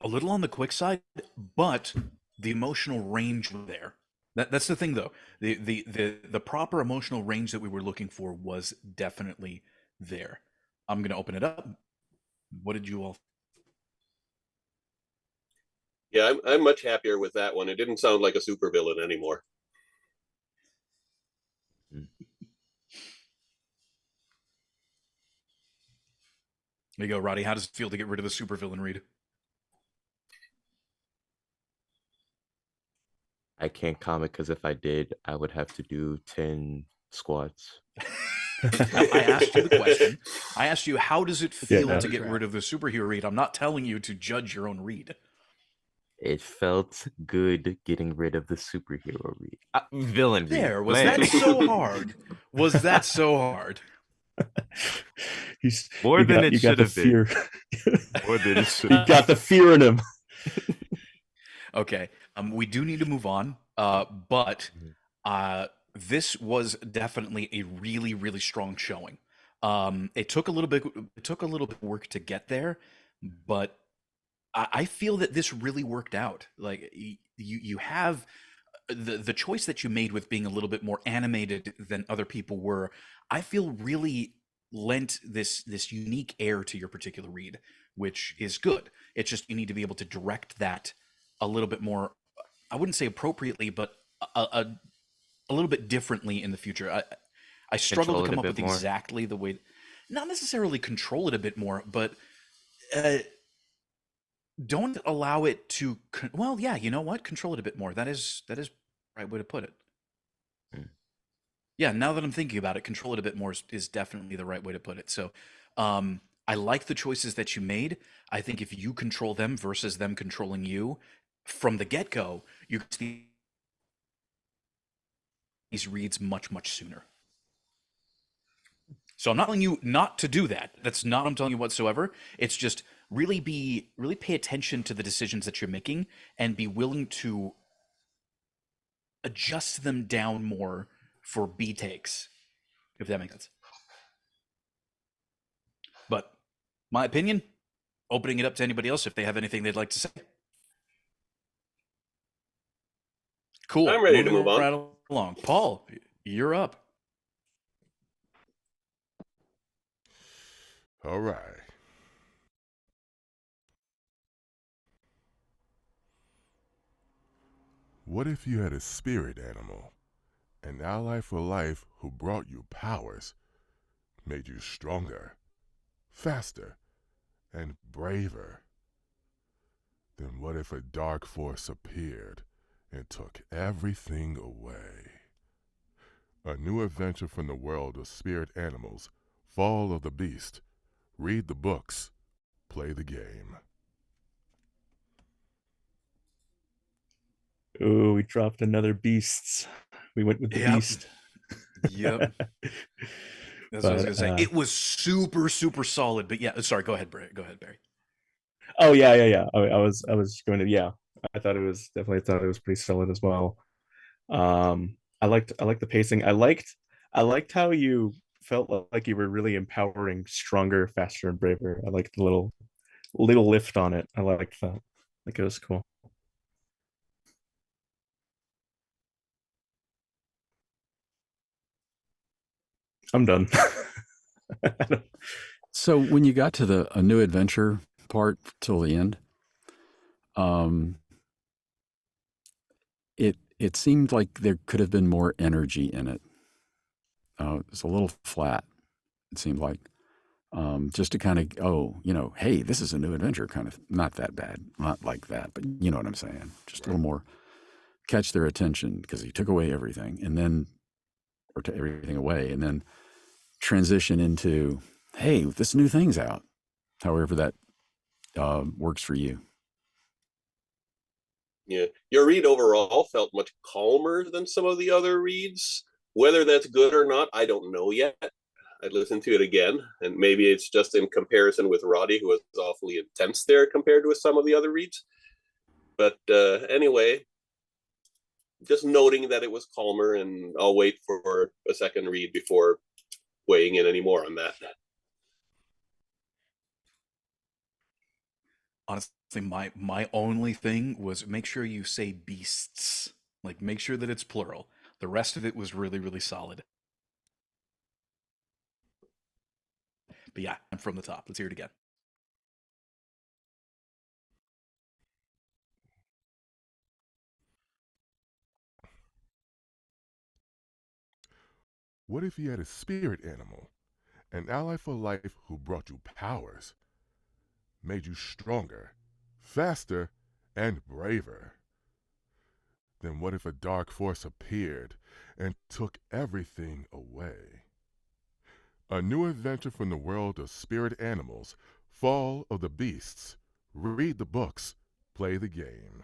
A little on the quick side, but the emotional range was there. That's the thing, though. The proper emotional range that we were looking for was definitely there. I'm gonna open it up. What did you all? Yeah, I'm much happier with that one. It didn't sound like a supervillain anymore. There you go, Roddy. How does it feel to get rid of the supervillain read? I can't comment because if I did, I would have to do 10 squats. I asked you the question. I asked you, how does it feel Yeah. to get rid of the superhero read? I'm not telling you to judge your own read. It felt good getting rid of the superhero read. Villain read. There, was that so hard? Was that so hard? He's More you than got- it you got should the have been. fear. More than it should. You got the fear in him. Okay, we do need to move on, but this was definitely a really, really strong showing. It took a little bit of work to get there, but I feel that this really worked out. Like you have the choice that you made with being a little bit more animated than other people were. I feel really lent this unique air to your particular read, which is good. It's just you need to be able to direct that a little bit more. I wouldn't say appropriately, but a little bit differently in the future. I struggle to come up with exactly the way, not necessarily control it a bit more, but don't allow it to. Well, yeah, you know what? Control it a bit more. That is the right way to put it. Yeah, now that I'm thinking about it, control it a bit more is definitely the right way to put it. So, I like the choices that you made. I think if you control them versus them controlling you from the get-go, you can see these reads much, much sooner. So I'm not telling you not to do that. That's not what I'm telling you whatsoever. It's just really pay attention to the decisions that you're making and be willing to adjust them down more for B takes, if that makes sense. But my opinion, opening it up to anybody else if they have anything they'd like to say. Cool. I'm ready to Moving move on. right along. Paul, you're up. All right. What if you had a spirit animal, an ally for life who brought you powers, made you stronger, faster, and braver? Then what if a dark force appeared and took everything away? A new adventure from the world of spirit animals, Fall of the Beast. Read the books, play the game. Oh, we dropped another beasts. We went with the Yep. beast. Yep. That's what I was But, gonna say. It was super, super solid. But yeah, sorry. Go ahead, Barry. Go ahead, Barry. Oh yeah. I was going to, yeah. I thought it was pretty solid as well. I liked the pacing. I liked how you felt like you were really empowering stronger, faster, and braver. I liked the little lift on it. I liked that. Like, it was cool. I'm done. So when you got to a new adventure part till the end, it seemed like there could have been more energy in it. It was a little flat. It seemed like just to kind of hey, this is a new adventure, kind of not that bad, not like that, but you know what I'm saying. Just a little more catch their attention because he took away everything took everything away, and then transition into, hey, this new thing's out. However that works for you. Yeah, your read overall felt much calmer than some of the other reads. Whether that's good or not, I don't know yet. I'd listen to it again, and maybe it's just in comparison with Roddy, who was awfully intense there compared with some of the other reads. But anyway, just noting that it was calmer, and I'll wait for a second read before weighing in any more on that. Honestly, my only thing was make sure you say beasts. Like, make sure that it's plural. The rest of it was really, really solid. But yeah, I'm from the top. Let's hear it again. What if you had a spirit animal, an ally for life who brought you powers, made you stronger, faster, and braver? Then what if a dark force appeared and took everything away? A new adventure from the world of spirit animals, Fall of the Beasts. Read the books, play the game.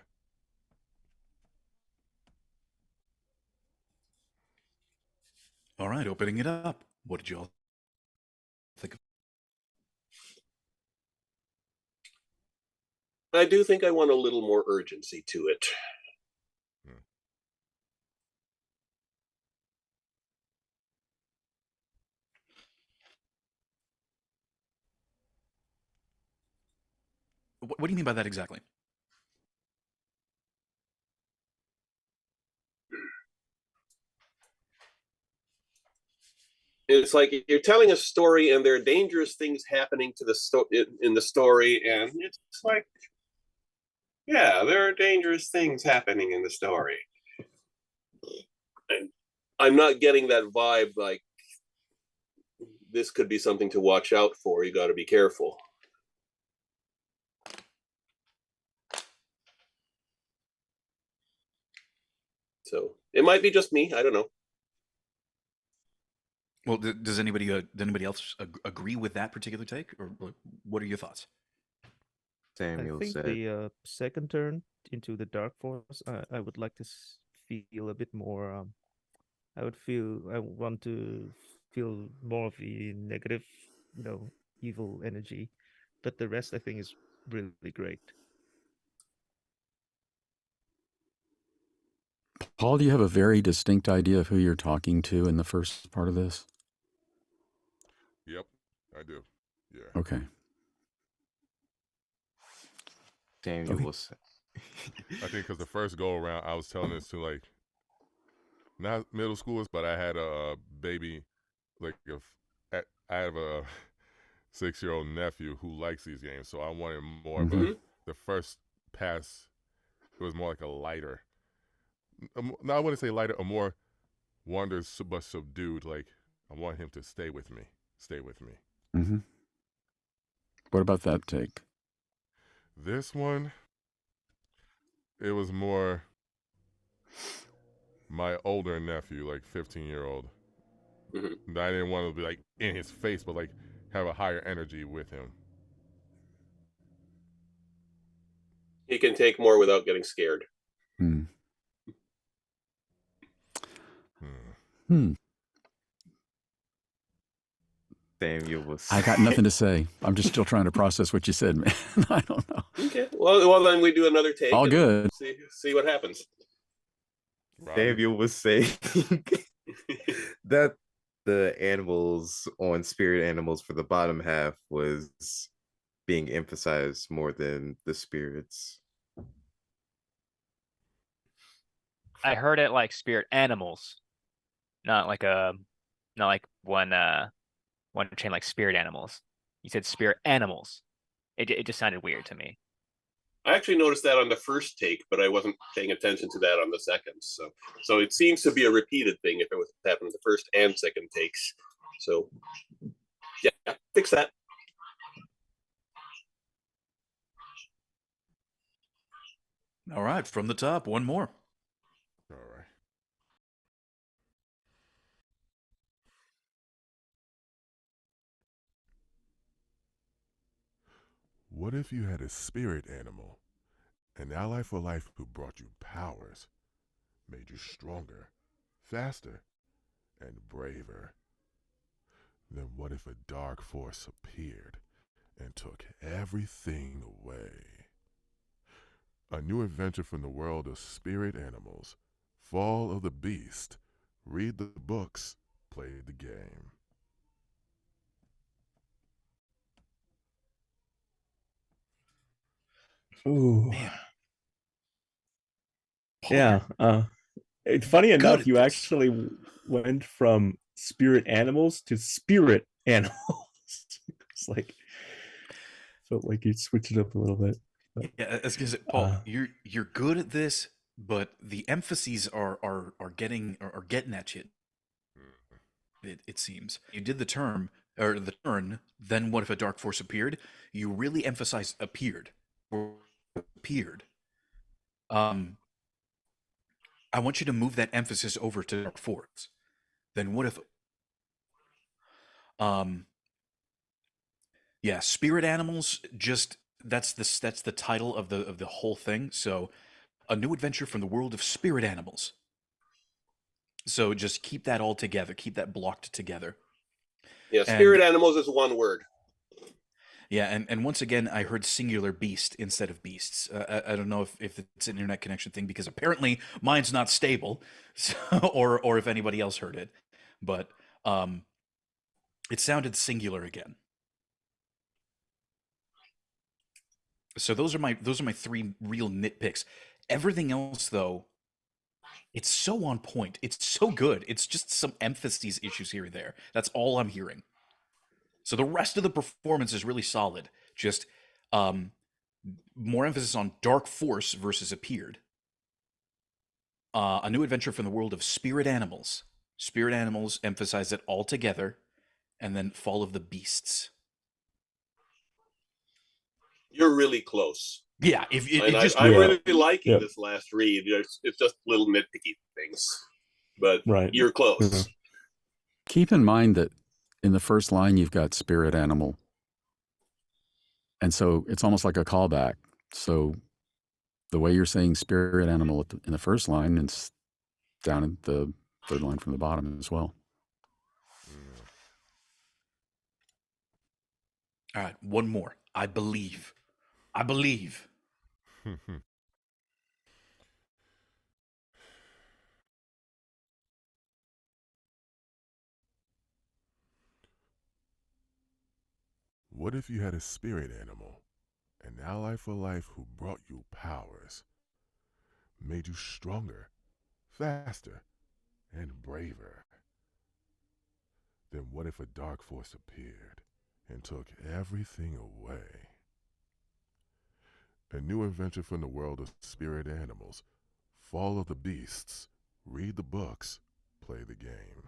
All right, opening it up. What did you all think of? I do think I want a little more urgency to it. What do you mean by that exactly? It's like you're telling a story, and there are dangerous things happening to in the story, and it's like, yeah, there are dangerous things happening in the story. And I'm not getting that vibe like this could be something to watch out for. You got to be careful. So it might be just me. I don't know. Well, does anybody else agree with that particular take, or what are your thoughts? Samuel I think said, the second turn into the Dark Force, I would like to feel a bit more. I want to feel more of the negative, evil energy. But the rest, I think, is really great. Paul, do you have a very distinct idea of who you're talking to in the first part of this? Yep, I do. Yeah. Okay. Samuel Okay. will say, I think because the first go around, I was telling this to like not middle schoolers, but I had a baby, like I have a 6-year-old nephew who likes these games, so I wanted more. But the first pass, it was more like a lighter. No, I wouldn't say lighter, a more wonders but subdued. Like I want him to stay with me. Stay with me. Mm-hmm. What about that take? This one, it was more my older nephew, like 15-year-old. Mhm. I didn't want to be like in his face, but like have a higher energy with him. He can take more without getting scared. Hmm. Hmm. Hmm. Samuel was. I got nothing to say. I'm just still trying to process what you said, man. I don't know. Okay. Well, then we do another take. All and good. See what happens. Samuel was saying that the animals on spirit animals for the bottom half was being emphasized more than the spirits. I heard it like spirit animals, not like one chain like spirit animals. You said spirit animals. It just sounded weird to me. I actually noticed that on the first take, but I wasn't paying attention to that on the second. So it seems to be a repeated thing if it was happening in the first and second takes. So yeah, fix that. All right, from the top, one more. All right. What if you had a spirit animal, an ally for life who brought you powers, made you stronger, faster, and braver? Then what if a dark force appeared and took everything away? A new adventure from the world of spirit animals. Fall of the Beast. Read the books, play the game. Ooh. Man. Yeah. It's funny enough, at you this. actually went from spirit animals to spirit animals. It's like felt like you switched it up a little bit. But, Yeah, as because Paul, you're good at this, but the emphases are getting at you. It seems you did the term or the turn. Then what if a dark force appeared? You really emphasized appeared or appeared. I want you to move that emphasis over to dark force. Then what if yeah, spirit animals, just that's the title of the whole thing. So a new adventure from the world of spirit animals. So just keep that all together, keep that blocked together. Yeah, spirit animals is one word. Yeah, and once again, I heard singular beast instead of beasts. I don't know if it's an internet connection thing, because apparently mine's not stable, so, or if anybody else heard it, but it sounded singular again. So those are my three real nitpicks. Everything else, though, it's so on point. It's so good. It's just some emphases issues here and there. That's all I'm hearing. So the rest of the performance is really solid. Just more emphasis on dark force versus appeared. A new adventure from the world of spirit animals. Spirit animals emphasize it all together, and then fall of the beasts. You're really close. Yeah, if it just I'm really liking this last read. It's just little nitpicky things, but you're close. Mm-hmm. Keep in mind that in the first line you've got spirit animal, and so it's almost like a callback. So the way you're saying spirit animal in the first line, it's down in the third line from the bottom as well. All right, one more. I believe. I believe. What if you had a spirit animal, an ally for life who brought you powers, made you stronger, faster, and braver? Then what if a dark force appeared and took everything away? A new adventure from the world of spirit animals. Fall of the Beasts. Read the books. Play the game.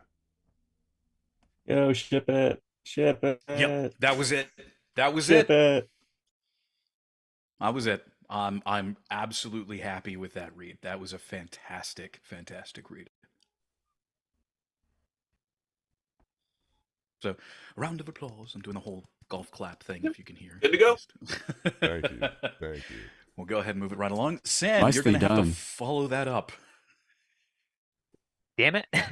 Yo, ship it. Ship it. Yep, that was it. That was ship it. it. That was it. I'm absolutely happy with that read. That was a fantastic, fantastic read. So, a round of applause. I'm doing the whole golf clap thing, if you can hear. Good to go. Thank you. Thank you. We'll go ahead and move it right along. Sam, Nicely you're going to have to done. follow that up. Damn it. Because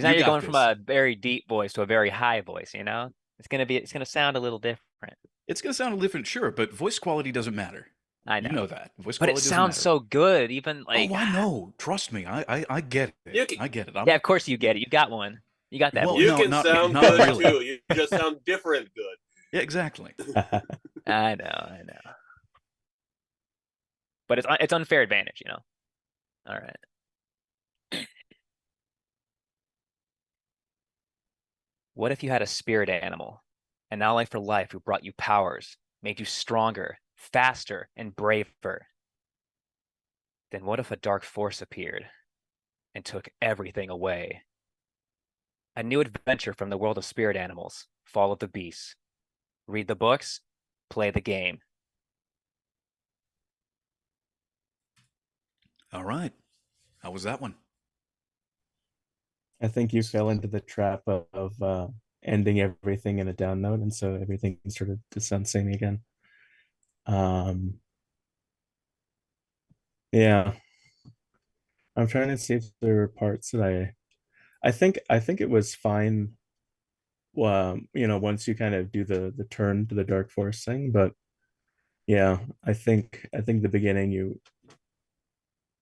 now You you're got going from this. a very deep voice to a very high voice, you know? It's gonna sound a little different. It's going to sound a little different, sure, but voice quality doesn't matter. I know. You know that. Voice But quality it doesn't sounds matter. so good, even like Oh, I know. Trust me. I get it. You can- I get it. Yeah, of course you get it. You got one. You got that Well, voice. You no, can not- sound not good really. too. You just sound different good. Yeah, exactly. I know. But it's unfair advantage, you know. All right. What if you had a spirit animal, an ally for life who brought you powers, made you stronger, faster, and braver? Then what if a dark force appeared and took everything away? A new adventure from the world of spirit animals, Fall of the Beasts. Read the books, play the game. All right. How was that one? I think you fell into the trap of ending everything in a down note, and so everything started to sound samey again. Yeah, I'm trying to see if there were parts that I think it was fine. You know, once you kind of do the turn to the dark force thing, but yeah, I think the beginning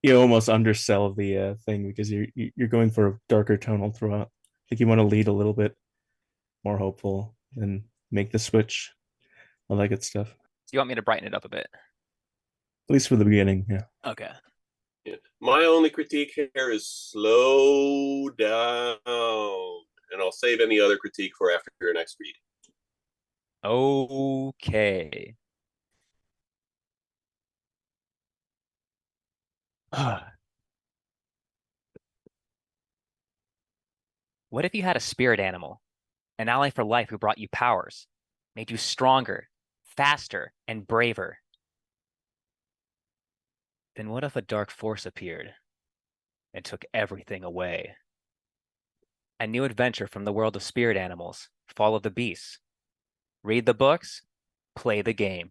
you almost undersell the thing because you're going for a darker tonal throughout. I think you want to lead a little bit more hopeful and make the switch. All that good stuff. Do you want me to brighten it up a bit? At least for the beginning, yeah. Okay. Yeah. My only critique here is slow down, and I'll save any other critique for after your next read. Okay. What if you had a spirit animal, an ally for life who brought you powers, made you stronger, faster, and braver? Then what if a dark force appeared and took everything away? A new adventure from the world of spirit animals, Fall of the Beasts. Read the books, play the game.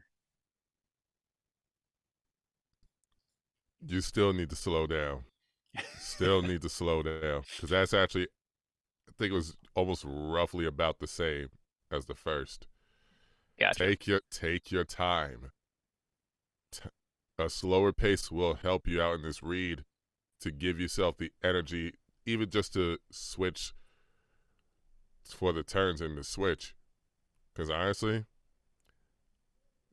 You still need to slow down. Still need to slow down because that's actually, I think it was almost roughly about the same as the first. Gotcha. Take your time. A slower pace will help you out in this read to give yourself the energy, even just to switch for the turns in the switch. Because honestly,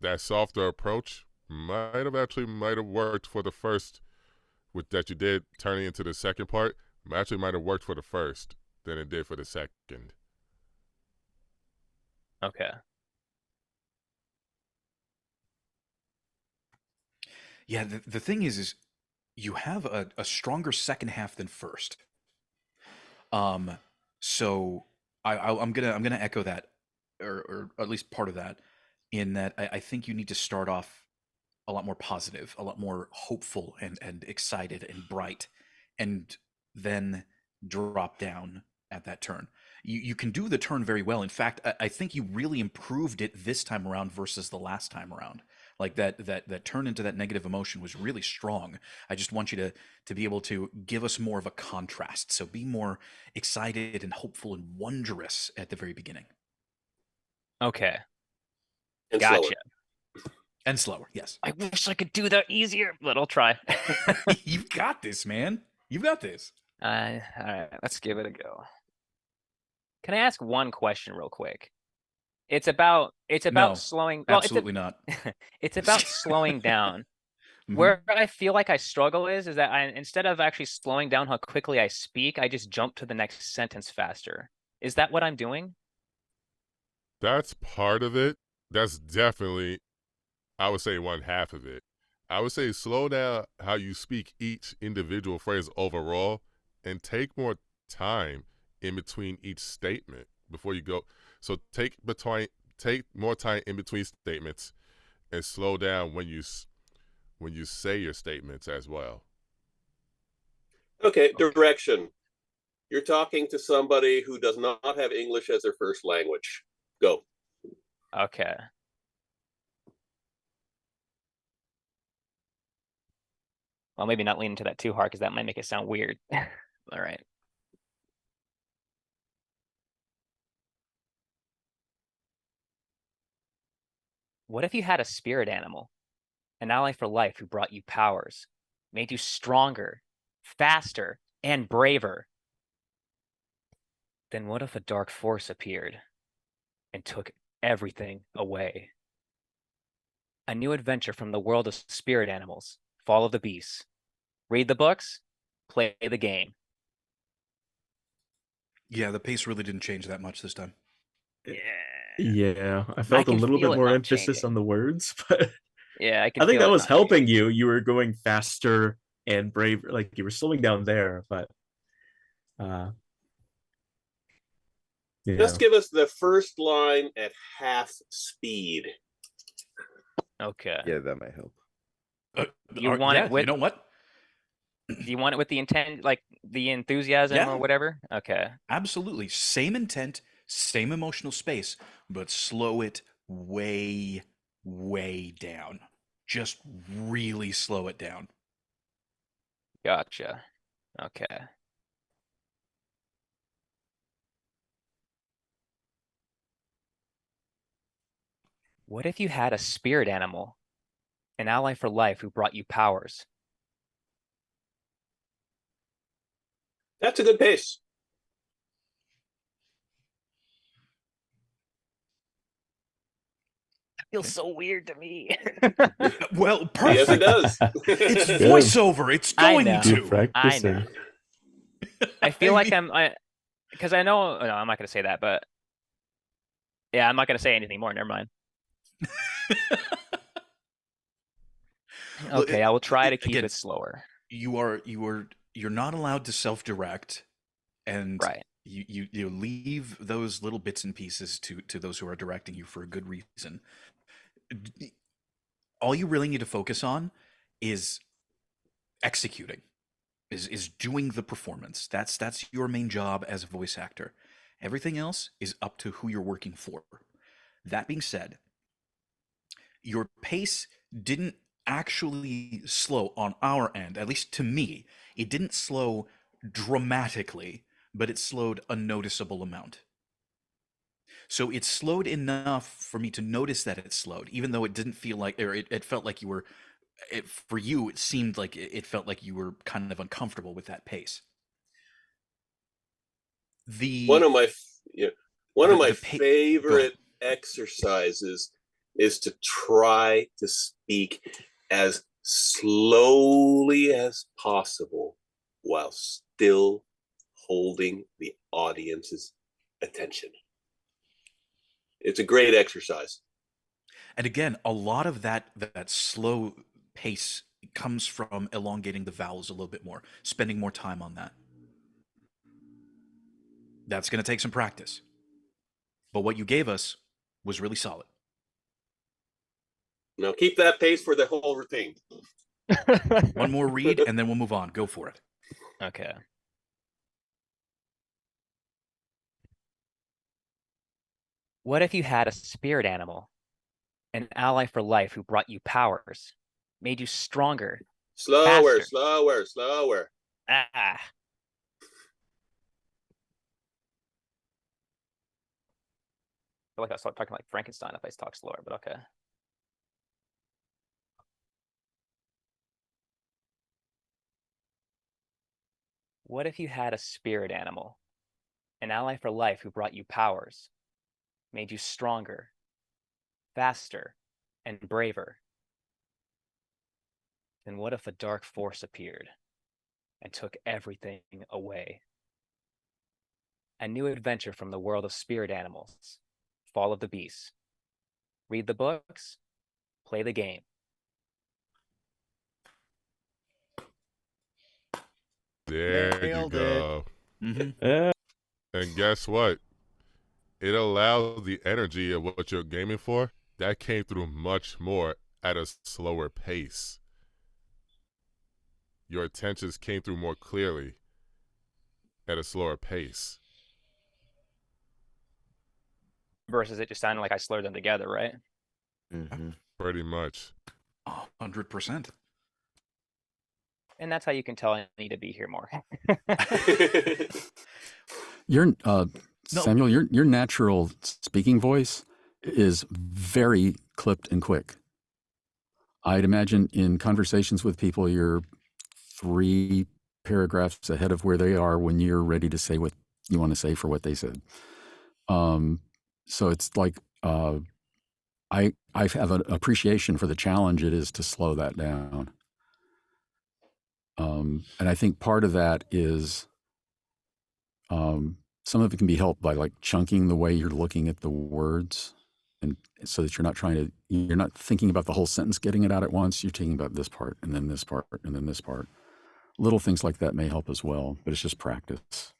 that softer approach might have worked for the first with that you did turning into the second part. Actually might have worked for the first than it did for the second. Okay. Yeah, the thing is you have a stronger second half than first. So I'm gonna echo that, or at least part of that, in that I think you need to start off a lot more positive, a lot more hopeful and excited and bright, and then drop down at that turn. You can do the turn very well. In fact, I think you really improved it this time around versus the last time around. Like that turn into that negative emotion was really strong. I just want you to be able to give us more of a contrast. So be more excited and hopeful and wondrous at the very beginning. Okay. And Gotcha. slower. And slower, yes. I wish I could do that easier, but I'll try. You've got this, man. You've got this. All right, let's give it a go. Can I ask one question real quick? It's about No, slowing. Well, absolutely not. It's about slowing down. Mhm. Where I feel like I struggle is that instead of actually slowing down how quickly I speak, I just jump to the next sentence faster. Is that what I'm doing? That's part of it. That's definitely, I would say, one half of it. I would say slow down how you speak each individual phrase overall and take more time in between each statement before you go. So take more time in between statements and slow down when you say your statements as well. Okay, direction. You're talking to somebody who does not have English as their first language. Go. Okay. Well, maybe not lean into that too hard because that might make it sound weird. All right. What if you had a spirit animal, an ally for life who brought you powers, made you stronger, faster, and braver? Then what if a dark force appeared and took everything away? A new adventure from the world of spirit animals, Fall of the Beast. Read the books, play the game. Yeah, the pace really didn't change that much this time. Yeah, I felt a can little feel bit it more not emphasis changing. on the words, but Yeah, I can I think feel that it was not helping you. You were going faster and braver, like you were slowing down there, but yeah. Just give us the first line at half speed. Okay. Yeah, that might help. You want it with, you know what? do you want it with the intent, like the enthusiasm Yeah. or whatever? Okay. Absolutely. Same intent, same emotional space, but slow it way, way down. Just really slow it down. Gotcha. Okay. What if you had a spirit animal, an ally for life who brought you powers? That's a good pace. That feels so weird to me. Well, perfect. Yes, it does. It's voiceover. It's going know. to. I know. I feel like because I know, no, I'm not going to say that, but yeah, I'm not going to say anything more. Never mind. Okay, I will try to keep again, it slower. You're not allowed to self-direct, and Right. you leave those little bits and pieces to those who are directing you for a good reason. All you really need to focus on is executing, is doing the performance. That's your main job as a voice actor. Everything else is up to who you're working for. That being said, your pace didn't actually slow on our end, at least to me. It didn't slow dramatically, but it slowed a noticeable amount. So it slowed enough for me to notice that it slowed, even though it didn't feel like, or it felt like you were, for you, it seemed like it felt like you were kind of uncomfortable with that pace. One of my Go favorite exercises is to try to speak as slowly as possible while still holding the audience's attention. It's a great exercise. And again, a lot of that slow pace comes from elongating the vowels a little bit more, spending more time on that. That's going to take some practice. But what you gave us was really solid. Now keep that pace for the whole thing. One more read, and then we'll move on. Go for it. Okay. What if you had a spirit animal, an ally for life who brought you powers, made you stronger? Slower, faster. slower. Ah. I feel like I start talking like Frankenstein if I talk slower, but okay. What if you had a spirit animal, an ally for life who brought you powers, made you stronger, faster, and braver? Then what if a dark force appeared and took everything away? A new adventure from the world of spirit animals, Fall of the Beast. Read the books, play the game. There you Nailed go. Mm-hmm. And guess what? It allows the energy of what you're gaming for That came through much more at a slower pace. Your intentions came through more clearly at a slower pace. Versus it just sounded like I slurred them together, right? Pretty much. 100%. And that's how you can tell I need to be here more. Your Samuel, your natural speaking voice is very clipped and quick. I'd imagine in conversations with people, you're 3 paragraphs ahead of where they are when you're ready to say what you want to say for what they said. So it's like I have an appreciation for the challenge it is to slow that down. And I think part of that is some of it can be helped by like chunking the way you're looking at the words, and so that you're not thinking about the whole sentence, getting it out at once. You're thinking about this part and then this part and then this part. Little things like that may help as well, but it's just practice.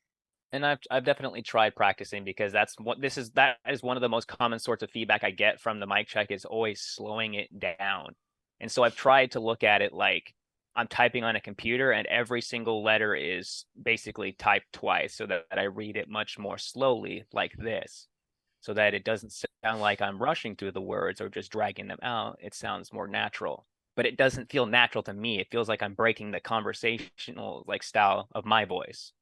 And I've definitely tried practicing, because that is one of the most common sorts of feedback I get from the mic check, is always slowing it down. And so I've tried to look at it like I'm typing on a computer and every single letter is basically typed twice, so that I read it much more slowly like this, so that it doesn't sound like I'm rushing through the words or just dragging them out. It sounds more natural, but it doesn't feel natural to me. It feels like I'm breaking the conversational like style of my voice.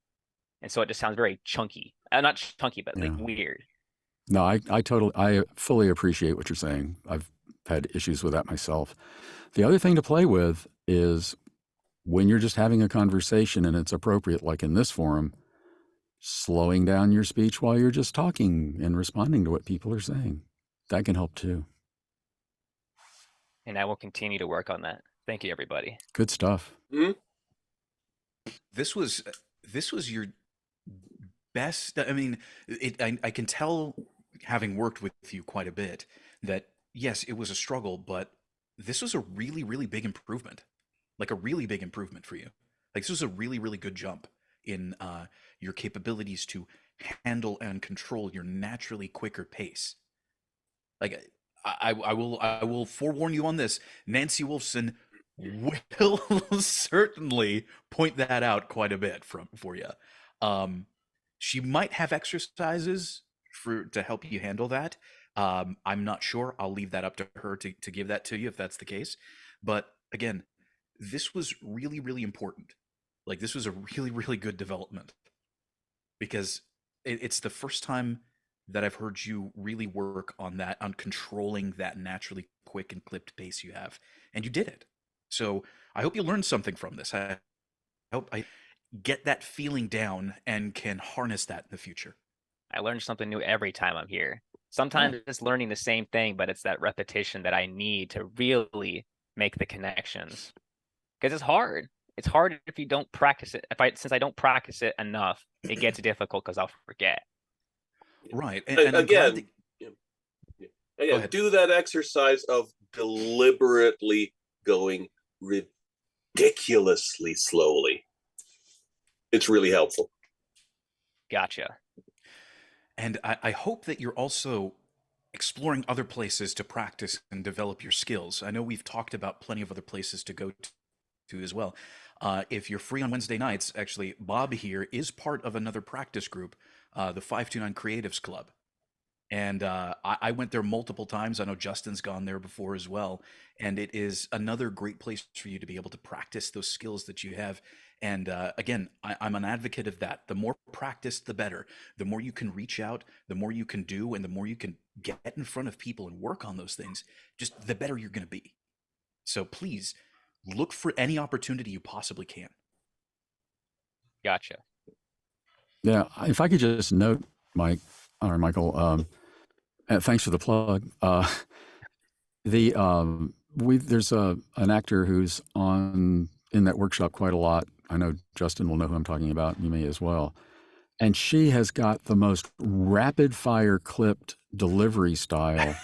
And so it just sounds very chunky. Not chunky, but like weird. No, I fully appreciate what you're saying. I've had issues with that myself. The other thing to play with is when you're just having a conversation and it's appropriate, like in this forum, slowing down your speech while you're just talking and responding to what people are saying. That can help too. And I will continue to work on that. Thank you, everybody. Good stuff. This was your best. I mean, I can tell, having worked with you quite a bit, that yes, it was a struggle, but this was a really, really big improvement. Like a really big improvement for you. Like this was a really, really good jump in your capabilities to handle and control your naturally quicker pace. Like I will forewarn you on this. Nancy Wolfson will certainly point that out quite a bit for you. She might have exercises to help you handle that. I'm not sure. I'll leave that up to her to give that to you if that's the case. But again, this was really, really important. Like this was a really, really good development, because it's the first time that I've heard you really work on that, on controlling that naturally quick and clipped pace you have, and you did it. So I hope you learned something from this. I hope I get that feeling down and can harness that in the future. I learn something new every time I'm here. Sometimes it's learning the same thing, but it's that repetition that I need to really make the connections. Because it's hard. It's hard if you don't practice it. Since I don't practice it enough, it gets difficult because I'll forget. Right. And again, do that exercise of deliberately going ridiculously slowly. It's really helpful. Gotcha. And I hope that you're also exploring other places to practice and develop your skills. I know we've talked about plenty of other places to go to as well. If you're free on Wednesday nights, actually, Bob here is part of another practice group, the 529 Creatives Club. And I went there multiple times. I know Justin's gone there before as well. And it is another great place for you to be able to practice those skills that you have. And again, I'm an advocate of that. The more practice, the better. The more you can reach out, the more you can do, and the more you can get in front of people and work on those things, just the better you're going to be. So please look for any opportunity you possibly can. Gotcha. Yeah, if I could just note, Michael, thanks for the plug. There's an actor who's in that workshop quite a lot. I know Justin will know who I'm talking about. You may as well. And she has got the most rapid fire clipped delivery style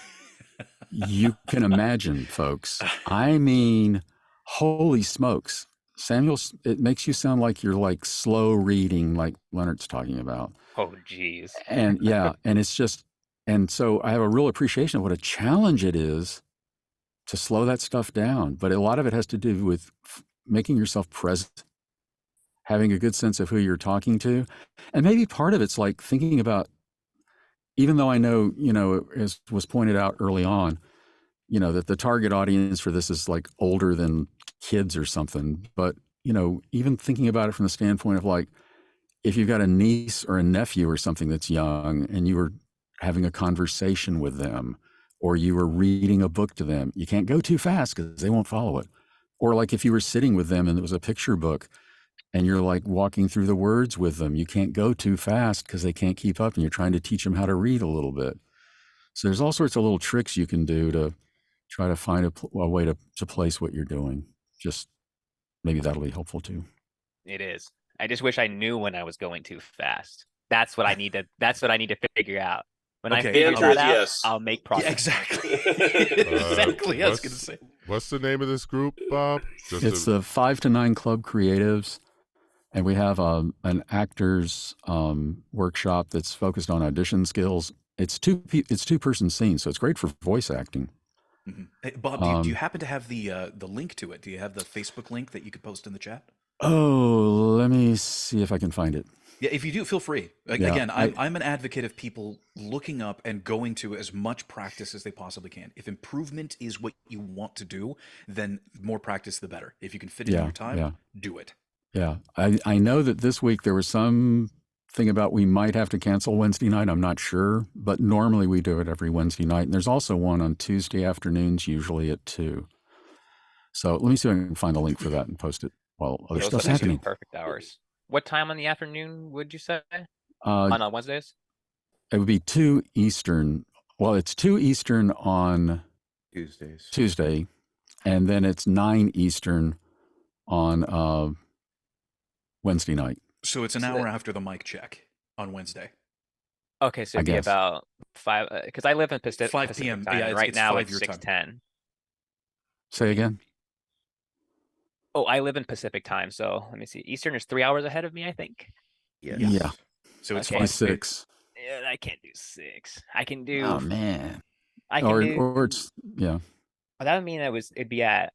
you can imagine, folks. I mean, holy smokes. Samuel, it makes you sound like you're like slow reading, like Leonard's talking about. Oh, geez. And yeah, and it's just, And so I have a real appreciation of what a challenge it is to slow that stuff down. But a lot of it has to do with making yourself present, having a good sense of who you're talking to. And maybe part of it's like thinking about, even though I know, as was pointed out early on, that the target audience for this is like older than kids or something. But, even thinking about it from the standpoint of like, if you've got a niece or a nephew or something that's young and you were having a conversation with them, or you were reading a book to them, you can't go too fast because they won't follow it. Or like if you were sitting with them and it was a picture book and you're like walking through the words with them, you can't go too fast because they can't keep up and you're trying to teach them how to read a little bit. So there's all sorts of little tricks you can do to try to find a way to place what you're doing. Just maybe that'll be helpful too. It is. I just wish I knew when I was going too fast. That's what I need to figure out. When I figure answer that is out, yes. I'll make progress. Yeah, exactly. Exactly. I was going to say. What's the name of this group, Bob? It's the 5 to 9 Club Creatives, and we have an actors workshop that's focused on audition skills. It's two-person scenes, so it's great for voice acting. Mm-hmm. Hey, Bob, do you happen to have the link to it? Do you have the Facebook link that you could post in the chat? Oh, let me see if I can find it. Yeah, if you do, feel free. Again, I'm an advocate of people looking up and going to as much practice as they possibly can. If improvement is what you want to do, then more practice the better. If you can fit it in your time, do it. Yeah, I know that this week there was some thing about we might have to cancel Wednesday night. I'm not sure, but normally we do it every Wednesday night. And there's also one on Tuesday afternoons, usually at 2. So let me see if I can find the link for that and post it while other stuff's happening. Perfect hours. What time on the afternoon would you say? On On Wednesdays? It would be 2 Eastern. Well, it's 2 Eastern on Tuesday, and then it's 9 Eastern on Wednesday night. So it's an hour after the mic check on Wednesday. Okay, so it'd be about 5, because I live in Pacific 5 p.m. time. Yeah, Right it's now 5 it's your time. 6:10. Say again? Oh, I live in Pacific time, so let me see. Eastern is 3 hours ahead of me, I think. Yeah. So it's Okay. 5 6. Yeah, I can't do 6. I can do. Oh man. I can do. Or it's Well, that would mean it'd be at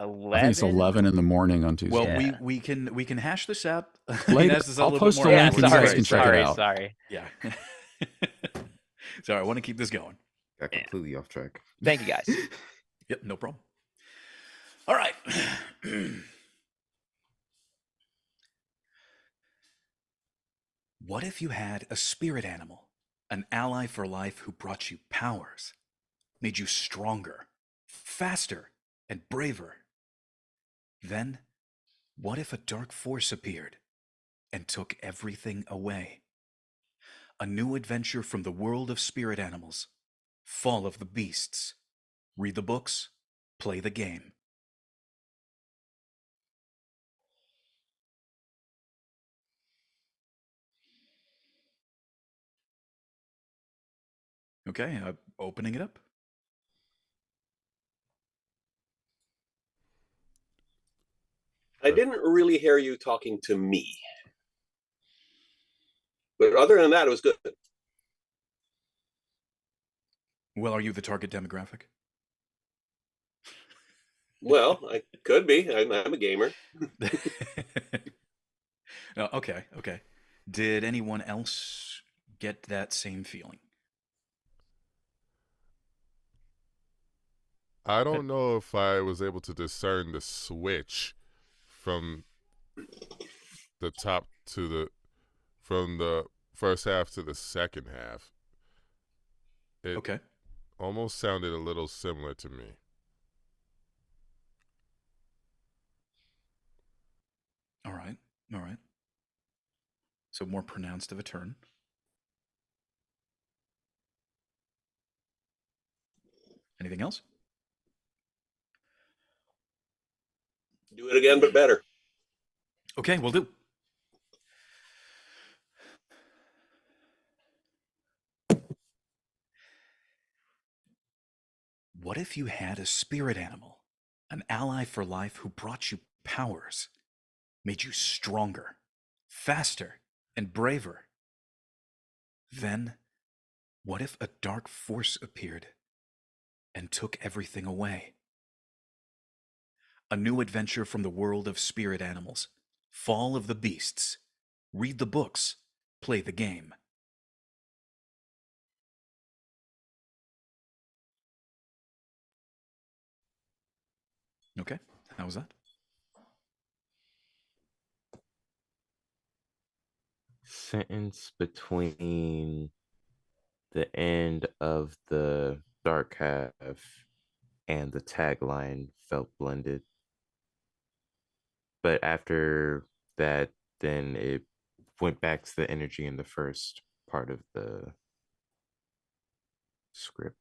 11. I think it's 11 in the morning on Tuesday. Well, we can hash this out. Later, Hash this out a I'll little post bit a more link and you afterwards. guys can check it out. Sorry. Yeah. Sorry, I want to keep this going. Got completely off track. Thank you, guys. Yep, no problem. All right. What if you had a spirit animal, an ally for life who brought you powers, made you stronger, faster, and braver? Then, what if a dark force appeared and took everything away? A new adventure from the world of spirit animals. Fall of the Beasts. Read the books, play the game. Okay, opening it up. I didn't really hear you talking to me. But other than that, it was good. Well, are you the target demographic? Well, I could be. I'm a gamer. No, okay. Did anyone else get that same feeling? I don't know if I was able to discern the switch from the top to from the first half to the second half. It almost sounded a little similar to me. All right. So more pronounced of a turn. Anything else? Do it again, but better. Okay, we'll do. What if you had a spirit animal, an ally for life who brought you powers, made you stronger, faster, and braver? Then, What if a dark force appeared and took everything away? A new adventure from the world of spirit animals. Fall of the Beasts. Read the books. Play the game. Okay, how was that? Sentence between the end of the dark half and the tagline felt blended. But after that, then it went back to the energy in the first part of the script.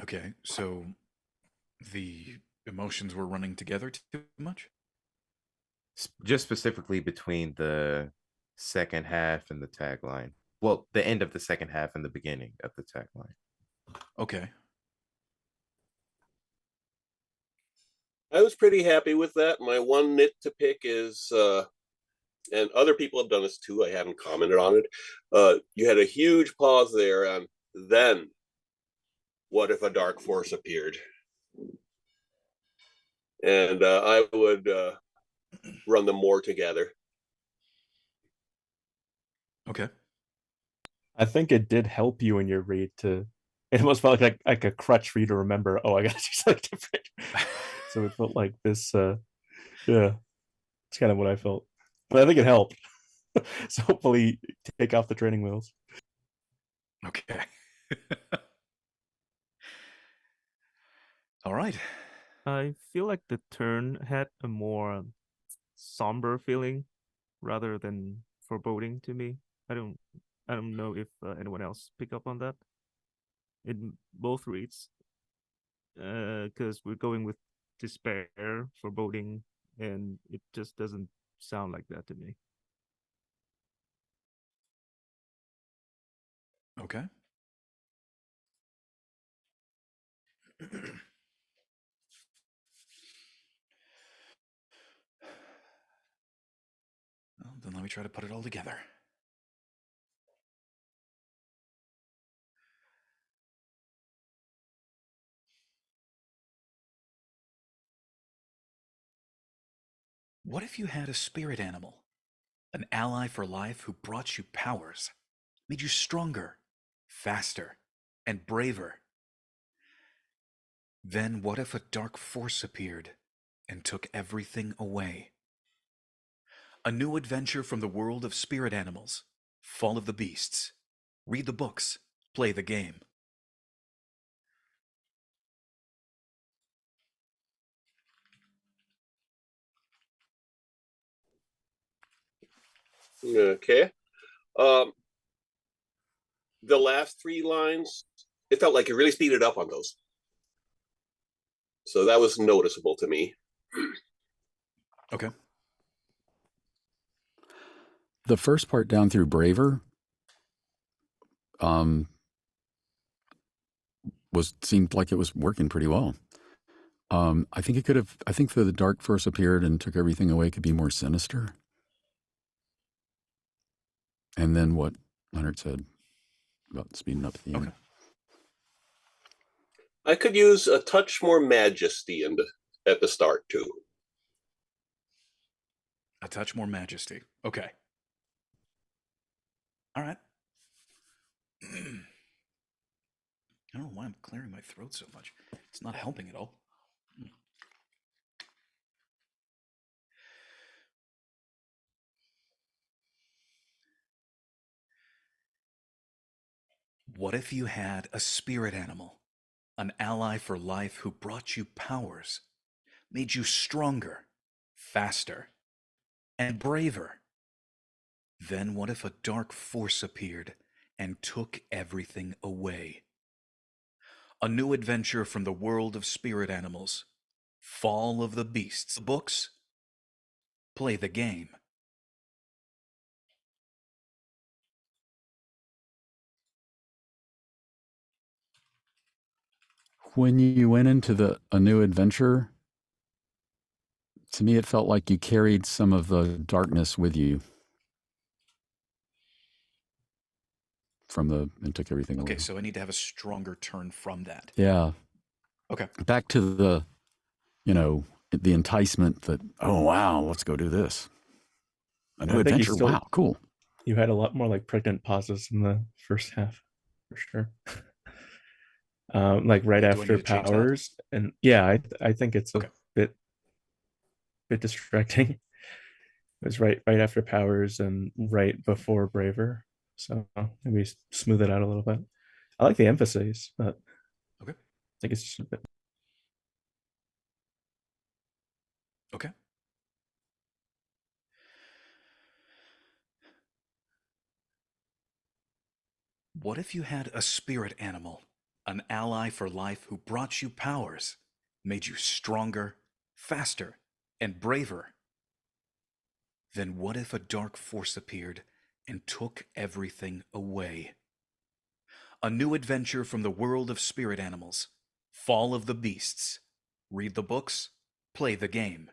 Okay, so the emotions were running together too much? Just specifically between the second half and the tagline. Well, the end of the second half and the beginning of the tagline. Okay. I was pretty happy with that. My one nit to pick is, and other people have done this too, I haven't commented on it. You had a huge pause there on then what if a dark force appeared? And I would run them more together. Okay. I think it did help you in your read to. It almost felt like a crutch for you to remember. Oh, I gotta do something different. So it felt like this. Yeah, it's kind of what I felt, but I think it helped. So hopefully, take off the training wheels. Okay. All right. I feel like the turn had a more somber feeling rather than foreboding to me. I don't know if anyone else pick up on that. In both reads, because we're going with despair, foreboding, and it just doesn't sound like that to me. Okay. Well, then let me try to put it all together. What if you had a spirit animal, an ally for life who brought you powers, made you stronger, faster, and braver? Then what if a dark force appeared and took everything away? A new adventure from the world of spirit animals. Fall of the Beasts. Read the books. Play the game. Okay. The last three lines, it felt like it really speeded up on those. So that was noticeable to me. Okay. The first part down through Braver seemed like it was working pretty well. I think it could have. I think the dark force appeared and took everything away could be more sinister. And then what Leonard said about speeding up at the end. I could use a touch more majesty at the start too. A touch more majesty. Okay. All right. I don't know why I'm clearing my throat so much. It's not helping at all. What if you had a spirit animal, an ally for life who brought you powers, made you stronger, faster, and braver? Then what if a dark force appeared and took everything away? A new adventure from the world of spirit animals. Fall of the Beasts. Books. Play the game. When you went into a new adventure, To me, it felt like you carried some of the darkness with you and took everything away. Okay, so I need to have a stronger turn from that. Yeah. Okay. Back to the, the enticement that, oh, wow, let's go do this. A new I think you adventure. still- Wow, cool. You had a lot more like pregnant pauses in the first half, for sure. Like right Do I after need to change that? powers, and yeah, I think it's a Okay. bit distracting. It was right after powers and right before braver, so maybe smooth it out a little bit. I like the emphasis, but Okay. I think it's just a bit. Okay. What if you had a spirit animal, an ally for life who brought you powers, made you stronger, faster, and braver? Then what if a dark force appeared and took everything away? A new adventure from the world of spirit animals, Fall of the Beasts. Read the books, play the game.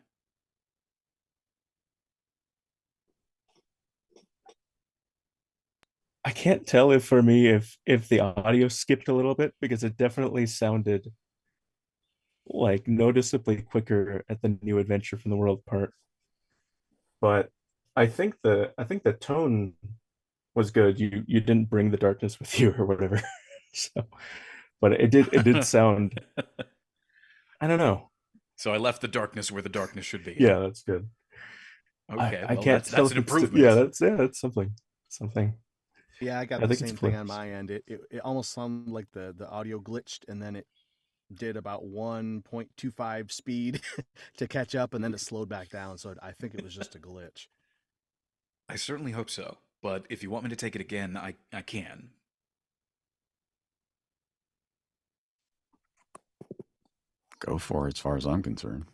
I can't tell if for me if the audio skipped a little bit, because it definitely sounded like noticeably quicker at the new adventure from the world part. But I think the tone was good. You didn't bring the darkness with you or whatever. So, but it did sound, I don't know. So I left the darkness where the darkness should be. Yeah, that's good. Okay, I well, can't tell that's if an it's improvement. that's something. Yeah, I got I the think it's same thing on close. my end. It almost sounded like the audio glitched, and then it did about 1.25 speed to catch up, and then it slowed back down. So I think it was just a glitch. I certainly hope so. But if you want me to take it again, I can. Go for it, as far as I'm concerned.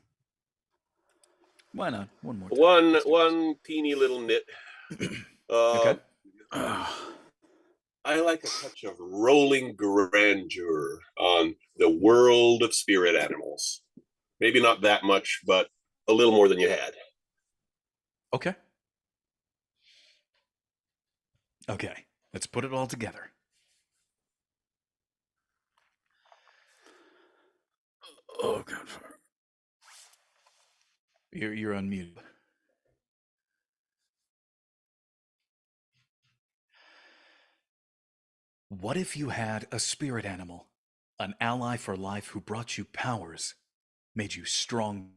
Why not? One more time. One teeny little nit. Okay. I like a touch of rolling grandeur on the world of spirit animals. Maybe not that much, but a little more than you had. Okay. Okay, let's put it all together. Oh, God. You're on mute. What if you had a spirit animal, an ally for life who brought you powers, made you stronger,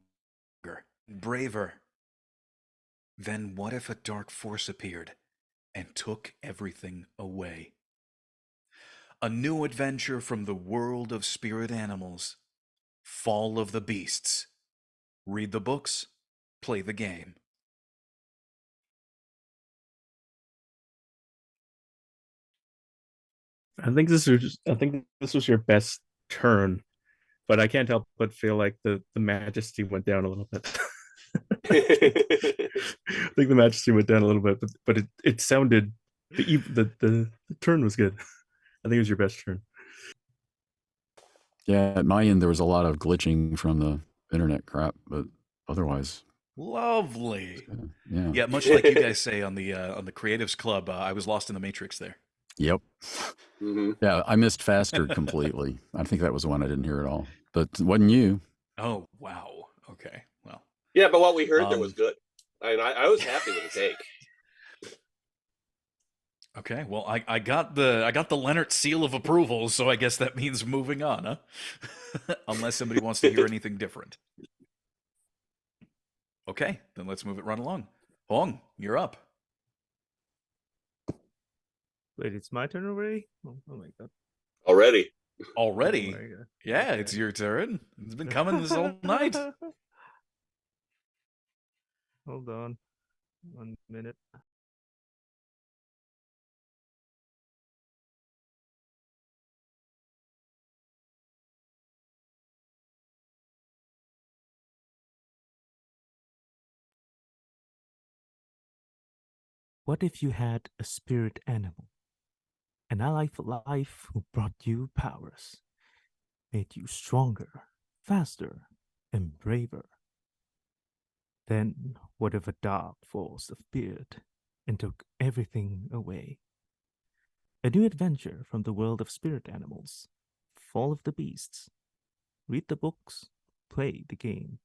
braver? Then what if a dark force appeared and took everything away? A new adventure from the world of spirit animals, Fall of the Beasts. Read the books, play the game. I think this was your best turn, but I can't help but feel like the majesty went down a little bit. I think the majesty went down a little bit, but it sounded the turn was good. I think it was your best turn. Yeah, at my end, there was a lot of glitching from the internet crap, but otherwise, Lovely. yeah. Yeah, much like you guys say on the Creatives Club, I was lost in the Matrix there. Yep. Mm-hmm. Yeah, I missed Faster completely. I think that was the one I didn't hear at all. But it wasn't you. Oh, wow. Okay. Well. Yeah, but what we heard there was good. I was happy with the take. Okay, well, I got the Leonard seal of approval, so I guess that means moving on, huh? Unless somebody wants to hear anything different. Okay, then let's move it right along. Hong, you're up. Wait, it's my turn already? Oh my god. Already. Already? Oh my God. Yeah, Okay. it's your turn. It's been coming this whole night. Hold on. 1 minute. What if you had a spirit animal, an ally for life who brought you powers, made you stronger, faster, and braver? Then what if a dark force appeared and took everything away? A new adventure from the world of spirit animals. Fall of the Beasts. Read the books, play the game.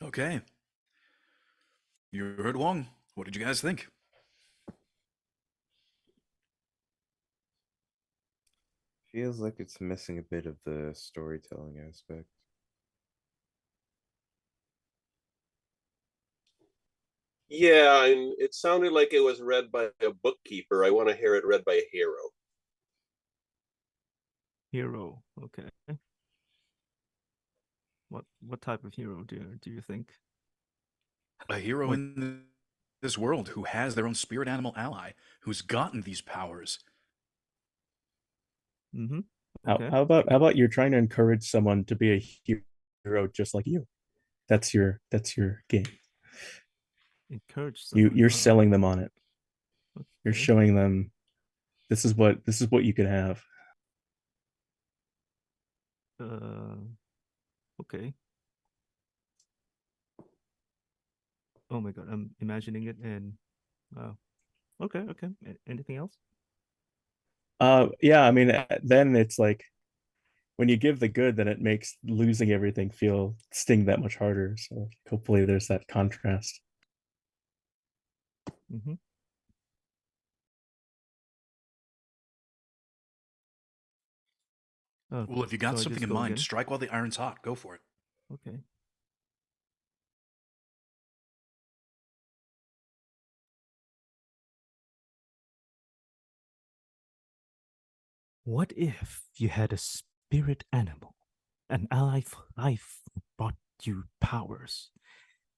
Okay. You heard Wong. What did you guys think? Feels like it's missing a bit of the storytelling aspect. Yeah, and it sounded like it was read by a bookkeeper. I want to hear it read by a hero. Hero, okay. What type of hero do you think? A hero What- in this world who has their own spirit animal ally, who's gotten these powers. Mm-hmm. How, Okay. how about you're trying to encourage someone to be a hero just like you? That's your game. Encourage You're someone. selling them on it. You're Okay. showing them this is what you can have. Okay. Oh my god, I'm imagining it and okay. Anything else? Yeah, I mean, then it's like when you give the good, then it makes losing everything sting that much harder. So hopefully there's that contrast. Mm-hmm. Well, if you got so I something just in go mind, again? strike while the iron's hot. Go for it. Okay. What if you had a spirit animal, an ally for life who brought you powers,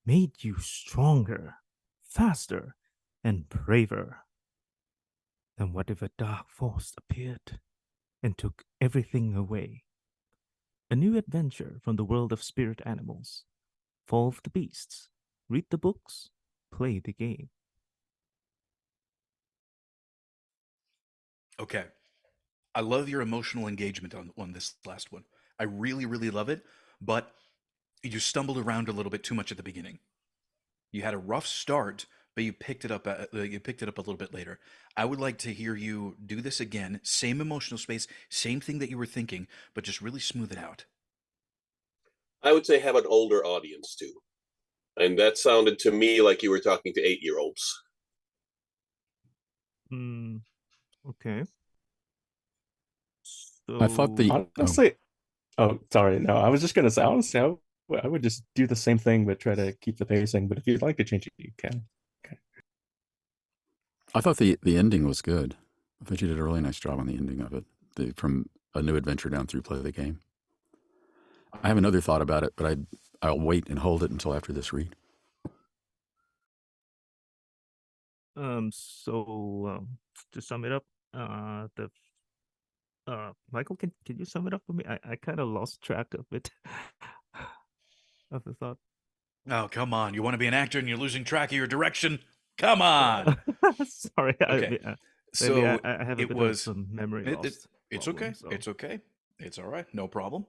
made you stronger, faster, and braver? Then what if a dark force appeared and took everything away? A new adventure from the world of spirit animals. Fall of the Beasts. Read the books, play the game. Okay. I love your emotional engagement on this last one. I really, really love it, but you stumbled around a little bit too much at the beginning. You had a rough start, but you picked it up. You picked it up a little bit later. I would like to hear you do this again. Same emotional space, same thing that you were thinking, but just really smooth it out. I would say have an older audience too. And that sounded to me like you were talking to 8-year-olds. Okay. I thought the Honestly, oh, sorry. No, I was just gonna say honestly, I would just do the same thing but try to keep the pacing. But if you'd like to change it, you can. Okay. I thought the ending was good. I thought you did a really nice job on the ending of it. From a new adventure down through play the game. I have another thought about it, but I'll wait and hold it until after this read. To sum it up, Michael, can you sum it up for me? I kind of lost track of it. Of the thought. Oh, come on. You want to be an actor and you're losing track of your direction? Come on. Sorry. Okay. Maybe So I have a it bit was. of some memory loss. It's problem, okay. so. It's okay. It's all right. No problem.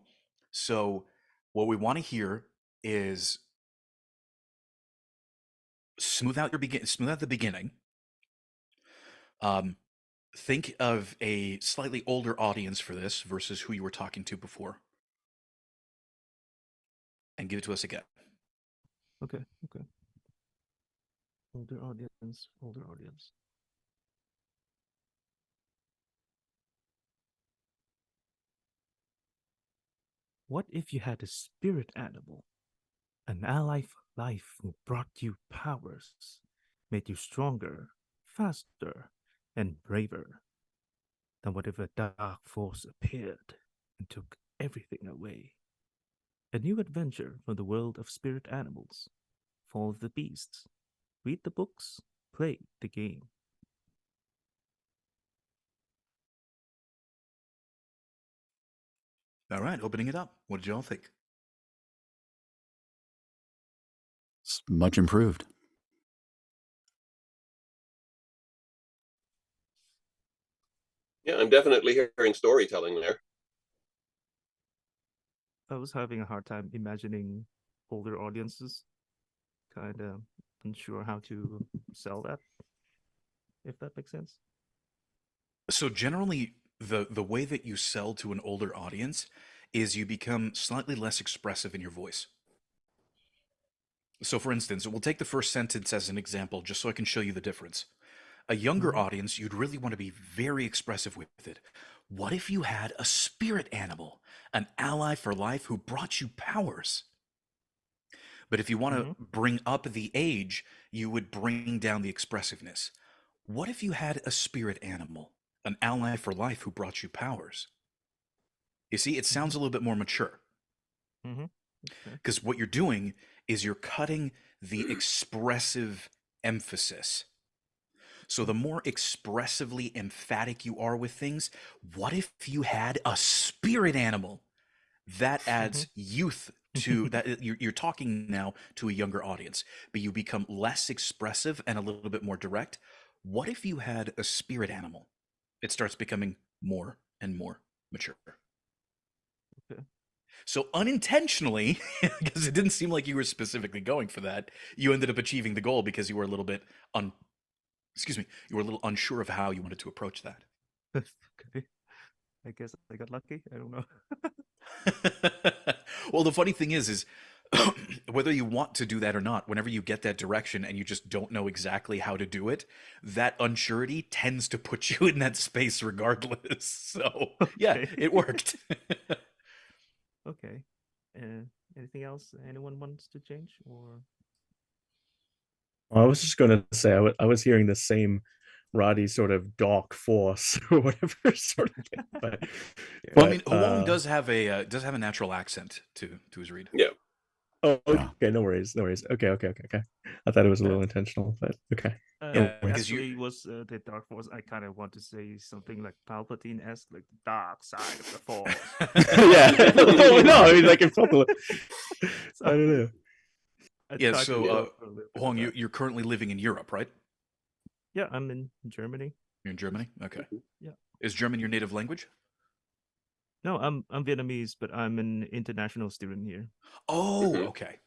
So, what we want to hear is smooth out the beginning. Think of a slightly older audience for this versus who you were talking to before, and give it to us again. Okay. Older audience. What if you had a spirit animal, an ally for life who brought you powers, made you stronger, faster, and braver? Then what if a dark force appeared and took everything away? A new adventure from the world of spirit animals. Fall of the Beasts. Read the books, play the game. All right, opening it up. What did y'all think? It's much improved. Yeah, I'm definitely hearing storytelling there. I was having a hard time imagining older audiences, kind of unsure how to sell that, if that makes sense. So generally, the way that you sell to an older audience is you become slightly less expressive in your voice. So for instance, we'll take the first sentence as an example, just so I can show you the difference. A younger audience, you'd really want to be very expressive with it. What if you had a spirit animal, an ally for life who brought you powers? But if you want to bring up the age, you would bring down the expressiveness. What if you had a spirit animal, an ally for life who brought you powers? You see, it sounds a little bit more mature. Because what you're doing is you're cutting the expressive emphasis. So the more expressively emphatic you are with things, what if you had a spirit animal? That adds youth to that. You're talking now to a younger audience, but you become less expressive and a little bit more direct. What if you had a spirit animal? It starts becoming more and more mature. So unintentionally, because it didn't seem like you were specifically going for that, you ended up achieving the goal because you were a little bit you were a little unsure of how you wanted to approach that. Okay. I guess I got lucky. I don't know. Well, the funny thing is whether you want to do that or not, whenever you get that direction and you just don't know exactly how to do it, that unsurety tends to put you in that space regardless. So yeah, it worked. Okay. Anything else anyone wants to change or? I was just going to say I was hearing the same Roddy sort of dark force or whatever sort of thing. Well, I mean, Huang does have a natural accent to his read. Yeah. Oh, okay. No worries. Okay. I thought it was a little intentional, but okay. Because actually was the dark force. I kind of want to say something like Palpatine-esque, like the dark side of the force. Yeah. No, I mean, like it's totally. I don't know. Yeah. So, Huang, you're currently living in Europe, right? Yeah, I'm in Germany. You're in Germany? Okay. Yeah. Is German your native language? No, I'm Vietnamese, but I'm an international student here. Oh, okay.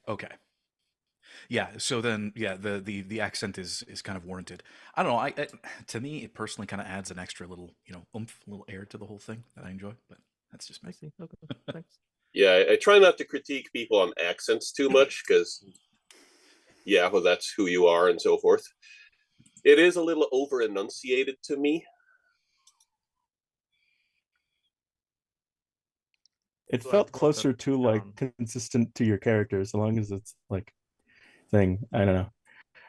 Yeah, so then the accent is kind of warranted. I don't know, to me it personally kind of adds an extra little, oomph, little air to the whole thing that I enjoy, but that's just me. I see. Okay. Thanks. Yeah, I try not to critique people on accents too much because well, that's who you are and so forth. It is a little over enunciated to me. It felt closer to like consistent to your character, as long as it's like thing. I don't know.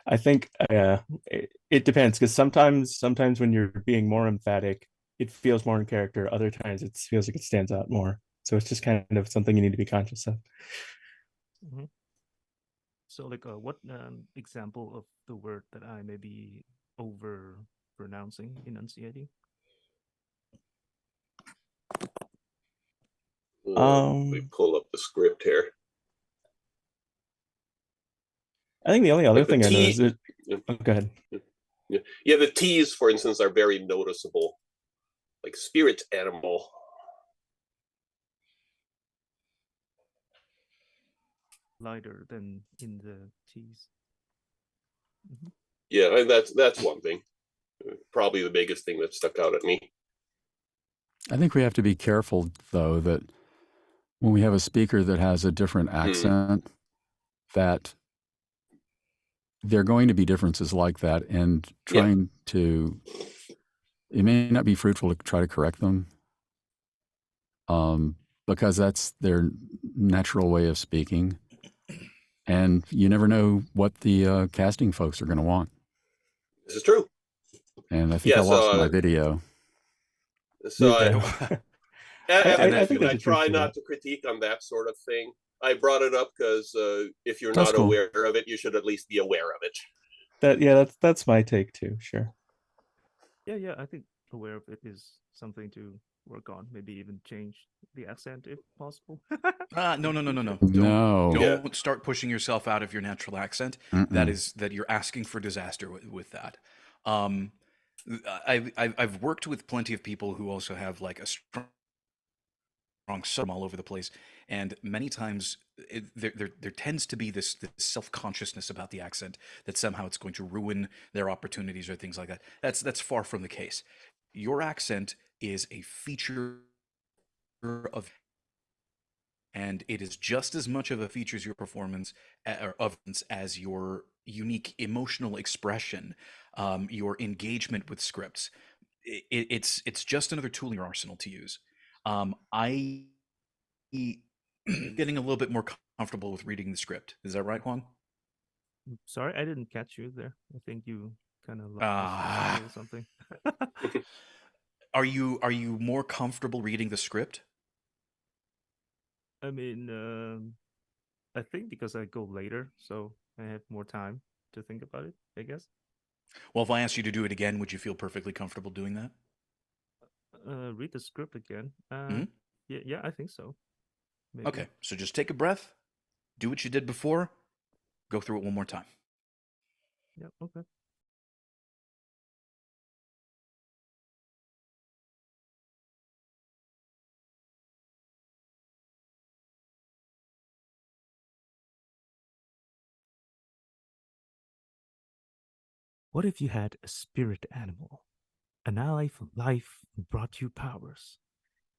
I think it depends, because sometimes when you're being more emphatic, it feels more in character. Other times it feels like it stands out more. So it's just kind of something you need to be conscious of. So like what example of the word that I may be over pronouncing, enunciating? We pull up the script here. I think the only other thing I know is go ahead. Yeah, the T's, for instance, are very noticeable. Like spirit animal. Lighter than in the T's. Yeah, that's one thing. Probably the biggest thing that stuck out at me. I think we have to be careful, though, that when we have a speaker that has a different accent, that there are going to be differences like that, and trying to, it may not be fruitful to try to correct them, because that's their natural way of speaking. And you never know what the casting folks are going to want. This is true. And I think I lost my video. So I think I try not to critique on that sort of thing. I brought it up because if you're not aware of it, you should at least be aware of it. That's my take too. Sure. Yeah. I think aware of it is something to work on. Maybe even change the accent if possible. No. Don't start pushing yourself out of your natural accent. That you're asking for disaster with that. I've worked with plenty of people who also have like a strong southern all over the place, and many times there tends to be this self-consciousness about the accent that somehow it's going to ruin their opportunities or things like that. That's far from the case. Your accent is a feature of, and it is just as much of a feature as your performance or of as your unique emotional expression, your engagement with scripts. It's just another tool in your arsenal to use. I getting a little bit more comfortable with reading the script. Is that right, Juan? Sorry, I didn't catch you there. I think you kind of lost Ah. or something. Are you more comfortable reading the script? I mean, I think because I go later, so I have more time to think about it, I guess. Well, if I asked you to do it again, would you feel perfectly comfortable doing that? Read the script again. Mhm. Yeah, I think so. Maybe. Okay, so just take a breath, do what you did before, go through it one more time. Yeah, okay. What if you had a spirit animal, an ally for life who brought you powers,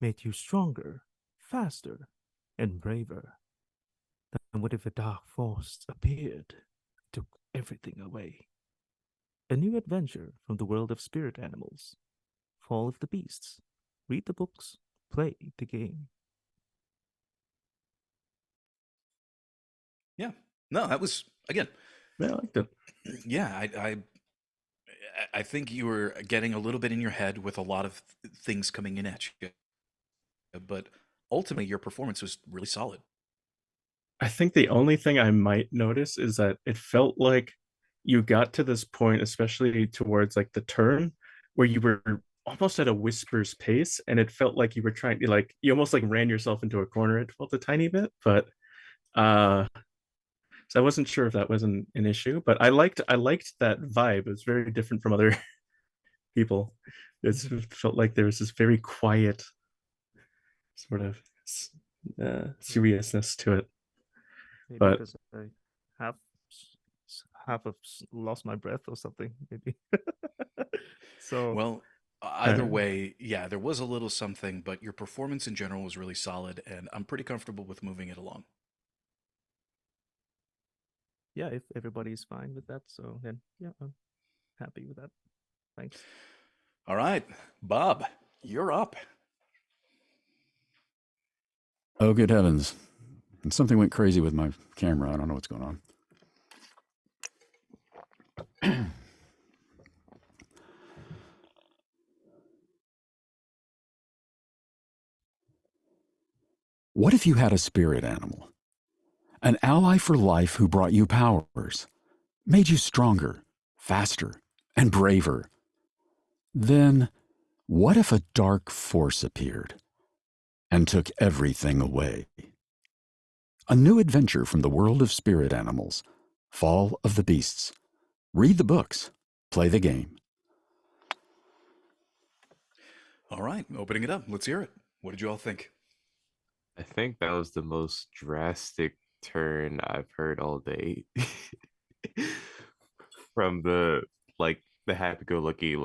made you stronger, faster, and braver? Then what if a dark force appeared, took everything away? A new adventure from the world of spirit animals. Fall of the Beasts. Read the books, play the game. Yeah. No, that was again. Yeah, I liked it. Yeah, I think you were getting a little bit in your head with a lot of things coming in at you, but ultimately your performance was really solid. I think the only thing I might notice is that it felt like you got to this point, especially towards like the turn, where you were almost at a whisper's pace, and it felt like you were trying to like you almost like ran yourself into a corner. It felt a tiny bit, but so I wasn't sure if that was an issue. But I liked that vibe. It was very different from other people. It felt like there was this very quiet sort of seriousness to it. Maybe But because I have lost my breath or something. Maybe. So Well, either way, yeah, there was a little something, but your performance in general was really solid, and I'm pretty comfortable with moving it along. yeah, if everybody's fine with that, so then yeah, I'm happy with that. Thanks. All right, Bob, you're up. Oh, good heavens. And something went crazy with my camera. I don't know what's going on. What if you had a spirit animal? An ally for life who brought you powers, made you stronger, faster, and braver. Then, what if a dark force appeared and took everything away? A new adventure from the world of spirit animals. Fall of the Beasts. Read the books. Play the game. All right, opening it up. Let's hear it. What did you all think? I think that was the most drastic turn I've heard all day. From the happy-go-lucky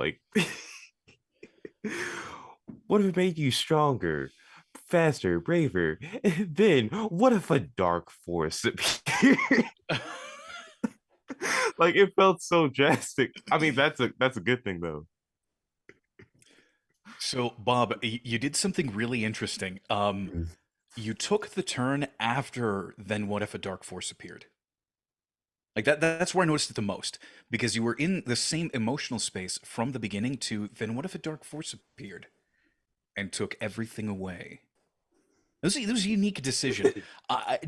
what if it made you stronger, faster, braver? Then what if a dark force appeared? Like it felt so drastic. I mean, that's a good thing though. So, Bob, you did something really interesting. You took the turn after Then What If a Dark Force Appeared? Like that's where I noticed it the most, because you were in the same emotional space from the beginning to Then What If a Dark Force Appeared and took everything away? It was a unique decision. I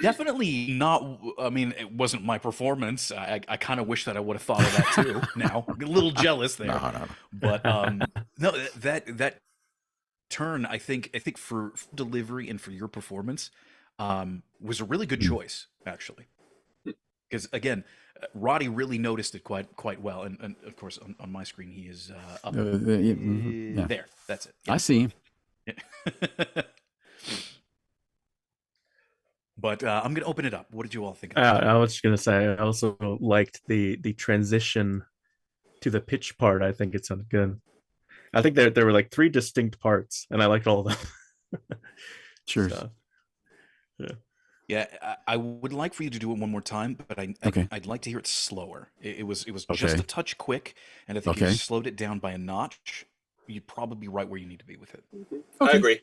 definitely not. I mean, it wasn't my performance. I kind of wish that I would have thought of that too. Now, a little jealous there. No. But no, that turn, I think for delivery and for your performance, was a really good choice, actually. Because again, Roddy really noticed it quite well, and of course on my screen he is up yeah. there. That's it. I see him. Yeah. But I'm gonna open it up. What did you all think? I was just gonna say I also liked the transition to the pitch part. I think it sounded good. I think there were like 3 distinct parts, and I liked all of them. Cheers. So, yeah. Yeah, I would like for you to do it one more time, but Okay. I'd like to hear it slower. It was just Okay. a touch quick, and I think if you Okay. slowed it down by a notch, you'd probably be right where you need to be with it. I agree.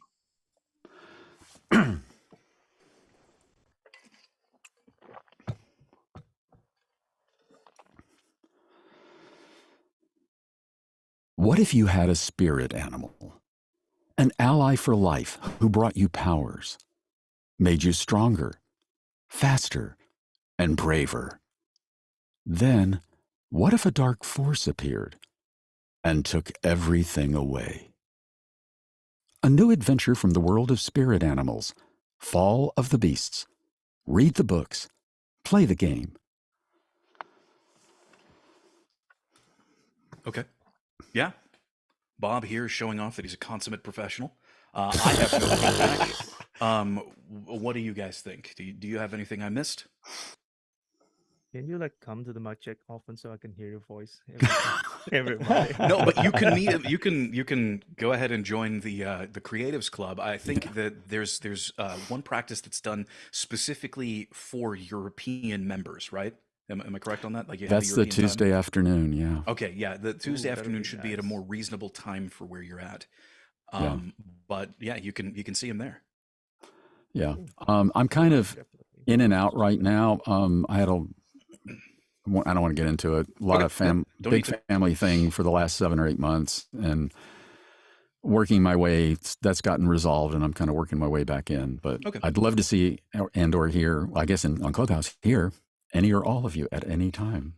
What if you had a spirit animal, an ally for life who brought you powers, made you stronger, faster, and braver? Then, what if a dark force appeared and took everything away? A new adventure from the world of spirit animals, Fall of the Beasts. Read the books, play the game. Okay. Yeah. Bob here is showing off that he's a consummate professional. I have no feedback. What do you guys think? Do you have anything I missed? Can you like come to the mic check often so I can hear your voice? Everybody. No, but you can meet. You can go ahead and join the Creatives Club. I think that there's one practice that's done specifically for European members, right? Am I correct on that? Like you have That's a the European Tuesday time? afternoon, yeah. Okay, yeah, the Tuesday that'd afternoon be should be at a nice. more reasonable time for where you're at. Yeah. But yeah, you can see him there. Yeah. I'm kind of in and out right now. I had I don't want to get into it. A lot Okay, of yeah, don't big need to. family thing for the last 7 or 8 months, and working my way. That's gotten resolved, and I'm kind of working my way back in. But Okay. I'd love to see or hear. I guess on Clubhouse here, any or all of you at any time.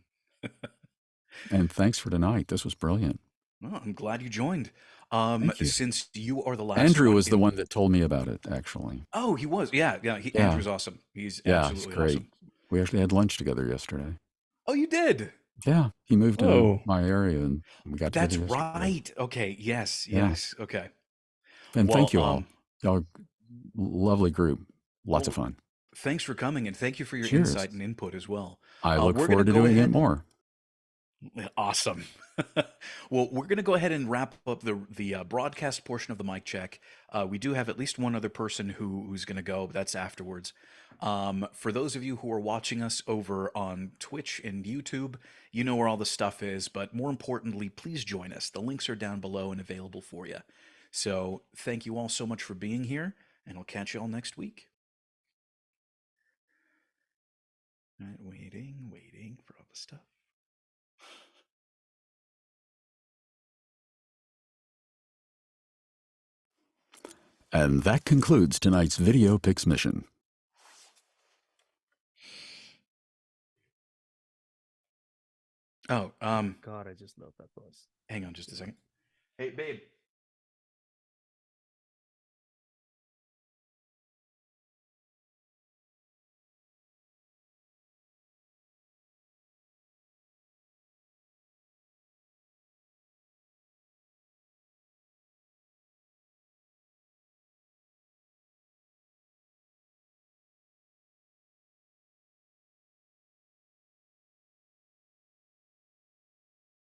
And thanks for tonight. This was brilliant. Well, I'm glad you joined. Thank you. Since you are the last Andrew one was the in- one that told me about it, actually. Oh, he was. Yeah. Yeah. Andrew's awesome. He's Yeah, it's absolutely great. awesome. We actually had lunch together yesterday. Oh, you did? Yeah, he moved to Oh. my area, and we got That's together yesterday. right. Okay. Yes. Yeah. Yes. Okay. And thank you Well, all. Y'all, lovely group. Lots of well, fun. Thanks for coming, and thank you for your Cheers. insight and input as well. I look we're forward to gonna go doing it ahead. more. Awesome. Well, we're going to go ahead and wrap up the broadcast portion of the mic check. We do have at least one other person who's going to go, but that's afterwards. For those of you who are watching us over on Twitch and YouTube, you know where all the stuff is, but more importantly, please join us. The links are down below and available for you. So thank you all so much for being here, and I'll catch you all next week. All right, waiting for all the stuff. And that concludes tonight's Video Picks mission. Oh, God, I just love that voice. hang on just a second. Hey, babe.